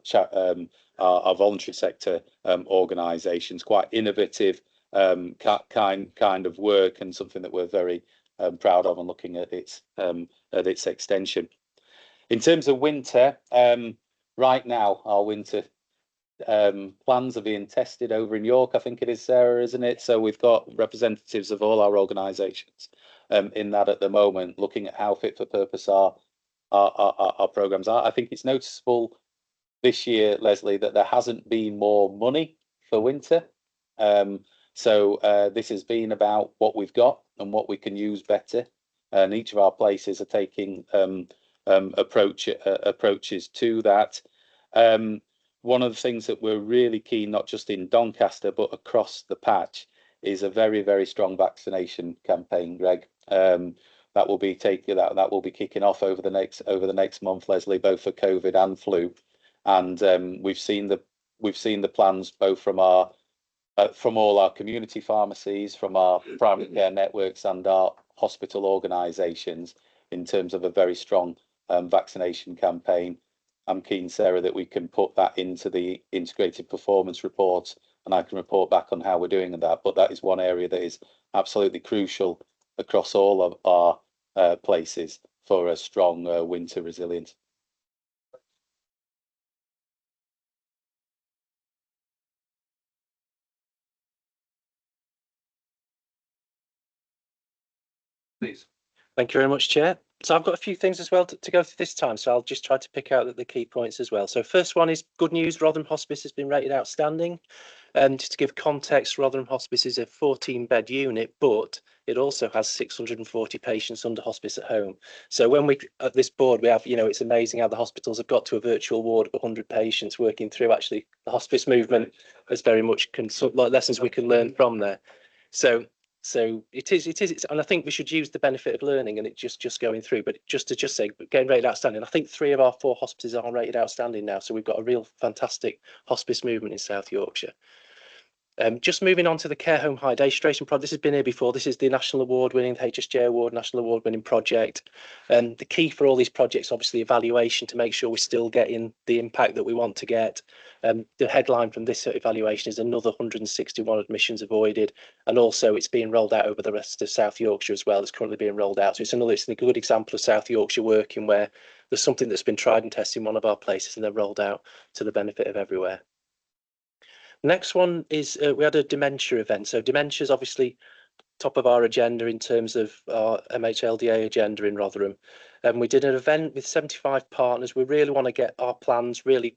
voluntary sector organisations. Quite innovative kind of work, and something that we're very proud of, and looking at its extension. In terms of winter, right now our winter plans are being tested over in York, I think it is, Sarah, isn't it? So we've got representatives of all our organisations in that at the moment, looking at how fit for purpose our programmes are. I think it's noticeable this year, Leslie, that there hasn't been more money for winter. So this has been about what we've got and what we can use better. And each of our places are taking approaches to that. One of the things that we're really keen, not just in Doncaster but across the patch, is a very, very strong vaccination campaign, Greg. That will be kicking off over the next month, Leslie, both for COVID and flu. And we've seen the plans both from all our community pharmacies, from our primary care networks and our hospital organisations in terms of a very strong vaccination campaign. I'm keen, Sarah, that we can put that into the integrated performance report, and I can report back on how we're doing in that. But that is one area that is absolutely crucial across all of our places for a strong winter resilience. Please. Thank you very much, Chair. So I've got a few things as well to go through this time, so I'll just try to pick out the key points as well. So first one is good news. Rotherham Hospice has been rated outstanding. Just to give context, Rotherham Hospice is a 14-bed unit, but it also has 640 patients under hospice at home. So when we, at this board, we have, it's amazing how the hospitals have got to a virtual ward of 100 patients working through. Actually, the hospice movement is very much like lessons we can learn from there. So it is, and I think we should use the benefit of learning and it just going through. But just to say, getting rated outstanding, I think 3 of our 4 hospices are rated outstanding now. So we've got a real fantastic hospice movement in South Yorkshire. Just moving on to the care home hydration project. This has been here before. This is the national award winning, the HSJ award, national award winning project. The key for all these projects, obviously, evaluation to make sure we're still getting the impact that we want to get. The headline from this evaluation is another 161 admissions avoided, and also it's being rolled out over the rest of South Yorkshire as well. It's currently being rolled out. So it's a good example of South Yorkshire working where there's something that's been tried and tested in one of our places and they're rolled out to the benefit of everywhere. Next one is we had a dementia event. So dementia is obviously top of our agenda in terms of our MHLDA agenda in Rotherham. We did an event with 75 partners. We really want to get our plans really,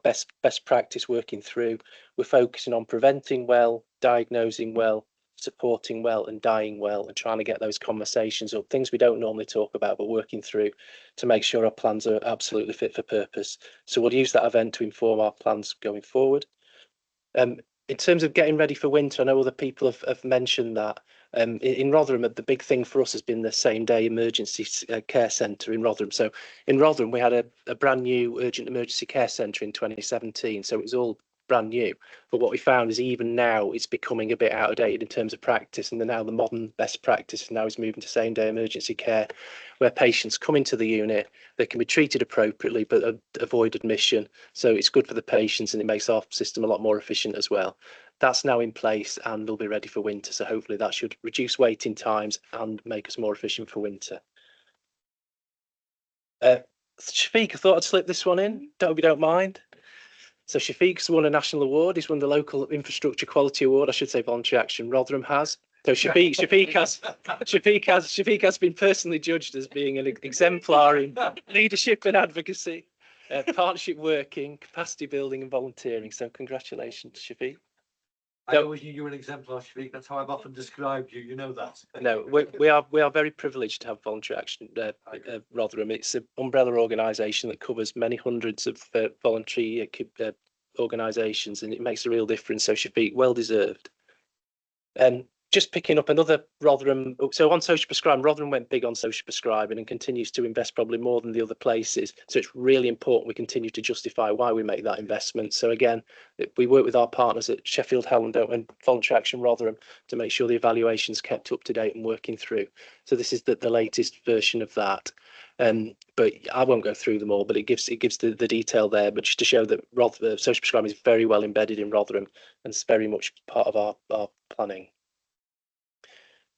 best practice working through. We're focusing on preventing well, diagnosing well, supporting well and dying well, and trying to get those conversations up, things we don't normally talk about, but working through to make sure our plans are absolutely fit for purpose. So we'll use that event to inform our plans going forward. In terms of getting ready for winter, I know other people have mentioned that. In Rotherham, the big thing for us has been the same-day emergency care centre in Rotherham. So in Rotherham, we had a brand new urgent emergency care centre in 2017. So it was all brand new. But what we found is even now it's becoming a bit outdated in terms of practice. And now the modern best practice now is moving to same-day emergency care, where patients come into the unit, they can be treated appropriately, but avoid admission. So it's good for the patients and it makes our system a lot more efficient as well. That's now in place and will be ready for winter. So hopefully that should reduce waiting times and make us more efficient for winter. Shafiq, I thought I'd slip this one in. Hope you don't mind. So Shafiq's won a national award. He's won the local infrastructure quality award. I should say voluntary action Rotherham has. So Shafiq has been personally judged as being an exemplar in leadership and advocacy, partnership working, capacity building and volunteering. So congratulations, Shafiq. I always knew you were an exemplar, Shafiq. That's how I've often described you. You know that. No, we are very privileged to have voluntary action Rotherham. It's an umbrella organisation that covers many hundreds of voluntary organisations, and it makes a real difference. So Shafiq, well deserved. just picking up another Rotherham, so on social prescribing, Rotherham went big on social prescribing and continues to invest probably more than the other places. So it's really important we continue to justify why we make that investment. So again, we work with our partners at Sheffield, Hallandale and Voluntary Action Rotherham to make sure the evaluation's kept up to date and working through. So this is the latest version of that. But I won't go through them all, but it gives the detail there, but just to show that social prescribing is very well embedded in Rotherham and it's very much part of our planning.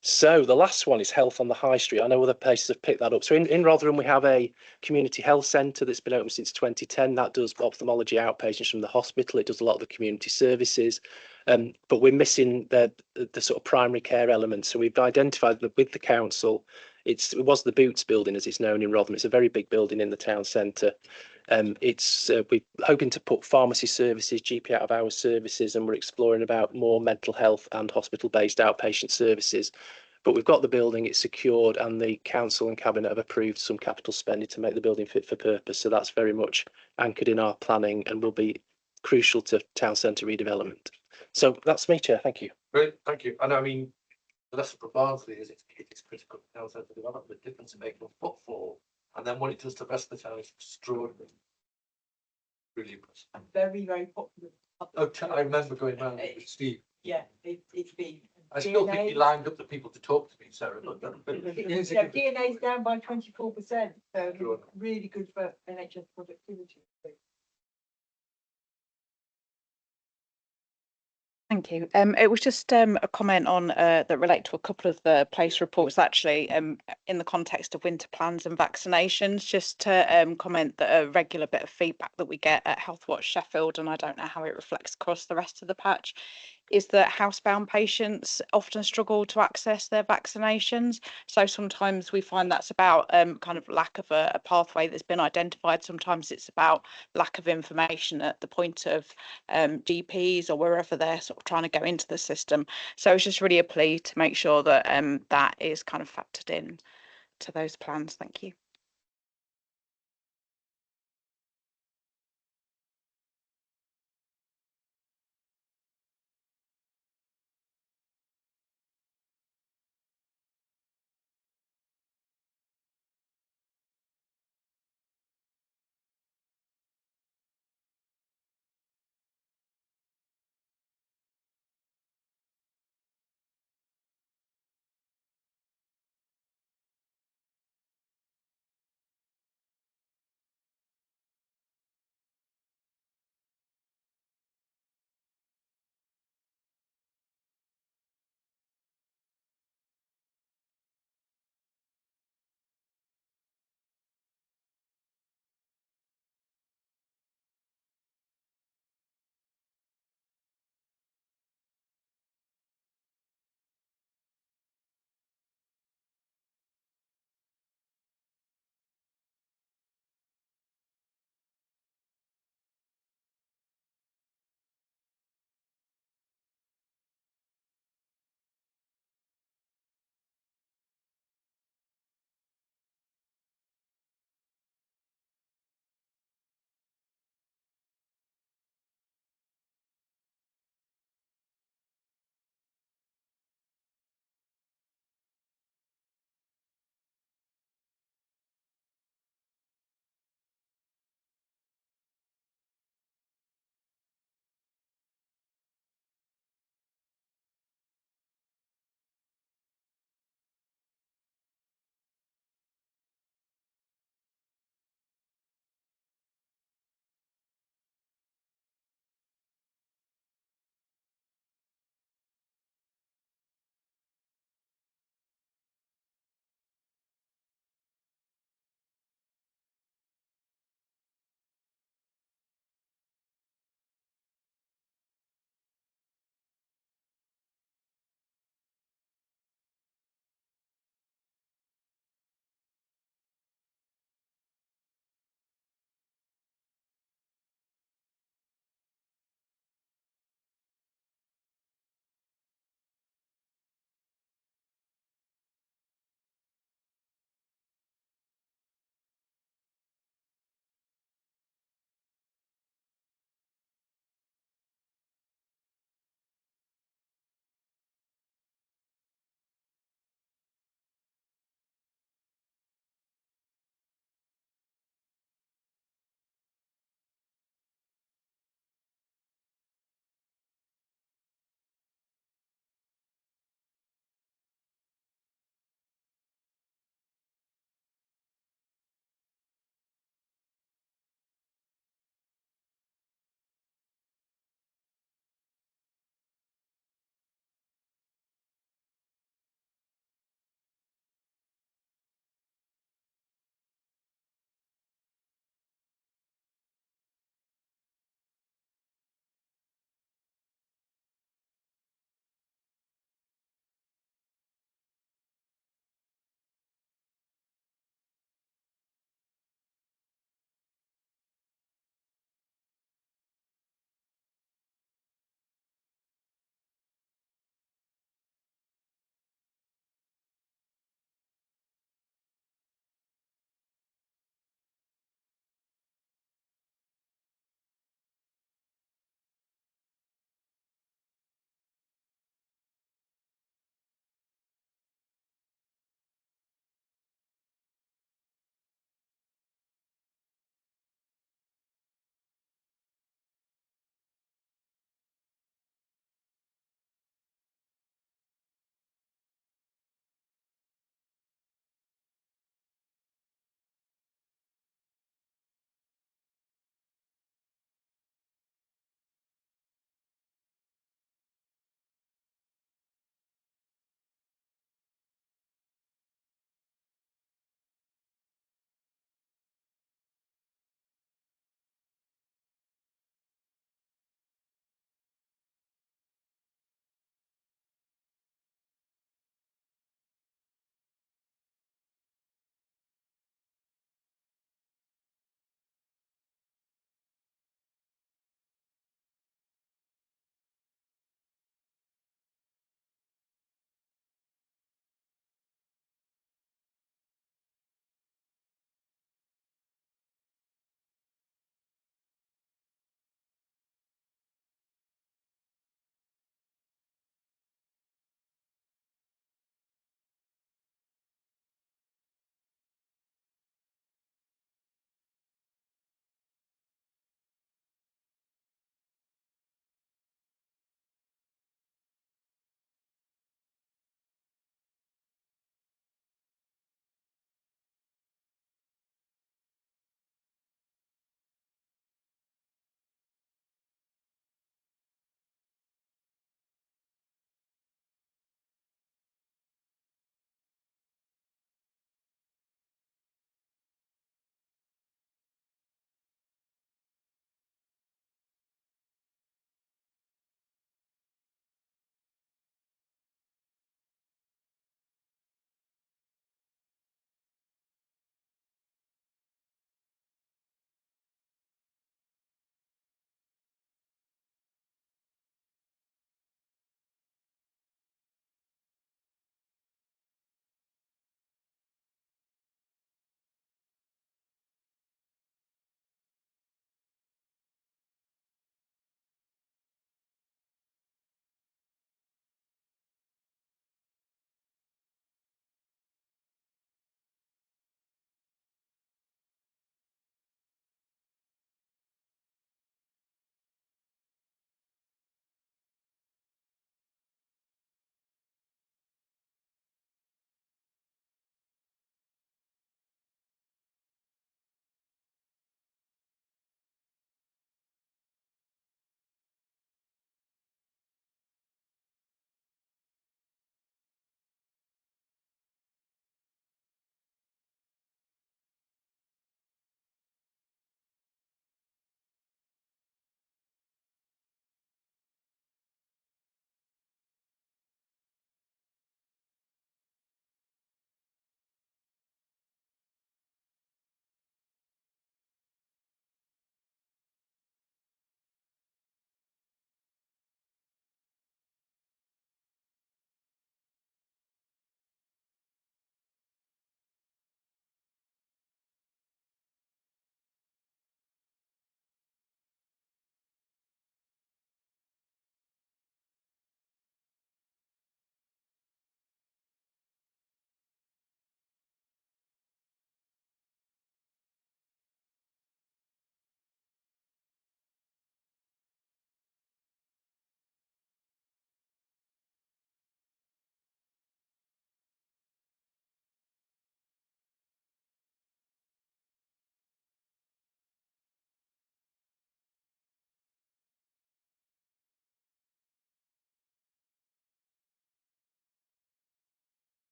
So the last one is health on the high street. I know other places have picked that up. So in Rotherham, we have a community health centre that's been open since 2010. That does ophthalmology outpatients from the hospital. It does a lot of the community services. But we're missing the sort of primary care element. So we've identified that with the council, it was the Boots building, as it's known in Rotherham. It's a very big building in the town centre. We're hoping to put pharmacy services, GP out of hours services, and we're exploring about more mental health and hospital-based outpatient services. But we've got the building, it's secured, and the council and cabinet have approved some capital spending to make the building fit for purpose. So that's very much anchored in our planning and will be crucial to town centre redevelopment. So that's me, Chair. Thank you. Great, thank you. And I mean, the lesson for Barnsley is it's critical to town centre development, the difference in making a footfall, and then what it does to the rest of the town is extraordinary. Really impressive. And very, very popular. Oh, I remember going round with Steve. Yeah, it's been. I still think he lined up the people to talk to me, Sarah. But DNA's down by 24%. So Sure. really good for NHS productivity. Thank you. It was just a comment on that relate to a couple of the place reports actually in the context of winter plans and vaccinations, just to comment that a regular bit of feedback that we get at Healthwatch Sheffield, and I don't know how it reflects across the rest of the patch, is that housebound patients often struggle to access their vaccinations. So sometimes we find that's about kind of lack of a pathway that's been identified. Sometimes it's about lack of information at the point of GPs or wherever they're sort of trying to go into the system. So it's just really a plea to make sure that that is kind of factored in to those plans. Thank you.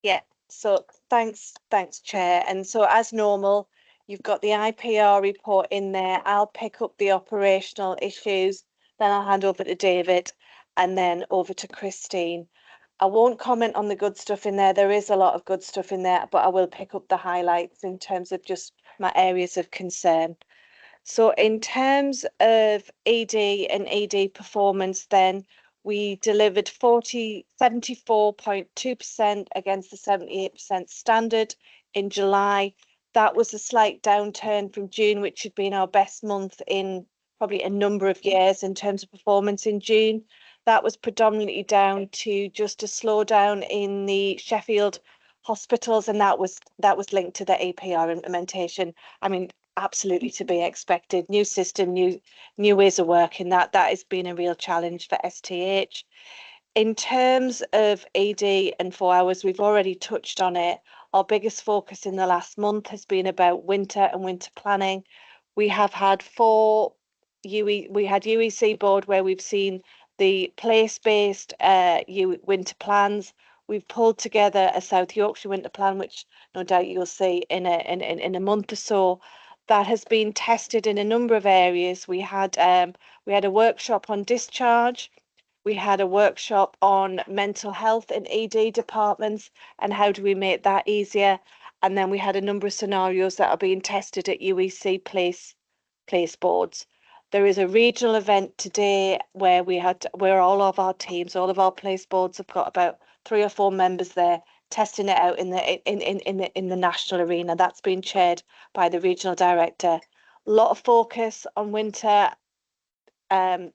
Yeah, so thanks, Chair. And so as normal, you've got the IPR report in there. I'll pick up the operational issues, then I'll hand over to David and then over to Christine. I won't comment on the good stuff in there. There is a lot of good stuff in there, but I will pick up the highlights in terms of just my areas of concern. So in terms of ED and ED performance, then we delivered 74.2% against the 78% standard in July. That was a slight downturn from June, which had been our best month in probably a number of years in terms of performance in June. That was predominantly down to just a slowdown in the Sheffield hospitals, and that was linked to the APR implementation. I mean, absolutely to be expected. New system, new ways of working. That has been a real challenge for STH. In terms of ED and 4 hours, we've already touched on it. Our biggest focus in the last month has been about winter and winter planning. We have had we had UEC board where we've seen the place-based winter plans. We've pulled together a South Yorkshire winter plan, which no doubt you'll see in a month or so. That has been tested in a number of areas. We had a workshop on discharge. We had a workshop on mental health in ED departments and how do we make that easier. And then we had a number of scenarios that are being tested at UEC place boards. There is a regional event today where all of our teams, all of our place boards have got about 3 or 4 members there testing it out in the national arena. That's been chaired by the regional director. A lot of focus on winter.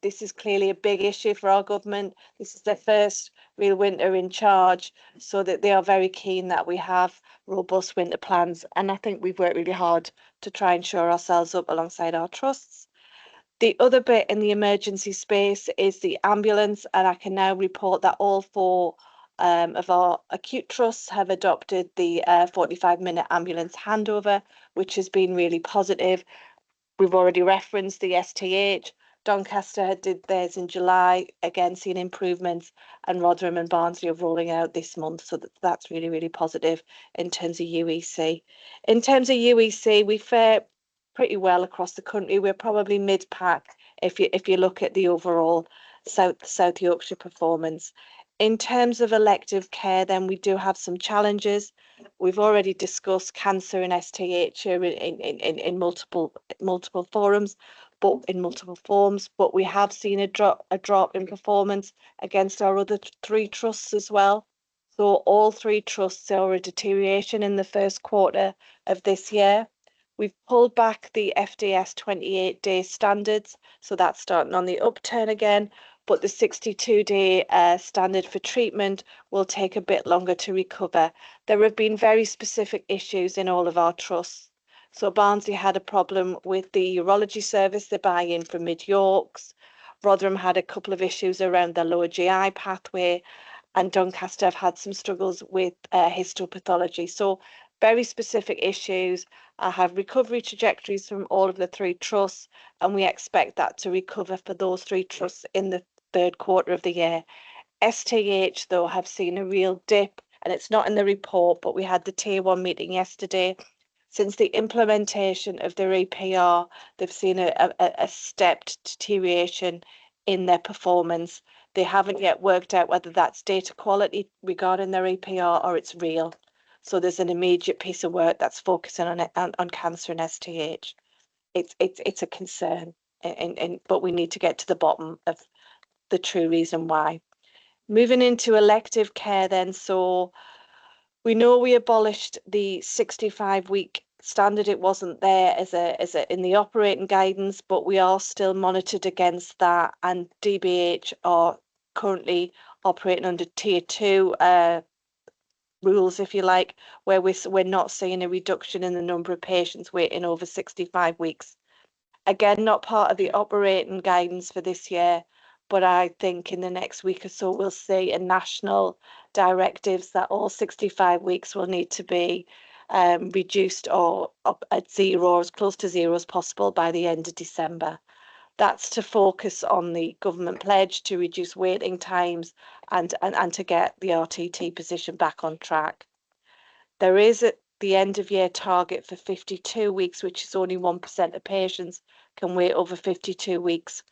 This is clearly a big issue for our government. This is their first real winter in charge, so that they are very keen that we have robust winter plans. And I think we've worked really hard to try and shore ourselves up alongside our trusts. The other bit in the emergency space is the ambulance, and I can now report that all 4 of our acute trusts have adopted the 45-minute ambulance handover, which has been really positive. We've already referenced the STH. Doncaster did theirs in July, again seeing improvements, and Rotherham and Barnsley are rolling out this month, so that's really, really positive in terms of UEC. In terms of UEC, we fare pretty well across the country. We're probably mid-pack if you look at the overall South Yorkshire performance. In terms of elective care, then we do have some challenges. We've already discussed cancer and STH in multiple forums, but in multiple forms. But we have seen a drop in performance against our other 3 trusts as well. So all 3 trusts saw a deterioration in the first quarter of this year. We've pulled back the FDS 28-day standards, so that's starting on the upturn again. But the 62-day standard for treatment will take a bit longer to recover. There have been very specific issues in all of our trusts. So Barnsley had a problem with the urology service, the buy-in from Mid-Yorks. Rotherham had a couple of issues around the lower GI pathway, and Doncaster have had some struggles with histopathology. So very specific issues. I have recovery trajectories from all of the 3 trusts, and we expect that to recover for those 3 trusts in the 3rd quarter of the year. STH, though, have seen a real dip, and it's not in the report, but we had the Tier 1 meeting yesterday. Since the implementation of their APR, they've seen a stepped deterioration in their performance. They haven't yet worked out whether that's data quality regarding their APR or it's real. So there's an immediate piece of work that's focusing on cancer and STH. It's a concern, but we need to get to the bottom of the true reason why. Moving into elective care then, so we know we abolished the 65-week standard. It wasn't there as a in the operating guidance, but we are still monitored against that, and DBH are currently operating under Tier 2 rules, if you like, where we're not seeing a reduction in the number of patients waiting over 65 weeks. Again, not part of the operating guidance for this year, but I think in the next week or so we'll see a national directives that all 65 weeks will need to be reduced or up at 0 or as close to 0 as possible by the end of December. That's to focus on the government pledge to reduce waiting times and to get the RTT position back on track. There is at the end of year target for 52 weeks, which is only 1% of patients can wait over 52 weeks.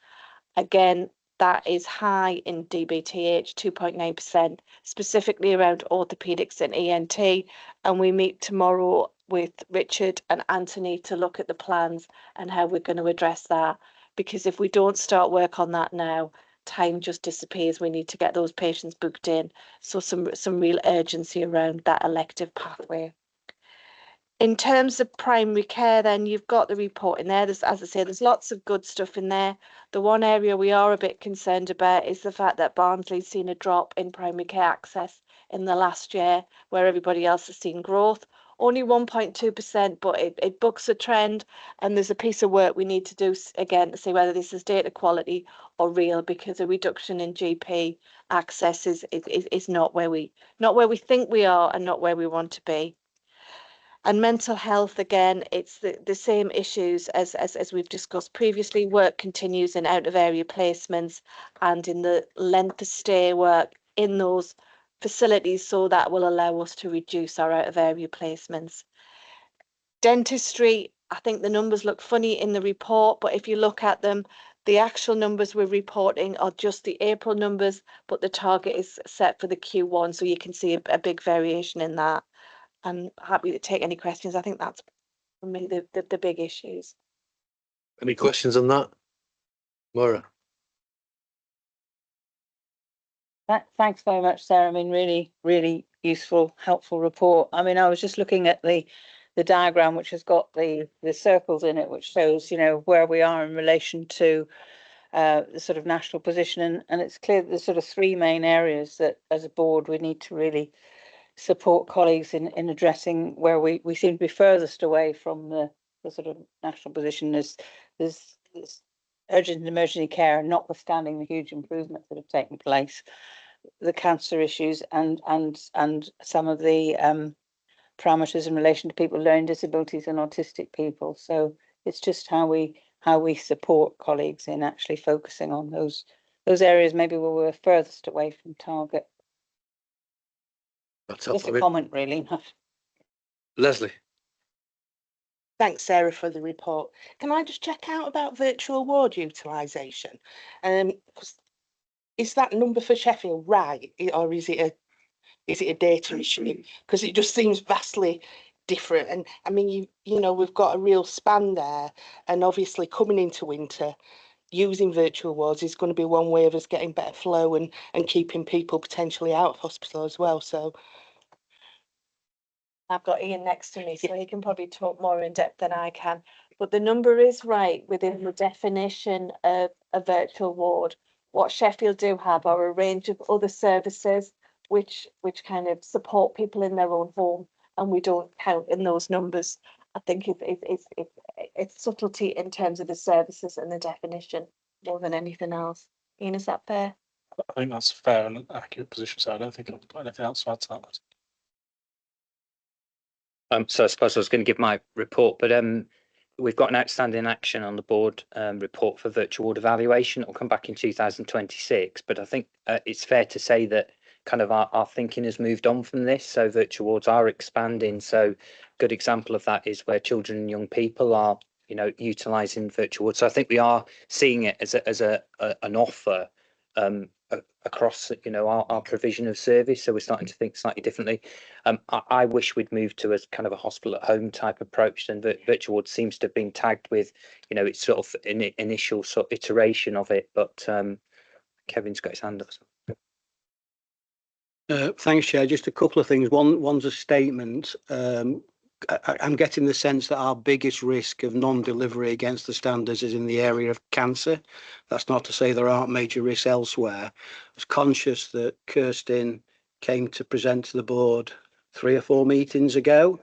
Again, that is high in DBTH, 2.9%, specifically around orthopedics and ENT. And we meet tomorrow with Richard and Anthony to look at the plans and how we're going to address that. Because if we don't start work on that now, time just disappears. We need to get those patients booked in. So some real urgency around that elective pathway. In terms of primary care, then you've got the report in there. There's, as I say, there's lots of good stuff in there. The one area we are a bit concerned about is the fact that Barnsley's seen a drop in primary care access in the last year, where everybody else has seen growth. Only 1.2%, but it bucks a trend. And there's a piece of work we need to do again to see whether this is data quality or real, because a reduction in GP access is not where we think we are and not where we want to be. And mental health, again, it's the same issues as we've discussed previously. Work continues in out of area placements and in the length of stay work in those facilities, so that will allow us to reduce our out of area placements. Dentistry, I think the numbers look funny in the report, but if you look at them, the actual numbers we're reporting are just the April numbers, but the target is set for the Q1, so you can see a big variation in that. I'm happy to take any questions. I think that's for me the big issues. Any questions on that, Maura? Thanks very much, Sarah. I mean, really useful, helpful report. I mean, I was just looking at the diagram, which has got the circles in it, which shows, you know, where we are in relation to the sort of national position. And it's clear that there's sort of three main areas that as a board we need to really support colleagues in addressing, where we seem to be furthest away from the sort of national position. There's urgent and emergency care, notwithstanding the huge improvements that have taken place, the cancer issues and some of the parameters in relation to people with learning disabilities and autistic people. So it's just how we support colleagues in actually focusing on those areas maybe where we're furthest away from target. That's Just a comment, really. Leslie. Thanks, Sarah, for the report. Can I just check out about virtual ward utilisation? Is that number for Sheffield right, or is it a data issue? Because it just seems vastly different. And I mean, you know, we've got a real span there, and obviously coming into winter, using virtual wards is going to be one way of us getting better flow and keeping people potentially out of hospital as well. So I've got Ian next to me, so he can probably talk more in depth than I can. But the number is right within the definition of a virtual ward. What Sheffield do have are a range of other services which kind of support people in their own home, and we don't count in those numbers. I think it's subtlety in terms of the services and the definition more than anything else. Ian, is that fair? I think that's a fair and accurate position, so I don't think I've got anything else to add to that. So I suppose I was going to give my report, but we've got an outstanding action on the board report for virtual ward evaluation. It'll come back in 2026, but I think it's fair to say that kind of our thinking has moved on from this. So virtual wards are expanding. So a good example of that is where children and young people are, you know, utilising virtual wards. So I think we are seeing it as an offer across, you know, our provision of service. So we're starting to think slightly differently. I wish we'd moved to a kind of a hospital at home type approach, and virtual ward seems to have been tagged with, you know, it's sort of an initial sort of iteration of it. But Kevin's got his hand up. Thanks, Chair. Just a couple of things. One's a statement. I'm getting the sense that our biggest risk of non-delivery against the standards is in the area of cancer. That's not to say there aren't major risks elsewhere. I was conscious that Kirsten came to present to the board 3 or 4 meetings ago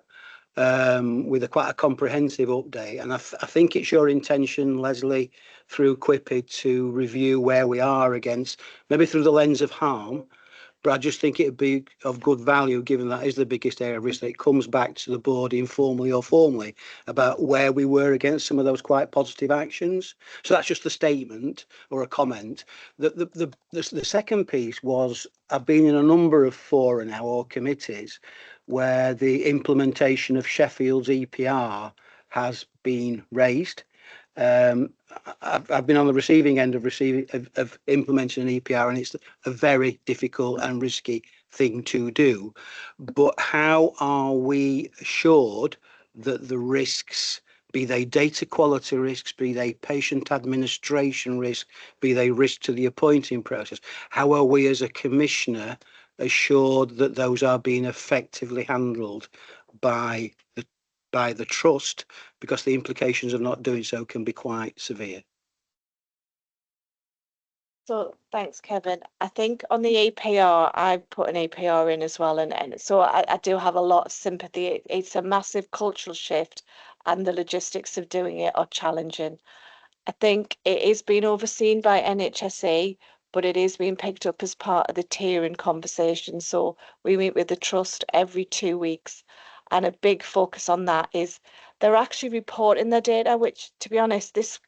with quite a comprehensive update. And I think it's your intention, Leslie, through QIPID to review where we are against, maybe through the lens of harm. But I just think it would be of good value, given that is the biggest area of risk, that it comes back to the board informally or formally about where we were against some of those quite positive actions. So that's just a statement or a comment. The second piece was, I've been in a number of fora now, or committees, where the implementation of Sheffield's EPR has been raised. I've been on the receiving end of implementing an EPR, and it's a very difficult and risky thing to do. But how are we assured that the risks, be they data quality risks, be they patient administration risk, be they risk to the appointing process, how are we as a commissioner assured that those are being effectively handled by the trust, because the implications of not doing so can be quite severe? So thanks, Kevin. I think on the APR, I've put an APR in as well, and so I do have a lot of sympathy. It's a massive cultural shift, and the logistics of doing it are challenging. I think it is being overseen by NHSA, but it is being picked up as part of the tiering conversation. So we meet with the trust every 2 weeks, and a big focus on that is they're actually reporting their data, which, to be honest, this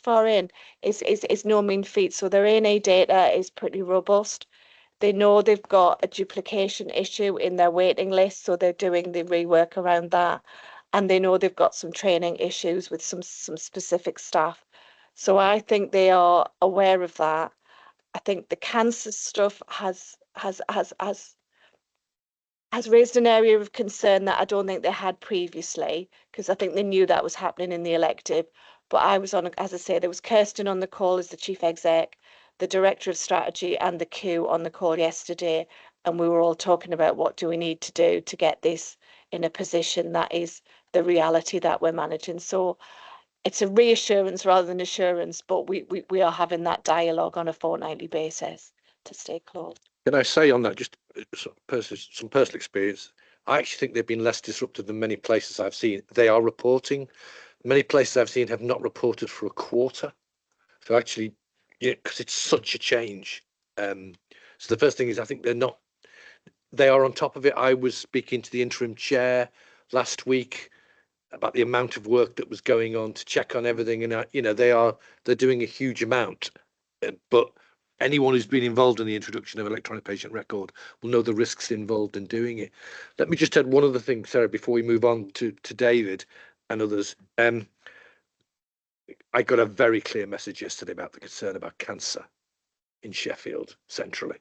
far in is no mean feat. So their A&A data is pretty robust. They know they've got a duplication issue in their waiting list, so they're doing the rework around that. And they know they've got some training issues with some specific staff. So I think they are aware of that. I think the cancer stuff has raised an area of concern that I don't think they had previously, because I think they knew that was happening in the elective. But I was on, as I say, there was Kirsten on the call as the chief exec, the director of strategy, and the Q on the call yesterday, and we were all talking about what do we need to do to get this in a position that is the reality that we're managing. So it's a reassurance rather than assurance, but we are having that dialogue on a fortnightly basis to stay close. Can I say on that, just some personal experience, I actually think they've been less disruptive than many places I've seen. They are reporting. Many places I've seen have not reported for a quarter. So actually, because it's such a change. So the first thing is, I think they are on top of it. I was speaking to the interim chair last week about the amount of work that was going on to check on everything, and they're doing a huge amount. But anyone who's been involved in the introduction of electronic patient record will know the risks involved in doing it. Let me just add one other thing, Sarah, before we move on to David and others. I got a very clear message yesterday about the concern about cancer in Sheffield centrally.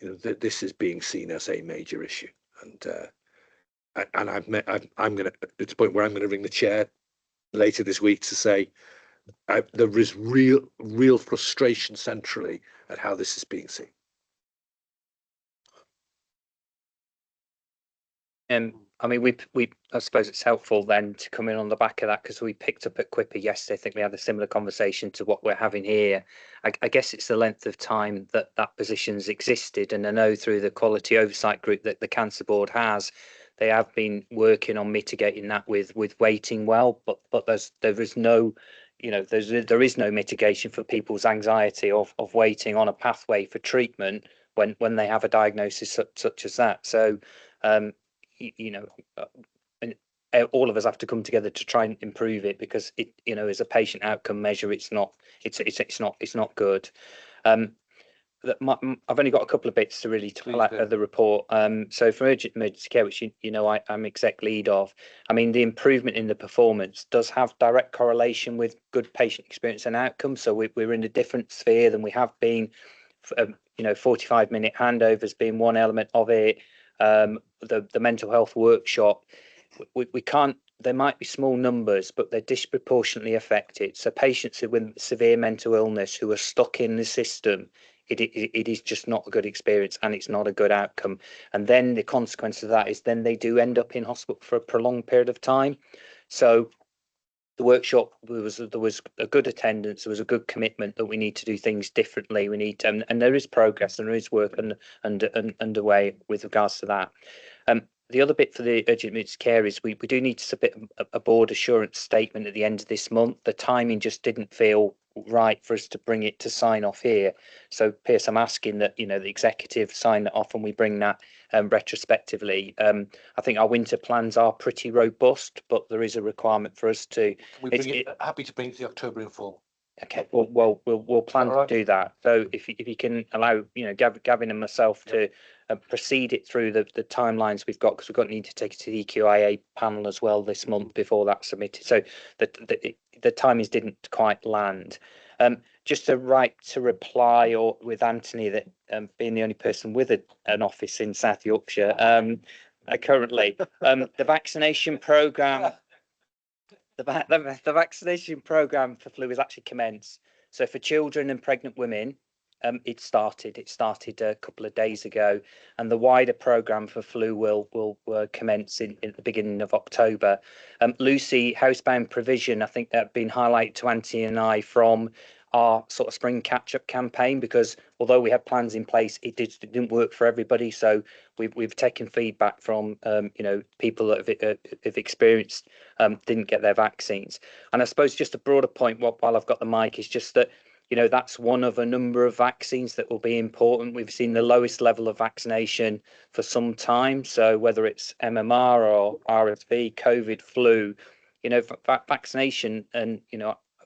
This is being seen as a major issue, and I'm going to, at the point where I'm going to ring the chair later this week to say there is real frustration centrally at how this is being seen. I mean, I suppose it's helpful then to come in on the back of that, because we picked up at Quipper yesterday. I think we had a similar conversation to what we're having here. I guess it's the length of time that position's existed, and I know through the quality oversight group that the Cancer Board has, they have been working on mitigating that with waiting well, but there is no mitigation for people's anxiety of waiting on a pathway for treatment when they have a diagnosis such as that. So and all of us have to come together to try and improve it, because it, as a patient outcome measure, it's not good. I've only got a couple of bits to really pull out of the report. So for urgent emergency care, which I'm exec lead of, I mean, the improvement in the performance does have direct correlation with good patient experience and outcomes. So we're in a different sphere than we have been. 45-minute handovers being one element of it. The mental health workshop, we can't. There might be small numbers, but they're disproportionately affected. So patients with severe mental illness who are stuck in the system, it is just not a good experience, and it's not a good outcome. And then the consequence of that is then they do end up in hospital for a prolonged period of time. So the workshop, there was a good attendance, there was a good commitment that we need to do things differently. We need to, and there is progress and there is work underway with regards to that. The other bit for the urgent emergency care is we do need to submit a board assurance statement at the end of this month. The timing just didn't feel right for us to bring it to sign off here. So Pierce, I'm asking that the executive sign that off and we bring that retrospectively. I think our winter plans are pretty robust, but there is a requirement for us to. Happy to bring it to the October informal. Okay, well, we'll plan to do that. So if you can allow Gavin and myself to proceed it through the timelines we've got, because we've got need to take it to the EQIA panel as well this month before that's submitted. So the timings didn't quite land. Just a right to reply or with Anthony that being the only person with an office in South Yorkshire currently, the vaccination programme. The vaccination programme for flu has actually commenced. So for children and pregnant women, it started a couple of days ago, and the wider programme for flu will commence in the beginning of October. Lucy, housebound provision, I think that been highlighted to Anthony and I from our sort of spring catch-up campaign, because although we had plans in place, it didn't work for everybody. So we've taken feedback from people that have experienced didn't get their vaccines. And I suppose just a broader point while I've got the mic is just that that's one of a number of vaccines that will be important. We've seen the lowest level of vaccination for some time. So whether it's MMR or RSV, COVID, flu, vaccination, and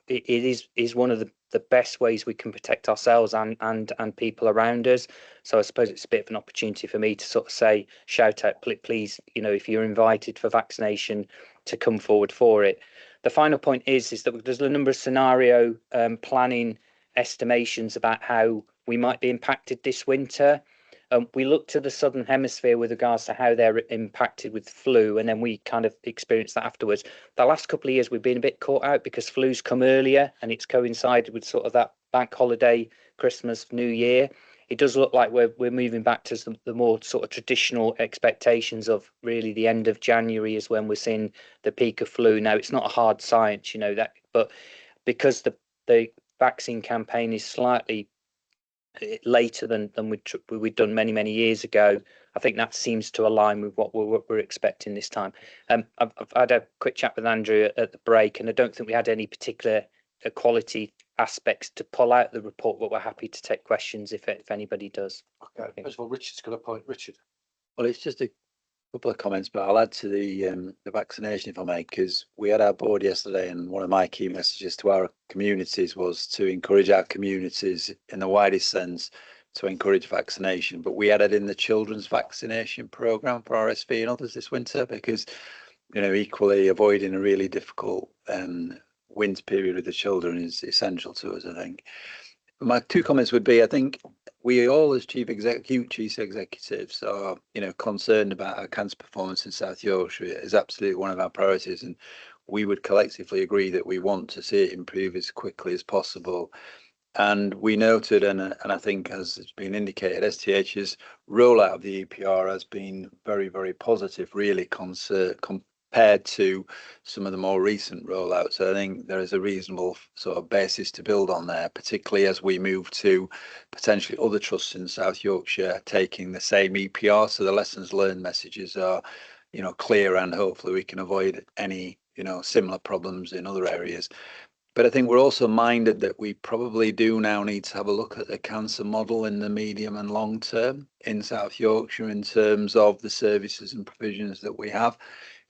it is one of the best ways we can protect ourselves and people around us. So I suppose it's a bit of an opportunity for me to sort of say, shout out, please, if you're invited for vaccination, to come forward for it. The final point is that there's a number of scenario planning estimations about how we might be impacted this winter. We look to the Southern Hemisphere with regards to how they're impacted with flu, and then we kind of experience that afterwards. The last couple of years we've been a bit caught out because flu's come earlier and it's coincided with sort of that bank holiday, Christmas, New Year. It does look like we're moving back to the more sort of traditional expectations of really the end of January is when we're seeing the peak of flu. Now, it's not a hard science, that, but because the vaccine campaign is slightly later than we'd done many years ago, I think that seems to align with what we're expecting this time. I've had a quick chat with Andrew at the break, and I don't think we had any particular quality aspects to pull out the report, but we're happy to take questions if anybody does. Okay, first of all, Richard's got a point. Richard. Well, it's just a couple of comments, but I'll add to the vaccination if I may, because we had our board yesterday, and one of my key messages to our communities was to encourage our communities in the widest sense to encourage vaccination. But we added in the children's vaccination programme for RSV and others this winter, because equally avoiding a really difficult winter period with the children is essential to us, I think. My two comments would be, I think we all as chief executives are, concerned about our cancer performance in South Yorkshire. It is absolutely one of our priorities, and we would collectively agree that we want to see it improve as quickly as possible. And we noted, and I think as it's been indicated, STH's rollout of the EPR has been very, very positive, really compared to some of the more recent rollouts. So I think there is a reasonable sort of basis to build on there, particularly as we move to potentially other trusts in South Yorkshire taking the same EPR. So the lessons learned messages are, clear, and hopefully we can avoid any, similar problems in other areas. But I think we're also minded that we probably do now need to have a look at the cancer model in the medium and long term in South Yorkshire in terms of the services and provisions that we have.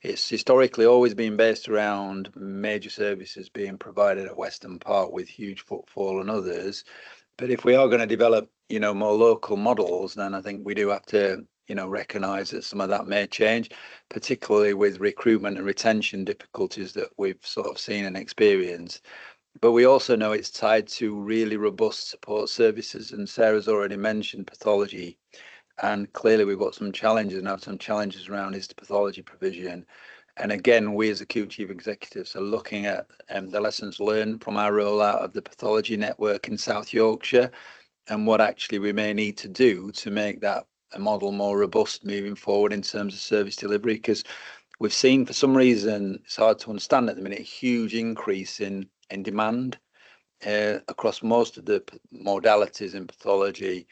It's historically always been based around major services being provided at Western Park with huge footfall and others. But if we are going to develop, more local models, then I think we do have to, recognise that some of that may change, particularly with recruitment and retention difficulties that we've sort of seen and experienced. But we also know it's tied to really robust support services, and Sarah's already mentioned pathology. And clearly we've got some challenges and have some challenges around histopathology provision. And again, we as acute chief executives are looking at the lessons learned from our rollout of the pathology network in South Yorkshire and what actually we may need to do to make that a model more robust moving forward in terms of service delivery. Because we've seen, for some reason, it's hard to understand at the minute, a huge increase in demand across most of the modalities in pathology.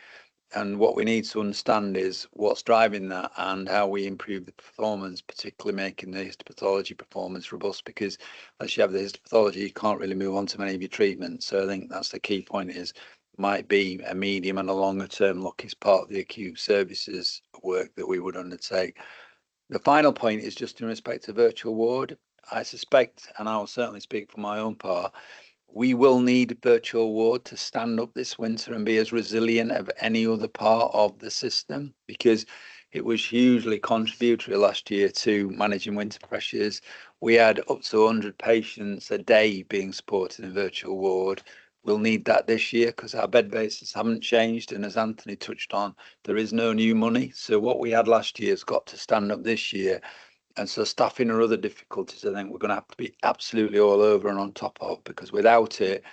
And what we need to understand is what's driving that and how we improve the performance, particularly making the histopathology performance robust, because as you have the histopathology, you can't really move on to many of your treatments. So I think that's the key point, is might be a medium and a longer term look as part of the acute services work that we would undertake. The final point is just in respect to virtual ward. I suspect, and I will certainly speak for my own part, we will need virtual ward to stand up this winter and be as resilient as any other part of the system, because it was hugely contributory last year to managing winter pressures. We had up to 100 patients a day being supported in virtual ward. We'll need that this year because our bed bases haven't changed. And as Anthony touched on, there is no new money. So what we had last year has got to stand up this year. And so staffing or other difficulties, I think we're going to have to be absolutely all over and on top of, because without it,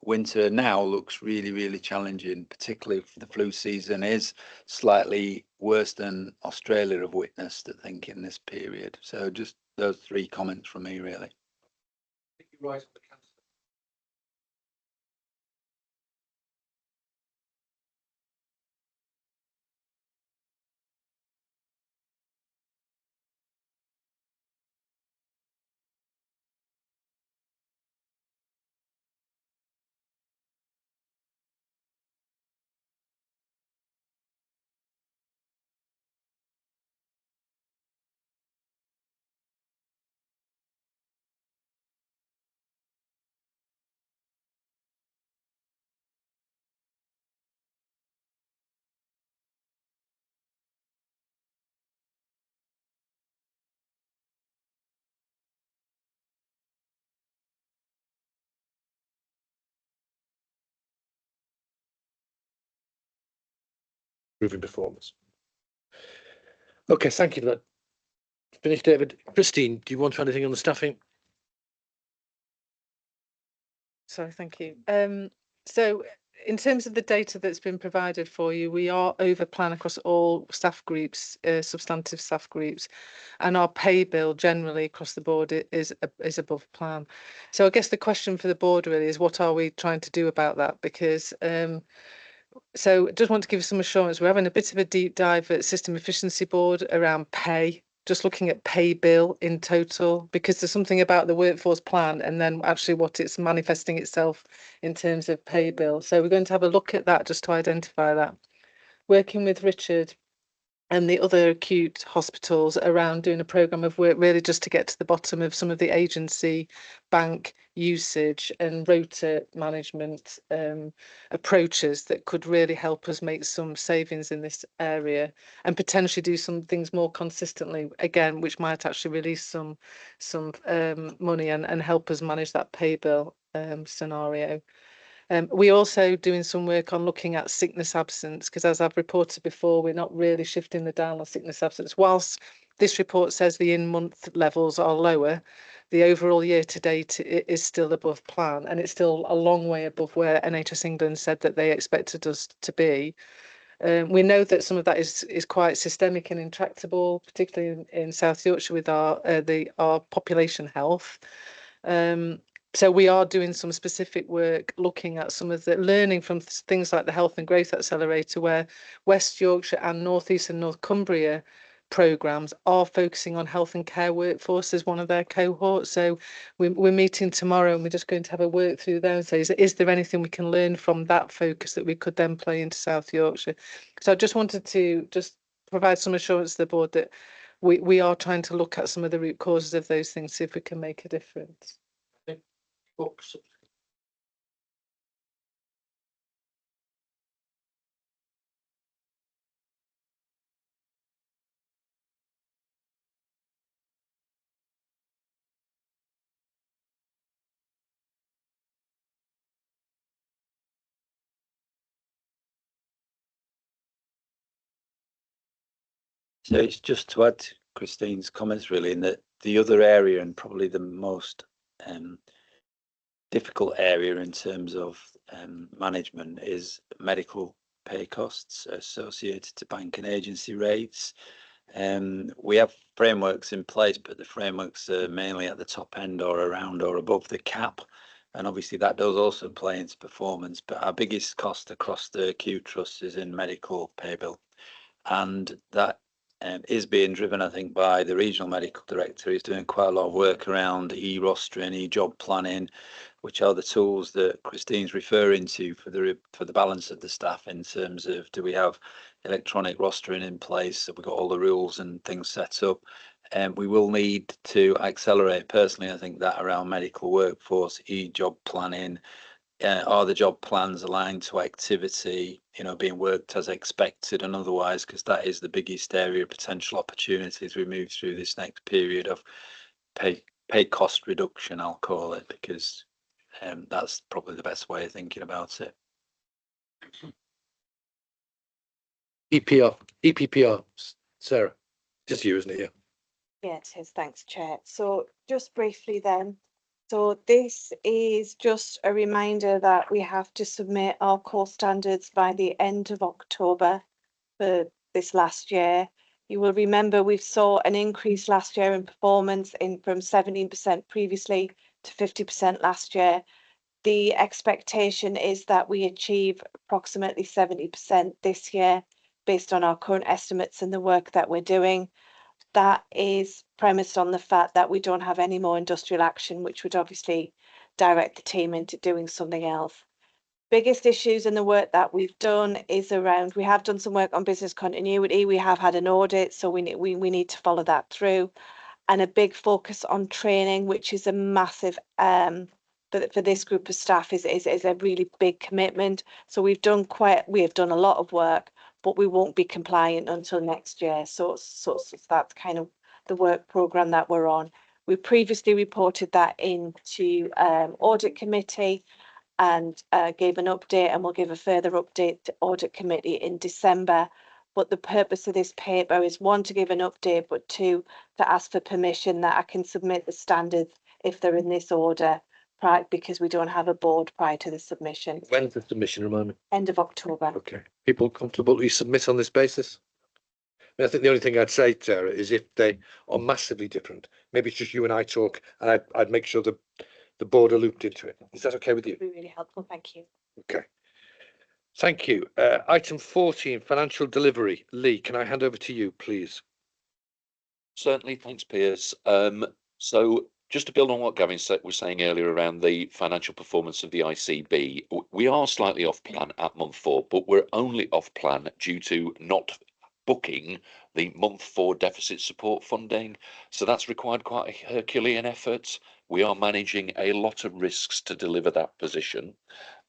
winter now looks really, really challenging, particularly if the flu season is slightly worse than Australia have witnessed, I think, in this period. So just those 3 comments from me, really. Right. Improving performance. Okay, thank you for that. Finished, David. Christine, do you want to add anything on the staffing? Sorry, thank you. So in terms of the data that's been provided for you, we are over plan across all staff groups, substantive staff groups, and our pay bill generally across the board is above plan. So I guess the question for the board really is, what are we trying to do about that? Because so just want to give some assurance. We're having a bit of a deep dive at System Efficiency Board around pay, just looking at pay bill in total, because there's something about the workforce plan and then actually what it's manifesting itself in terms of pay bill. So we're going to have a look at that just to identify that. Working with Richard and the other acute hospitals around doing a programme of work really just to get to the bottom of some of the agency bank usage and rota management approaches that could really help us make some savings in this area and potentially do some things more consistently, again, which might actually release some money and help us manage that pay bill scenario. We're also doing some work on looking at sickness absence, because as I've reported before, we're not really shifting the dial on sickness absence. Whilst this report says the in-month levels are lower, the overall year to date is still above plan, and it's still a long way above where NHS England said that they expected us to be. We know that some of that is quite systemic and intractable, particularly in South Yorkshire with our population health. So we are doing some specific work looking at some of the learning from things like the Health and Growth Accelerator, where West Yorkshire and North East and North Cumbria programmes are focusing on health and care workforce as one of their cohorts. So we're meeting tomorrow and we're just going to have a work through there and say, is there anything we can learn from that focus that we could then play into South Yorkshire? So I just wanted to just provide some assurance to the board that we are trying to look at some of the root causes of those things, see if we can make a difference. Books. So it's just to add to Christine's comments, really, in that the other area and probably the most difficult area in terms of management is medical pay costs associated to bank and agency rates. We have frameworks in place, but the frameworks are mainly at the top end or around or above the cap. And obviously that does also play into performance, but our biggest cost across the acute trust is in medical pay bill. And that is being driven, I think, by the regional medical director. He's doing quite a lot of work around e-rostering, e-job planning, which are the tools that Christine's referring to for the balance of the staff in terms of, do we have electronic rostering in place? Have we got all the rules and things set up? We will need to accelerate personally. I think that around medical workforce, e-job planning, are the job plans aligned to activity, being worked as expected and otherwise, because that is the biggest area of potential opportunity as we move through this next period of pay cost reduction, I'll call it, because that's probably the best way of thinking about it. EPPR, Sarah, just you, isn't it? Yeah. Yeah, it is. Thanks, Chair. So just briefly then, so this is just a reminder that we have to submit our core standards by the end of October for this last year. You will remember we saw an increase last year in performance from 17% previously to 50% last year. The expectation is that we achieve approximately 70% this year based on our current estimates and the work that we're doing. That is premised on the fact that we don't have any more industrial action, which would obviously direct the team into doing something else. Biggest issues in the work that we've done is around, we have done some work on business continuity. We have had an audit, so we need to follow that through. And a big focus on training, which is a massive, for this group of staff is a really big commitment. So we have done a lot of work, but we won't be compliant until next year. So that's kind of the work programme that we're on. We previously reported that into audit committee and gave an update, and we'll give a further update to audit committee in December. But the purpose of this paper is, one, to give an update, but two, to ask for permission that I can submit the standards if they're in this order, because we don't have a board prior to the submission. When's the submission, remind me? End of October. Okay. People comfortable to submit on this basis? I think the only thing I'd say, Sarah, is if they are massively different, maybe it's just you and I talk, and I'd make sure the board are looped into it. Is that okay with you? That'd be really helpful. Thank you. Okay. Thank you. Item 14, financial delivery. Lee, can I hand over to you, please? Certainly, thanks, Piers. So just to build on what Gavin was saying earlier around the financial performance of the ICB, we are slightly off plan at month 4, but we're only off plan due to not booking the month 4 deficit support funding. So that's required quite a Herculean effort. We are managing a lot of risks to deliver that position.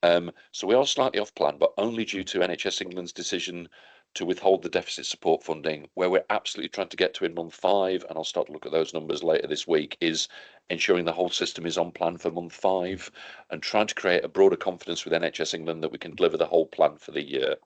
So we are slightly off plan, but only due to NHS England's decision to withhold the deficit support funding. Where we're absolutely trying to get to in month 5, and I'll start to look at those numbers later this week, is ensuring the whole system is on plan for month 5 and trying to create a broader confidence with NHS England that we can deliver the whole plan for the year.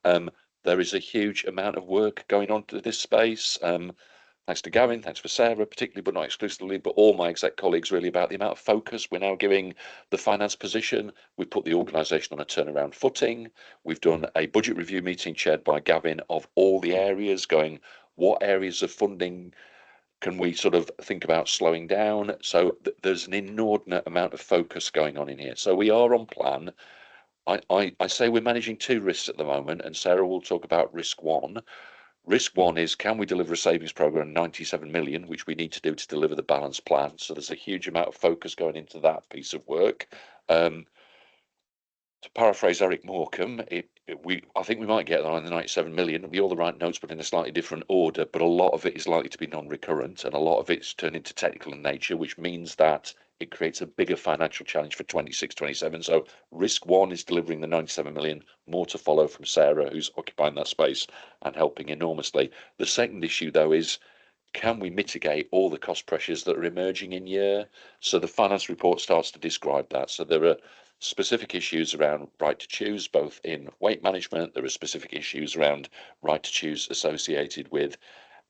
There is a huge amount of work going on to this space. Thanks to Gavin, thanks for Sarah, particularly, but not exclusively, but all my exec colleagues really, about the amount of focus we're now giving the finance position. We've put the organisation on a turnaround footing. We've done a budget review meeting chaired by Gavin of all the areas, going, what areas of funding can we sort of think about slowing down? So there's an inordinate amount of focus going on in here. So we are on plan. I say we're managing 2 risks at the moment, and Sarah will talk about risk 1. Risk 1 is, can we deliver a savings programme of 97 million, which we need to do to deliver the balanced plan? So there's a huge amount of focus going into that piece of work. To paraphrase Eric Morecambe, I think we might get there on the 97 million. It'll be all the right notes, but in a slightly different order. But a lot of it is likely to be non-recurrent, and a lot of it's turned into technical in nature, which means that it creates a bigger financial challenge for 26-27. So risk 1 is delivering the 97 million, more to follow from Sarah, who's occupying that space and helping enormously. The second issue, though, is, can we mitigate all the cost pressures that are emerging in year? So the finance report starts to describe that. So there are specific issues around right to choose, both in weight management. There are specific issues around right to choose associated with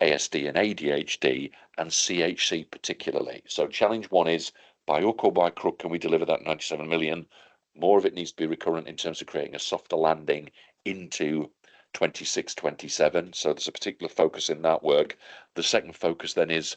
ASD and ADHD, and CHC particularly. So challenge 1 is, by hook or by crook, can we deliver that 97 million? More of it needs to be recurrent in terms of creating a softer landing into 26-27. So there's a particular focus in that work. The second focus then is,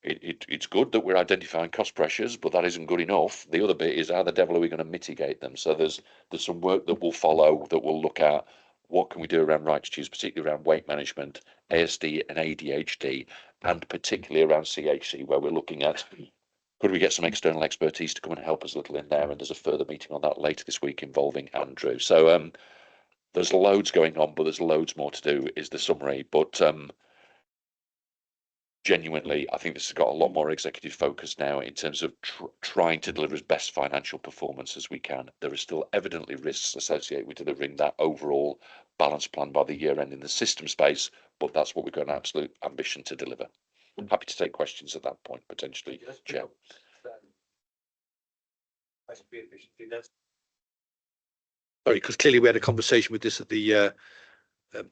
it's good that we're identifying cost pressures, but that isn't good enough. The other bit is, how the devil are we going to mitigate them? So there's some work that will follow that will look at what can we do around right to choose, particularly around weight management, ASD and ADHD, and particularly around CHC, where we're looking at, could we get some external expertise to come and help us a little in there? And there's a further meeting on that later this week involving Andrew. So there's loads going on, but there's loads more to do, is the summary. But genuinely, I think this has got a lot more executive focus now in terms of trying to deliver as best financial performance as we can. There are still evidently risks associated with delivering that overall balanced plan by the year end in the system space, but that's what we've got an absolute ambition to deliver. I'm happy to take questions at that point, potentially, Chair. Sorry, because clearly we had a conversation with this at the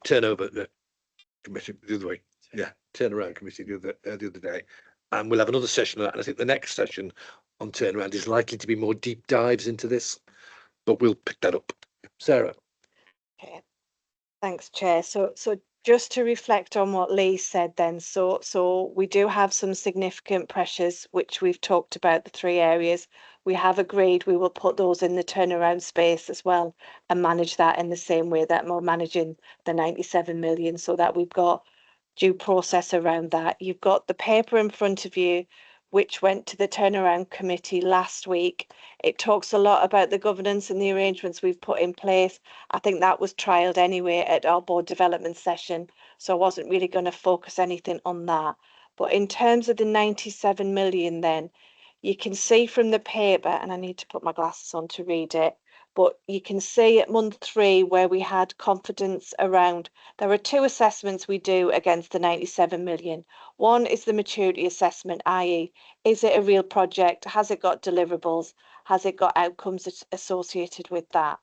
turnover committee the other way. Yeah, turnaround committee the other day, and we'll have another session on that. And I think the next session on turnaround is likely to be more deep dives into this, but we'll pick that up. Sarah. Okay. Thanks, Chair. So just to reflect on what Lee said then, so we do have some significant pressures, which we've talked about, the 3 areas. We have agreed we will put those in the turnaround space as well and manage that in the same way that we're managing the 97 million, so that we've got due process around that. You've got the paper in front of you, which went to the turnaround committee last week. It talks a lot about the governance and the arrangements we've put in place. I think that was trialled anyway at our board development session, so I wasn't really going to focus anything on that. But in terms of the 97 million then, you can see from the paper, and I need to put my glasses on to read it, but you can see at month 3 where we had confidence around, there are 2 assessments we do against the 97 million. One is the maturity assessment, i.e. is it a real project? Has it got deliverables? Has it got outcomes associated with that?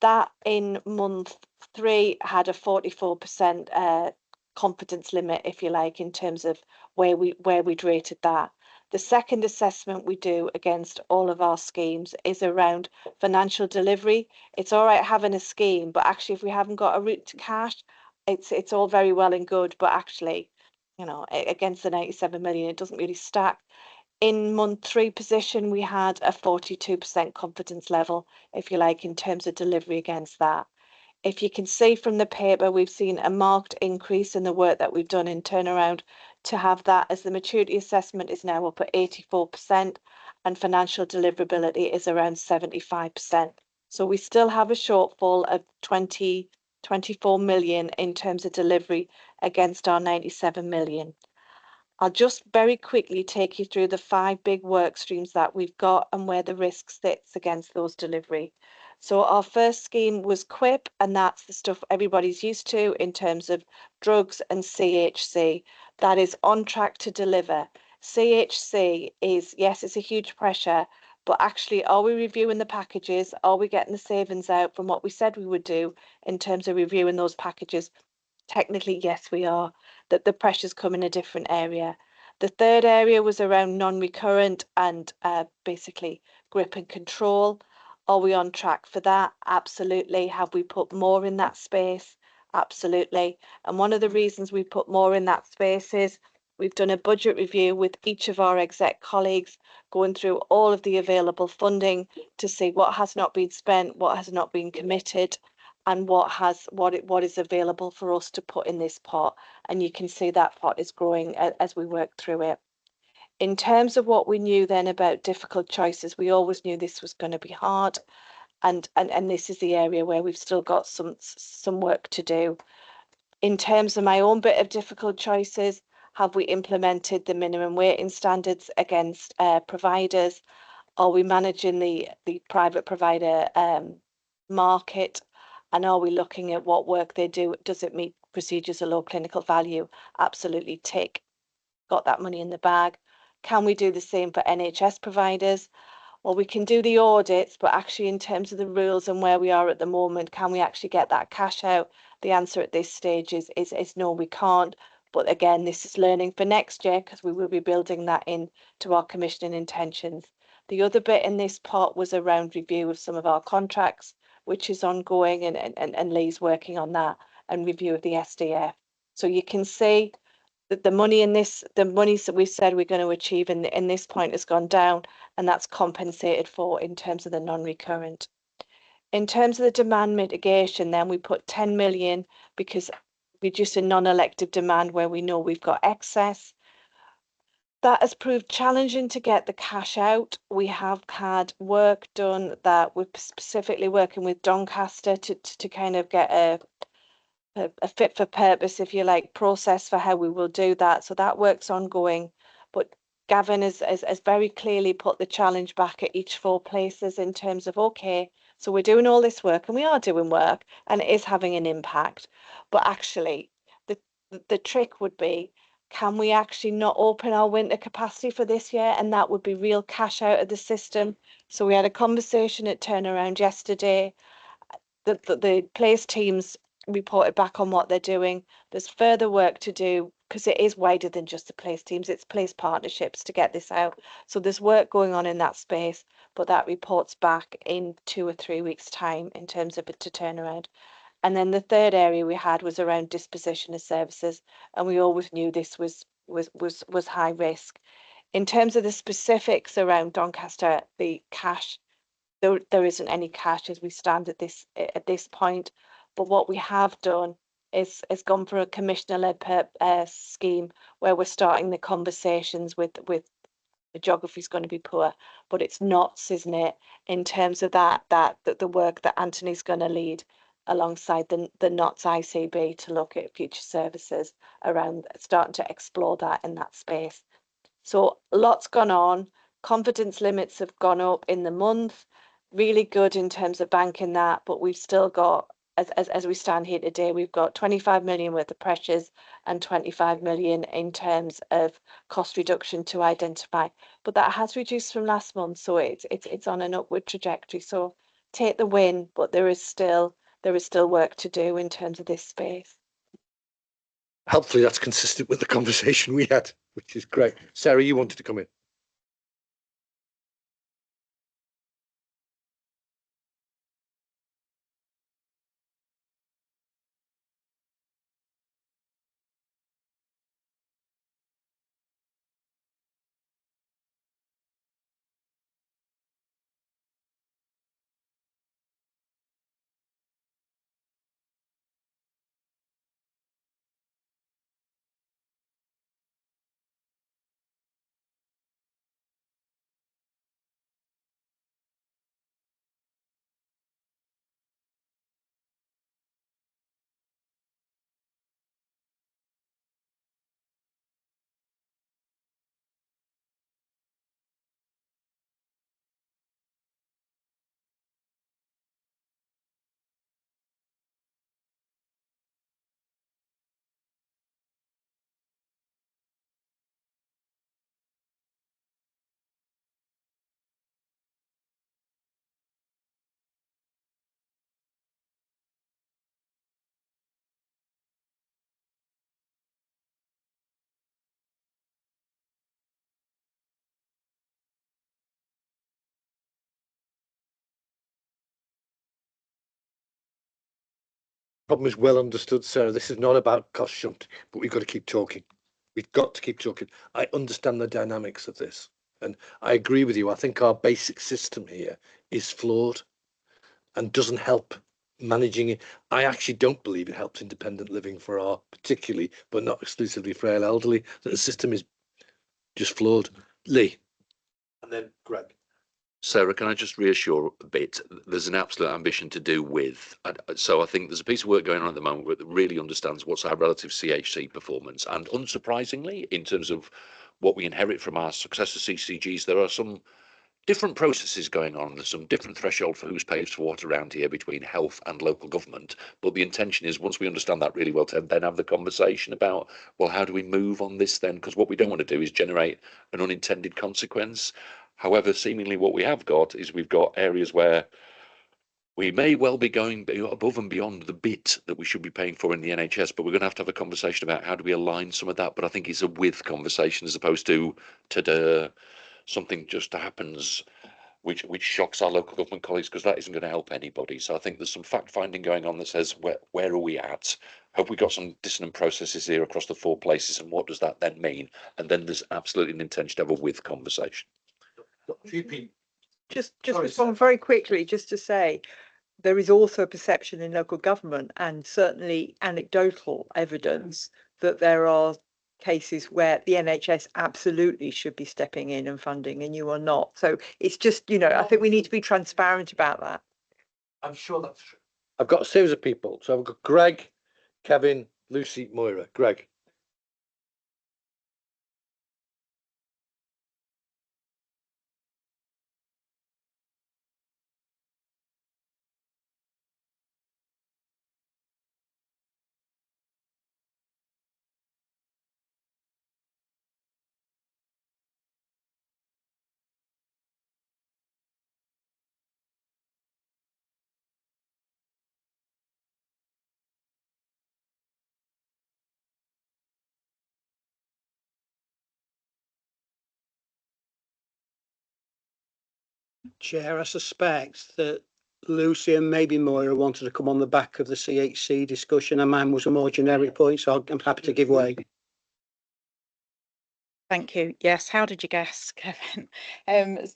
That in month 3 had a 44% confidence limit, if you like, in terms of where we'd rated that. The second assessment we do against all of our schemes is around financial delivery. It's all right having a scheme, but actually if we haven't got a route to cash, it's all very well and good, but actually, you know, against the 97 million, it doesn't really stack. In month 3 position, we had a 42% confidence level, if you like, in terms of delivery against that. If you can see from the paper, we've seen a marked increase in the work that we've done in turnaround to have that, as the maturity assessment is now up at 84% and financial deliverability is around 75%. So we still have a shortfall of 24 million in terms of delivery against our 97 million. I'll just very quickly take you through the 5 big work streams that we've got and where the risk sits against those delivery. So our first scheme was QUIP, and that's the stuff everybody's used to in terms of drugs and CHC. That is on track to deliver. CHC is, yes, it's a huge pressure, but actually, are we reviewing the packages? Are we getting the savings out from what we said we would do in terms of reviewing those packages? Technically, yes, we are. That the pressures come in a different area. The third area was around non-recurrent and basically grip and control. Are we on track for that? Absolutely. Have we put more in that space? Absolutely. And one of the reasons we put more in that space is we've done a budget review with each of our exec colleagues, going through all of the available funding to see what has not been spent, what has not been committed, and what is available for us to put in this pot. And you can see that pot is growing as we work through it. In terms of what we knew then about difficult choices, we always knew this was going to be hard, and this is the area where we've still got some work to do. In terms of my own bit of difficult choices, have we implemented the minimum waiting standards against providers? Are we managing the private provider market? And are we looking at what work they do? Does it meet procedures of low clinical value? Absolutely tick. Got that money in the bag. Can we do the same for NHS providers? Well, we can do the audits, but actually in terms of the rules and where we are at the moment, can we actually get that cash out? The answer at this stage is no, we can't. But again, this is learning for next year because we will be building that in to our commissioning intentions. The other bit in this part was around review of some of our contracts, which is ongoing, and Lee's working on that, and review of the SDF. So you can see that the money that we said we're going to achieve in this point has gone down, and that's compensated for in terms of the non-recurrent. In terms of the demand mitigation, then we put 10 million because reducing non-elective demand where we know we've got excess. That has proved challenging to get the cash out. We have had work done that we're specifically working with Doncaster to kind of get a fit for purpose, if you like, process for how we will do that. So that work's ongoing. But Gavin has very clearly put the challenge back at each 4 places in terms of, okay, so we're doing all this work and we are doing work and it is having an impact. But actually, the trick would be, can we actually not open our winter capacity for this year? And that would be real cash out of the system. So we had a conversation at Turnaround yesterday. The place teams reported back on what they're doing. There's further work to do because it is wider than just the place teams, it's place partnerships to get this out. So there's work going on in that space, but that reports back in 2 or 3 weeks' time in terms of it to turn around. And then the third area we had was around disposition of services, and we always knew this was high risk. In terms of the specifics around Doncaster, the cash, there isn't any cash as we stand at this point. But what we have done is gone for a commissioner-led scheme where we're starting the conversations with the geography is going to be poor, but it's not, isn't it, in terms of that the work that Anthony's going to lead alongside the NOTS ICB to look at future services around starting to explore that in that space. So lots gone on. Confidence limits have gone up in the month. Really good in terms of banking that, but we've still got, as we stand here today, we've got 25 million worth of pressures and 25 million in terms of cost reduction to identify. But that has reduced from last month, so it's on an upward trajectory. So take the win, but there is still work to do in terms of this space. Hopefully that's consistent with the conversation we had, which is great. Sarah, you wanted to come in. Problem is well understood, Sarah. This is not about cost shunt, but we've got to keep talking. We've got to keep talking. I understand the dynamics of this, and I agree with you. I think our basic system here is flawed and doesn't help managing it. I actually don't believe it helps independent living for our particularly, but not exclusively frail elderly. That the system is just flawed. Lee. And then Greg. Sarah, can I just reassure a bit? There's an absolute ambition to do with. So I think there's a piece of work going on at the moment that really understands what's our relative CHC performance. And unsurprisingly, in terms of what we inherit from our successor CCGs, there are some different processes going on. There's some different threshold for who's pays for what around here between health and local government. But the intention is, once we understand that really well, to then have the conversation about, well, how do we move on this then? Because what we don't want to do is generate an unintended consequence. However, seemingly what we have got is we've got areas where we may well be going above and beyond the bit that we should be paying for in the NHS, but we're going to have a conversation about how do we align some of that. But I think it's a with conversation as opposed to something just happens which shocks our local government colleagues, because that isn't going to help anybody. So I think there's some fact finding going on that says where are we at? Have we got some dissonant processes here across the 4 places, and what does that then mean? And then there's absolutely an intention to have a with conversation. Just respond very quickly, just to say there is also a perception in local government, and certainly anecdotal evidence, that there are cases where the NHS absolutely should be stepping in and funding, and you are not. So it's just, I think we need to be transparent about that. I'm sure that's true. I've got a series of people. So I've got Greg, Kevin, Lucy, Moira. Greg. Chair, I suspect that Lucy and maybe Moira wanted to come on the back of the CHC discussion, and mine was a more generic point, so I'm happy to give way. Thank you. Yes, how did you guess, Kevin? I'm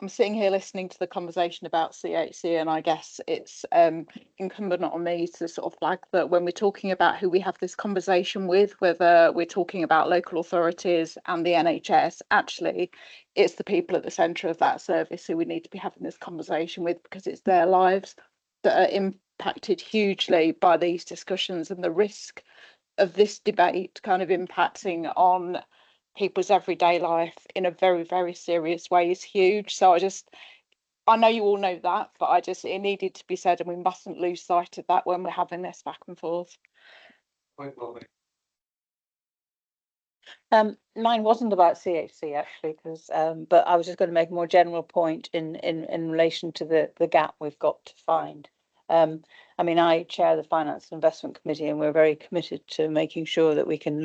sitting here listening to the conversation about CHC, and I guess it's incumbent on me to sort of flag that when we're talking about who we have this conversation with, whether we're talking about local authorities and the NHS, actually, it's the people at the centre of that service who we need to be having this conversation with, because it's their lives that are impacted hugely by these discussions, and the risk of this debate kind of impacting on people's everyday life in a very, very serious way is huge. So I know you all know that, but it needed to be said, and we mustn't lose sight of that when we're having this back and forth. Mine wasn't about CHC actually, because but I was just going to make a more general point in relation to the gap we've got to find. I mean, I chair the Finance and Investment Committee, and we're very committed to making sure that we can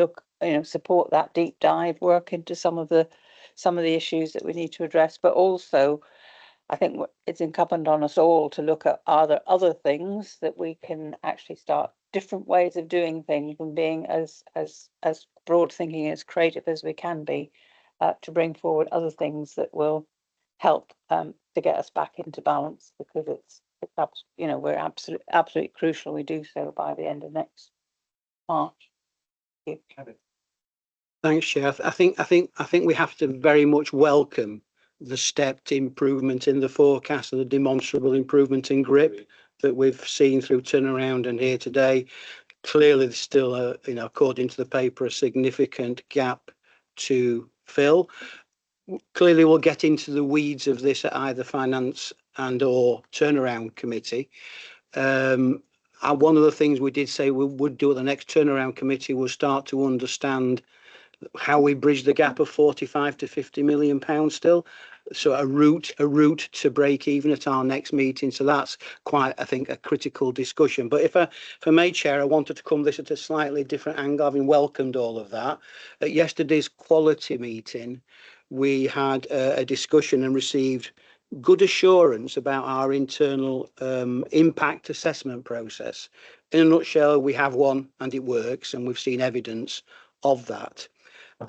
support that deep dive work into some of the issues that we need to address, but also I think it's incumbent on us all to look at, are there other things that we can actually start, different ways of doing things, and being as broad thinking, as creative as we can be, to bring forward other things that will help to get us back into balance, because we're absolutely crucial we do so by the end of next March. Thank you. Thanks, Chair. I think we have to very much welcome the stepped improvement in the forecast and the demonstrable improvement in grip that we've seen through turnaround and here today. Clearly, there's still according to the paper, a significant gap to fill. Clearly, we'll get into the weeds of this at either finance and or turnaround committee. One of the things we did say we would do at the next turnaround committee was start to understand how we bridge the gap of 45 to 50 million pounds still. So a route to break even at our next meeting. So that's quite, I think, a critical discussion. But if I may, Chair, I wanted to come this at a slightly different angle, having welcomed all of that. At yesterday's quality meeting, we had a discussion and received good assurance about our internal impact assessment process. In a nutshell, we have one and it works, and we've seen evidence of that.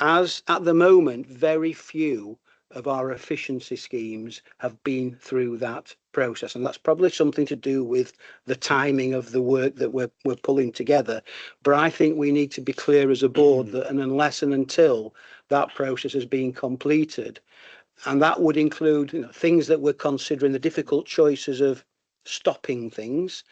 As at the moment, very few of our efficiency schemes have been through that process, and that's probably something to do with the timing of the work that we're pulling together. But I think we need to be clear as a board that unless and until that process has been completed, and that would include things that we're considering, the difficult choices of stopping things,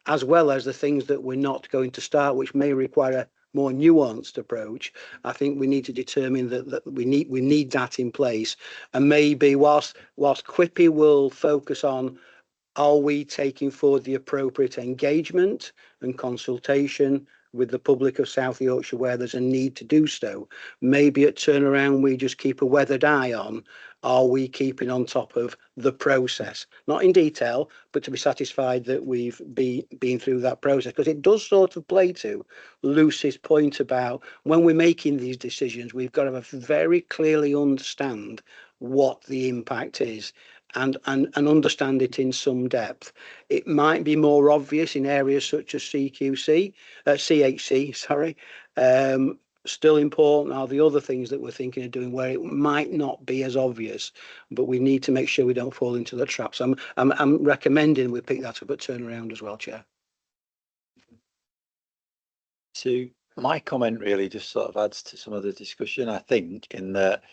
as well as the things that we're not going to start, which may require a more nuanced approach. I think we need to determine that we need that in place. And maybe whilst Quippy will focus on, are we taking forward the appropriate engagement and consultation with the public of South Yorkshire where there's a need to do so, maybe at turnaround we just keep a weathered eye on, are we keeping on top of the process, not in detail, but to be satisfied that we've been through that process, because it does sort of play to Lucy's point about when we're making these decisions, we've got to very clearly understand what the impact is and understand it in some depth. It might be more obvious in areas such as CHC, sorry. Still important are the other things that we're thinking of doing where it might not be as obvious, but we need to make sure we don't fall into the traps. I'm recommending we pick that up at turnaround as well, Chair. So my comment really just sort of adds to some of the discussion, I think, in that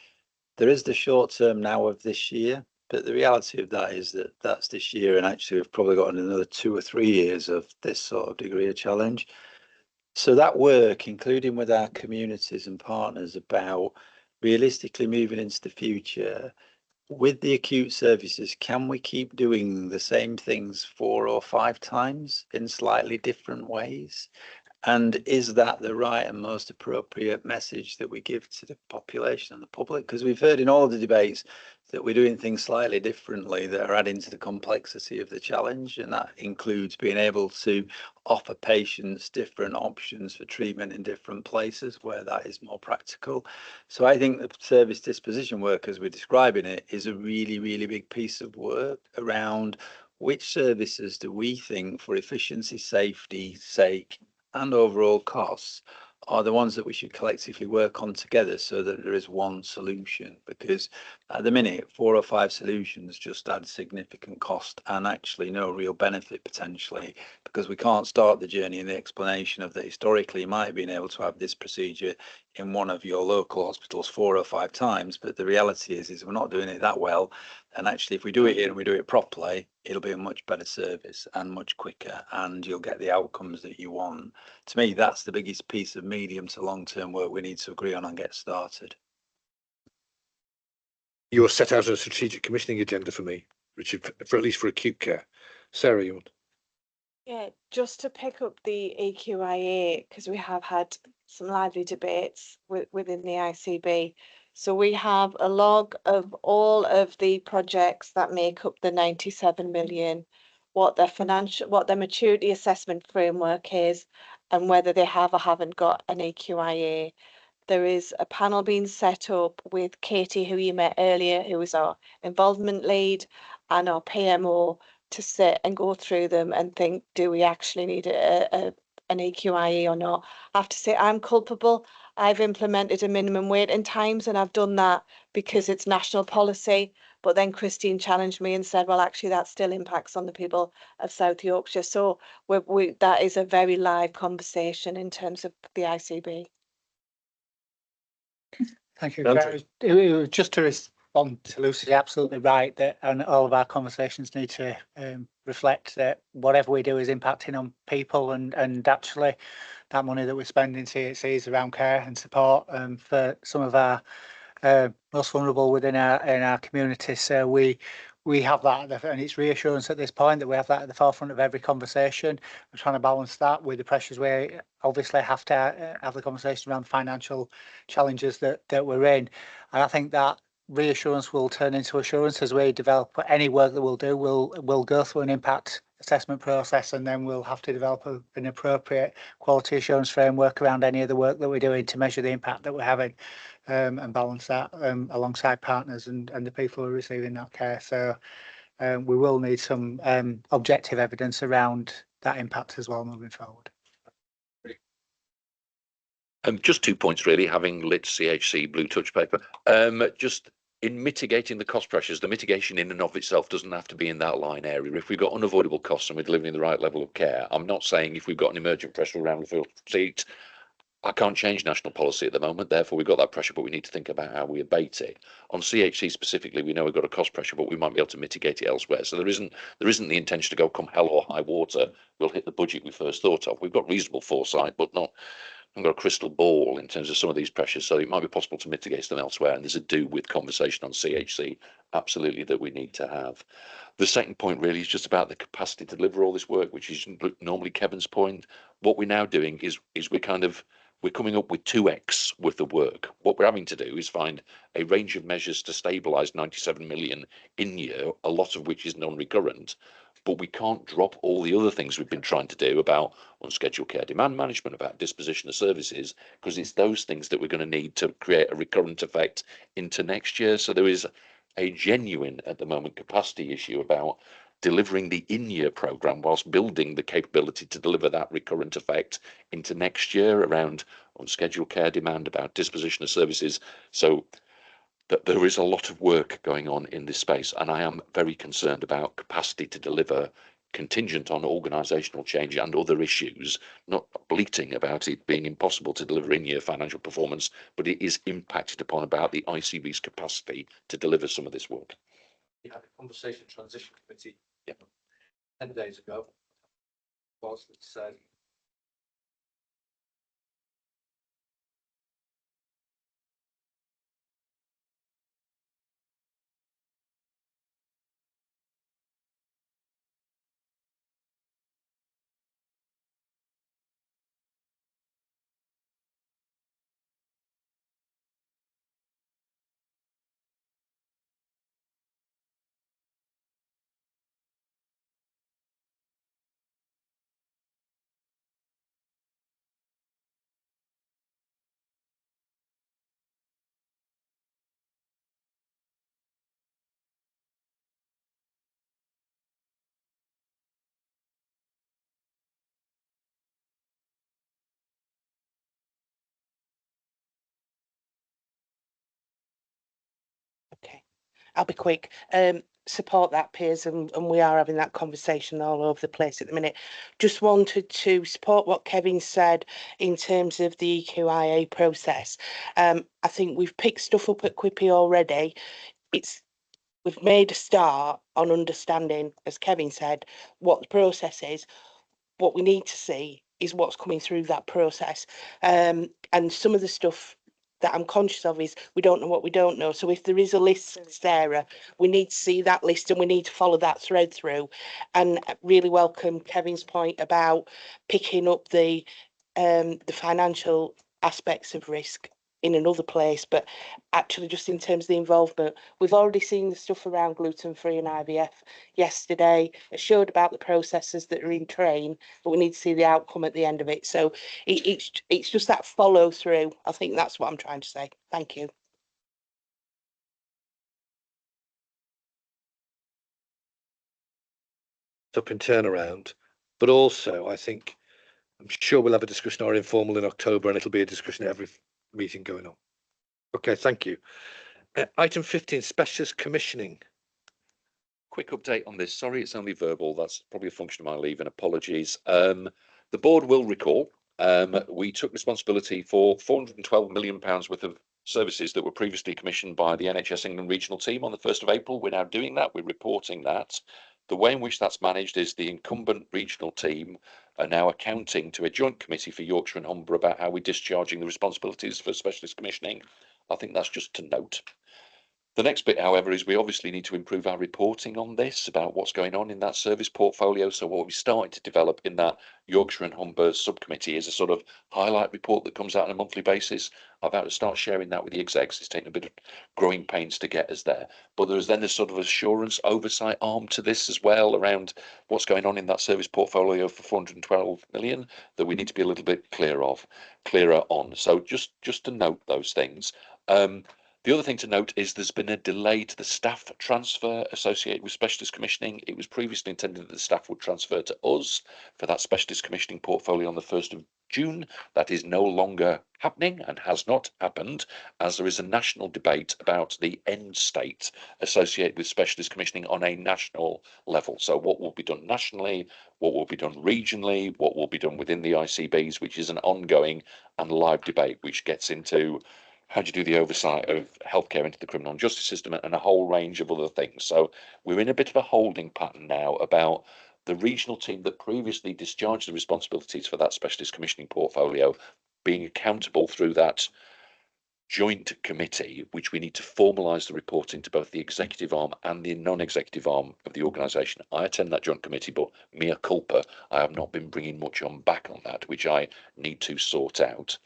there is the short term now of this year, But the reality of that is that that's this year, and actually we've probably got another 2 or 3 years of this sort of degree of challenge. So that work, including with our communities and partners about realistically moving into the future, with the acute services, can we keep doing the same things 4 or 5 times in slightly different ways? And is that the right and most appropriate message that we give to the population and the public? Because we've heard in all of the debates that we're doing things slightly differently that are adding to the complexity of the challenge. And that includes being able to offer patients different options for treatment in different places where that is more practical. So I think the service disposition work, as we're describing it, is a really, really big piece of work around which services do we think, for efficiency, safety sake, and overall costs, are the ones that we should collectively work on together so that there is one solution. Because at the minute, 4 or 5 solutions just add significant cost and actually no real benefit potentially, because we can't start the journey in the explanation of that historically you might have been able to have this procedure in one of your local hospitals 4 or 5 times, but the reality is we're not doing it that well. And actually, if we do it here and we do it properly, it'll be a much better service and much quicker, and you'll get the outcomes that you want. To me, that's the biggest piece of medium to long-term work we need to agree on and get started. You were set out a strategic commissioning agenda for me, Richard, for at least for acute care. Sarah, you want? Yeah, just to pick up the EQIA, because we have had some lively debates within the ICB. So we have a log of all of the projects that make up the 97 million, what their maturity assessment framework is, and whether they have or haven't got an EQIA. There is a panel being set up with Katie, who you met earlier, who is our involvement lead, and our PMO, to sit and go through them and think, do we actually need an EQIE or not? I have to say I'm culpable. I've implemented a minimum waiting times, and I've done that because it's national policy. But then Christine challenged me and said, well, actually, that still impacts on the people of South Yorkshire. So that is a very live conversation in terms of the ICB. Thank you. Just to respond to Lucy, absolutely right that, and all of our conversations need to reflect that whatever we do is impacting on people, and actually that money that we spend in CHCs around care and support for some of our most vulnerable within our community. So we have that, and it's reassurance at this point that we have that at the forefront of every conversation. We're trying to balance that with the pressures we obviously have to have the conversation around the financial challenges that we're in. And I think that reassurance will turn into assurance as we develop any work that we'll do. We'll go through an impact assessment process, and then we'll have to develop an appropriate quality assurance framework around any of the work that we're doing to measure the impact that we're having. And balance that alongside partners and the people who are receiving that care. So we will need some objective evidence around that impact as well moving forward. Just 2 points really, having lit CHC blue touch paper. Just in mitigating the cost pressures, the mitigation in and of itself doesn't have to be in that line area. If we've got unavoidable costs and we're delivering the right level of care, I'm not saying if we've got an emergent pressure around the field seat, I can't change national policy at the moment, therefore we've got that pressure, but we need to think about how we abate it. On CHC specifically, we know we've got a cost pressure, but we might be able to mitigate it elsewhere. So there isn't the intention to go come hell or high water, we'll hit the budget we first thought of. We've got reasonable foresight, but not got a crystal ball in terms of some of these pressures, so it might be possible to mitigate them elsewhere. And there's a do with conversation on CHC, absolutely, that we need to have. The second point really is just about the capacity to deliver all this work, which is normally Kevin's point. What we're now doing is we're coming up with 2x worth of work. What we're having to do is find a range of measures to stabilise 97 million in year, a lot of which is non-recurrent. But we can't drop all the other things we've been trying to do about unscheduled care demand management, about disposition of services, because it's those things that we're going to need to create a recurrent effect into next year. So there is a genuine, at the moment, capacity issue about delivering the in-year programme whilst building the capability to deliver that recurrent effect into next year around unscheduled care demand, about disposition of services. So that there is a lot of work going on in this space, and I am very concerned about capacity to deliver contingent on organisational change and other issues, not bleating about it being impossible to deliver in-year financial performance, but it is impacted upon about the ICB's capacity to deliver some of this work. We had a conversation transition committee 10 days ago. Was that said Okay, I'll be quick. Support that, Piers, and we are having that conversation all over the place at the minute. Just wanted to support what Kevin said in terms of the EQIA process. I think we've picked stuff up at Quippy already. We've made a start on understanding, as Kevin said, what the process is. What we need to see is what's coming through that process. And some of the stuff that I'm conscious of is we don't know what we don't know. So if there is a list, Sarah, we need to see that list and we need to follow that thread through. And really welcome Kevin's point about picking up the financial aspects of risk in another place, but actually just in terms of the involvement, we've already seen the stuff around gluten-free and IVF yesterday. It showed about the processes that are in train, but we need to see the outcome at the end of it. So it's just that follow through. I think that's what I'm trying to say. Thank you. Up and turnaround, but also I think I'm sure we'll have a discussion or informal in October, and it'll be a discussion at every meeting going on. Okay, thank you. Item 15, specialist commissioning. Quick update on this. Sorry, it's only verbal. That's probably a function of my leave, and apologies. The board will recall we took responsibility for £412 million worth of services that were previously commissioned by the NHS England regional team on the 1st of April. We're now doing that. We're reporting that. The way in which that's managed is the incumbent regional team are now accounting to a joint committee for Yorkshire and Humber about how we're discharging the responsibilities for specialist commissioning. I think that's just to note. The next bit, however, is we obviously need to improve our reporting on this about what's going on in that service portfolio. So what we started to develop in that Yorkshire and Humber subcommittee is a sort of highlight report that comes out on a monthly basis. I've had to start sharing that with the execs. It's taken a bit of growing pains to get us there. But there's then this sort of assurance oversight arm to this as well around what's going on in that service portfolio for 412 million that we need to be a little bit clearer on. So just to note those things. The other thing to note is there's been a delay to the staff transfer associated with specialist commissioning. It was previously intended that the staff would transfer to us for that specialist commissioning portfolio on the 1st of June. That is no longer happening and has not happened, as there is a national debate about the end state associated with specialist commissioning on a national level. So what will be done nationally, what will be done regionally, what will be done within the ICBs, which is an ongoing and live debate, which gets into how do you do the oversight of healthcare into the criminal justice system and a whole range of other things. So we're in a bit of a holding pattern now about the regional team that previously discharged the responsibilities for that specialist commissioning portfolio being accountable through that joint committee, which we need to formalise the reporting to both the executive arm and the non-executive arm of the organisation. I attend that joint committee, but mea culpa, I have not been bringing much back on that, which I need to sort out.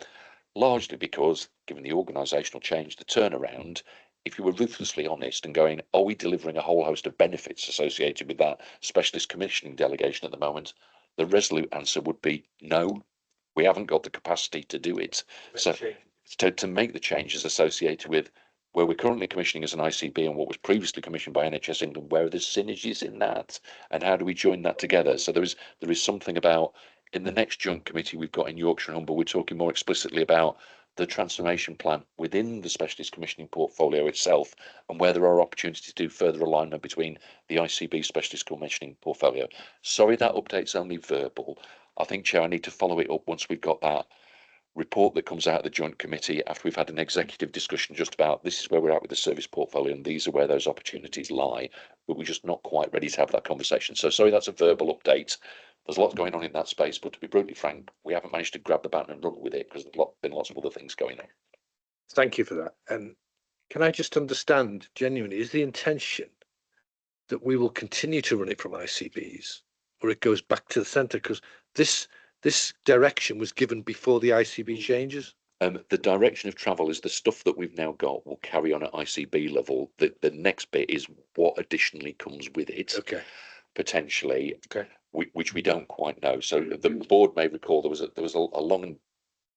Largely because, given the organisational change, the turnaround, if you were ruthlessly honest and going, are we delivering a whole host of benefits associated with that specialist commissioning delegation at the moment? The resolute answer would be no, we haven't got the capacity to do it. So to make the changes associated with where we're currently commissioning as an ICB and what was previously commissioned by NHS England, where are the synergies in that and how do we join that together? So there is something about in the next joint committee we've got in Yorkshire and Humber, we're talking more explicitly about the transformation plan within the specialist commissioning portfolio itself and where there are opportunities to do further alignment between the ICB specialist commissioning portfolio. Sorry that update's only verbal. I think, Chair, I need to follow it up once we've got that report that comes out of the joint committee after we've had an executive discussion just about this is where we're at with the service portfolio and these are where those opportunities lie, but we're just not quite ready to have that conversation. So sorry, that's a verbal update. There's lots going on in that space, but to be brutally frank, we haven't managed to grab the baton and run with it because there's been lots of other things going on. Thank you for that. And can I just understand genuinely, is the intention that we will continue to run it from ICBs or it goes back to the centre? Because this direction was given before the ICB changes. The direction of travel is the stuff that we've now got will carry on at ICB level. The next bit is what additionally comes with it. Okay. Potentially. Okay. Which we don't quite know. So the board may recall there was a long and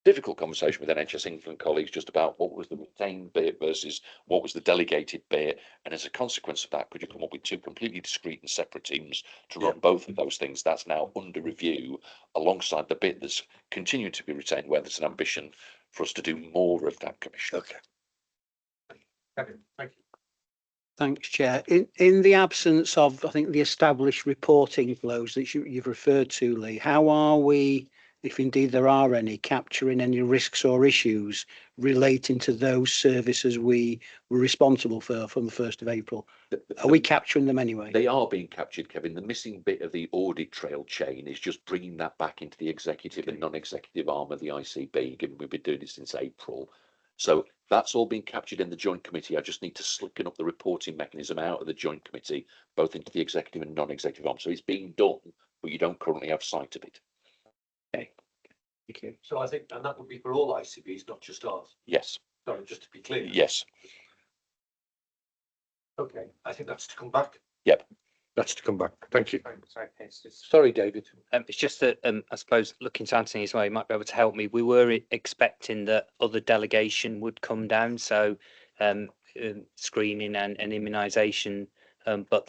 difficult conversation with NHS England colleagues just about what was the retained bit versus what was the delegated bit, and as a consequence of that, could you come up with two completely discrete and separate teams to run both of those things? That's now under review alongside the bit that's continuing to be retained, where there's an ambition for us to do more of that commission. Okay. Thank you. Thanks, Chair. In the absence of, I think, the established reporting flows that you've referred to, Lee, how are we, if indeed there are any, capturing any risks or issues relating to those services we were responsible for from the 1st of April? Are we capturing them anyway? They are being captured, Kevin. The missing bit of the audit trail chain is just bringing that back into the executive and non-executive arm of the ICB, given we've been doing it since April. So that's all being captured in the joint committee. I just need to slicken up the reporting mechanism out of the joint committee, both into the executive and non-executive arm. So it's being done, but you don't currently have sight of it. Okay. Thank you. So I think, and that would be for all ICBs, not just ours. Yes. Sorry, just to be clear. Yes. Okay, I think that's to come back. Yep. That's to come back. Thank you. Sorry, it's just, Sorry, David. it's just that I suppose looking to Anthony as well, he might be able to help me. We were expecting that other delegation would come down, so screening and immunisation, but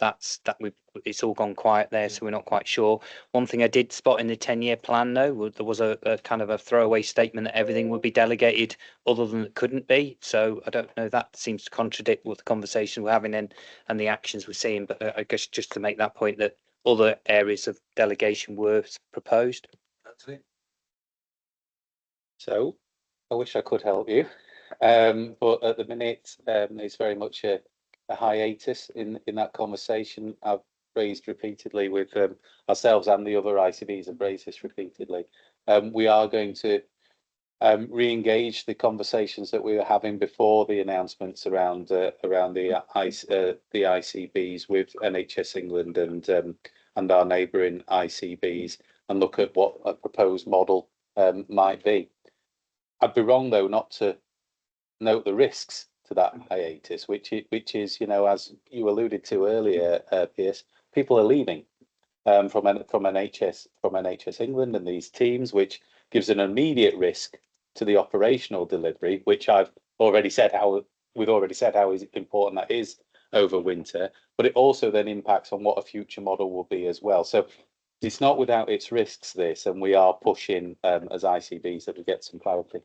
it's all gone quiet there, so we're not quite sure. One thing I did spot in the 10-year plan, though, there was a kind of a throwaway statement that everything would be delegated other than it couldn't be. So I don't know, that seems to contradict what the conversation we're having and the actions we're seeing. But I guess just to make that point that other areas of delegation were proposed. Anthony? So I wish I could help you, but at the minute it's very much a hiatus in that conversation. I've raised repeatedly with ourselves, and the other ICBs have raised this repeatedly. We are going to re-engage the conversations that we were having before the announcements around the ICBs with NHS England and our neighbouring ICBs, and look at what a proposed model might be. I'd be wrong, though, not to note the risks to that hiatus, which is, you know, as you alluded to earlier, Piers, people are leaving from NHS England and these teams, which gives an immediate risk to the operational delivery, which we've already said how important that is over winter, but it also then impacts on what a future model will be as well. So it's not without its risks, this, and we are pushing as ICBs that we get some clarity.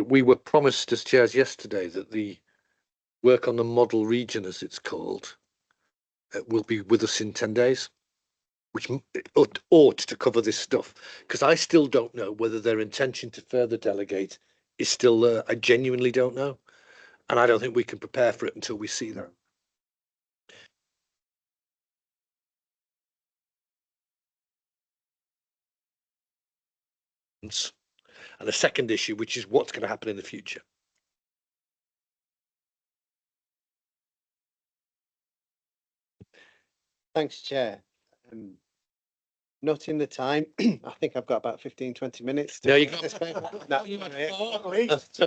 We were promised as chairs yesterday that the work on the model region, as it's called, will be with us in 10 days, which ought to cover this stuff, because I still don't know whether their intention to further delegate is still there. I genuinely don't know, and I don't think we can prepare for it until we see that. And the second issue, which is what's going to happen in the future. Thanks, Chair. Noting the time, I think I've got about 15-20 minutes. No, you got this paper. no, No, you had yeah. 4 at least.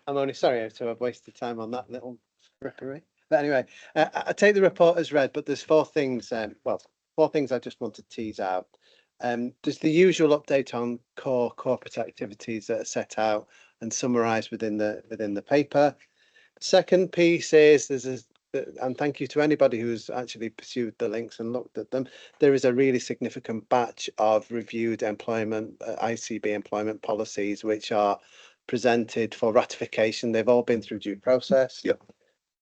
I'm only sorry to have wasted time on that little frippery. But anyway, I take the report as read, but there's 4 things. 4 things I just want to tease out. There's the usual update on core corporate activities that are set out and summarised within the paper. Second piece is and thank you to anybody who's actually pursued the links and looked at them. There is a really significant batch of reviewed employment, ICB employment policies, which are presented for ratification. They've all been through due process. Yep.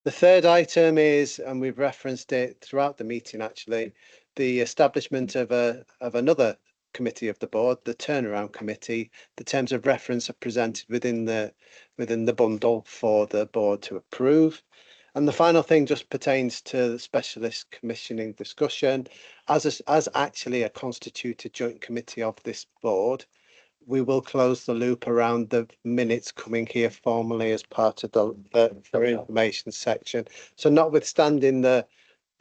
The third item is, and we've referenced it throughout the meeting actually, the establishment of another committee of the board, the turnaround committee. The terms of reference are presented within the bundle for the board to approve. And the final thing just pertains to the specialist commissioning discussion. As actually a constituted joint committee of this board, we will close the loop around the minutes coming here formally as part of the for information section. So notwithstanding the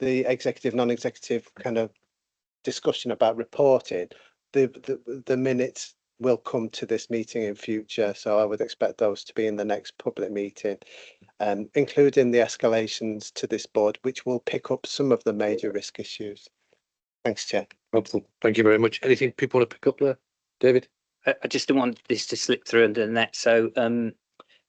executive, non-executive kind of discussion about reporting, the minutes will come to this meeting in future. So I would expect those to be in the next public meeting, including the escalations to this board, which will pick up some of the major risk issues. Thanks, Chair. Helpful. Thank you very much. Anything people want to pick up there, David? I just don't want this to slip through under the net. So,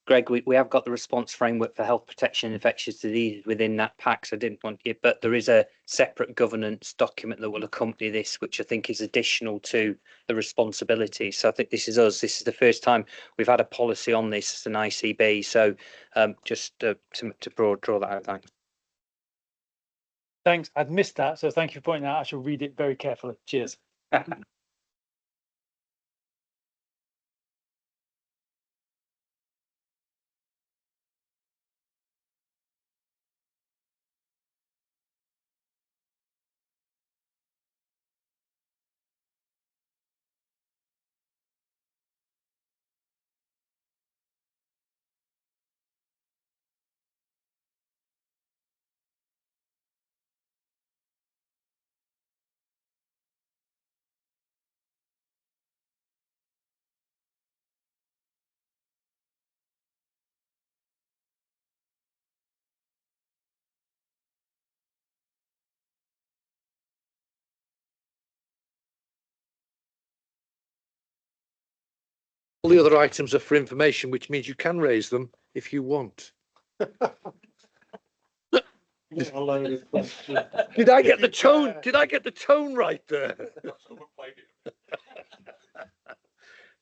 Greg, we have got the response framework for health protection and infectious disease within that pack. So I didn't want you, but there is a separate governance document that will accompany this, which I think is additional to the responsibility. So I think this is us. This is the first time we've had a policy on this as an ICB. So just to draw that out. Thanks. Thanks. I'd missed that. So thank you for pointing out. I shall read it very carefully. Cheers. All the other items are for information, which means you can raise them if you want. Did I get the tone? Did I get the tone right there?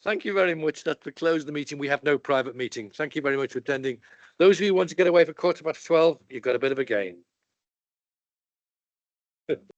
Thank you very much. That's to close the meeting. We have no private meeting. Thank you very much for attending. Those of you who want to get away for 12:15, you've got a bit of a gain.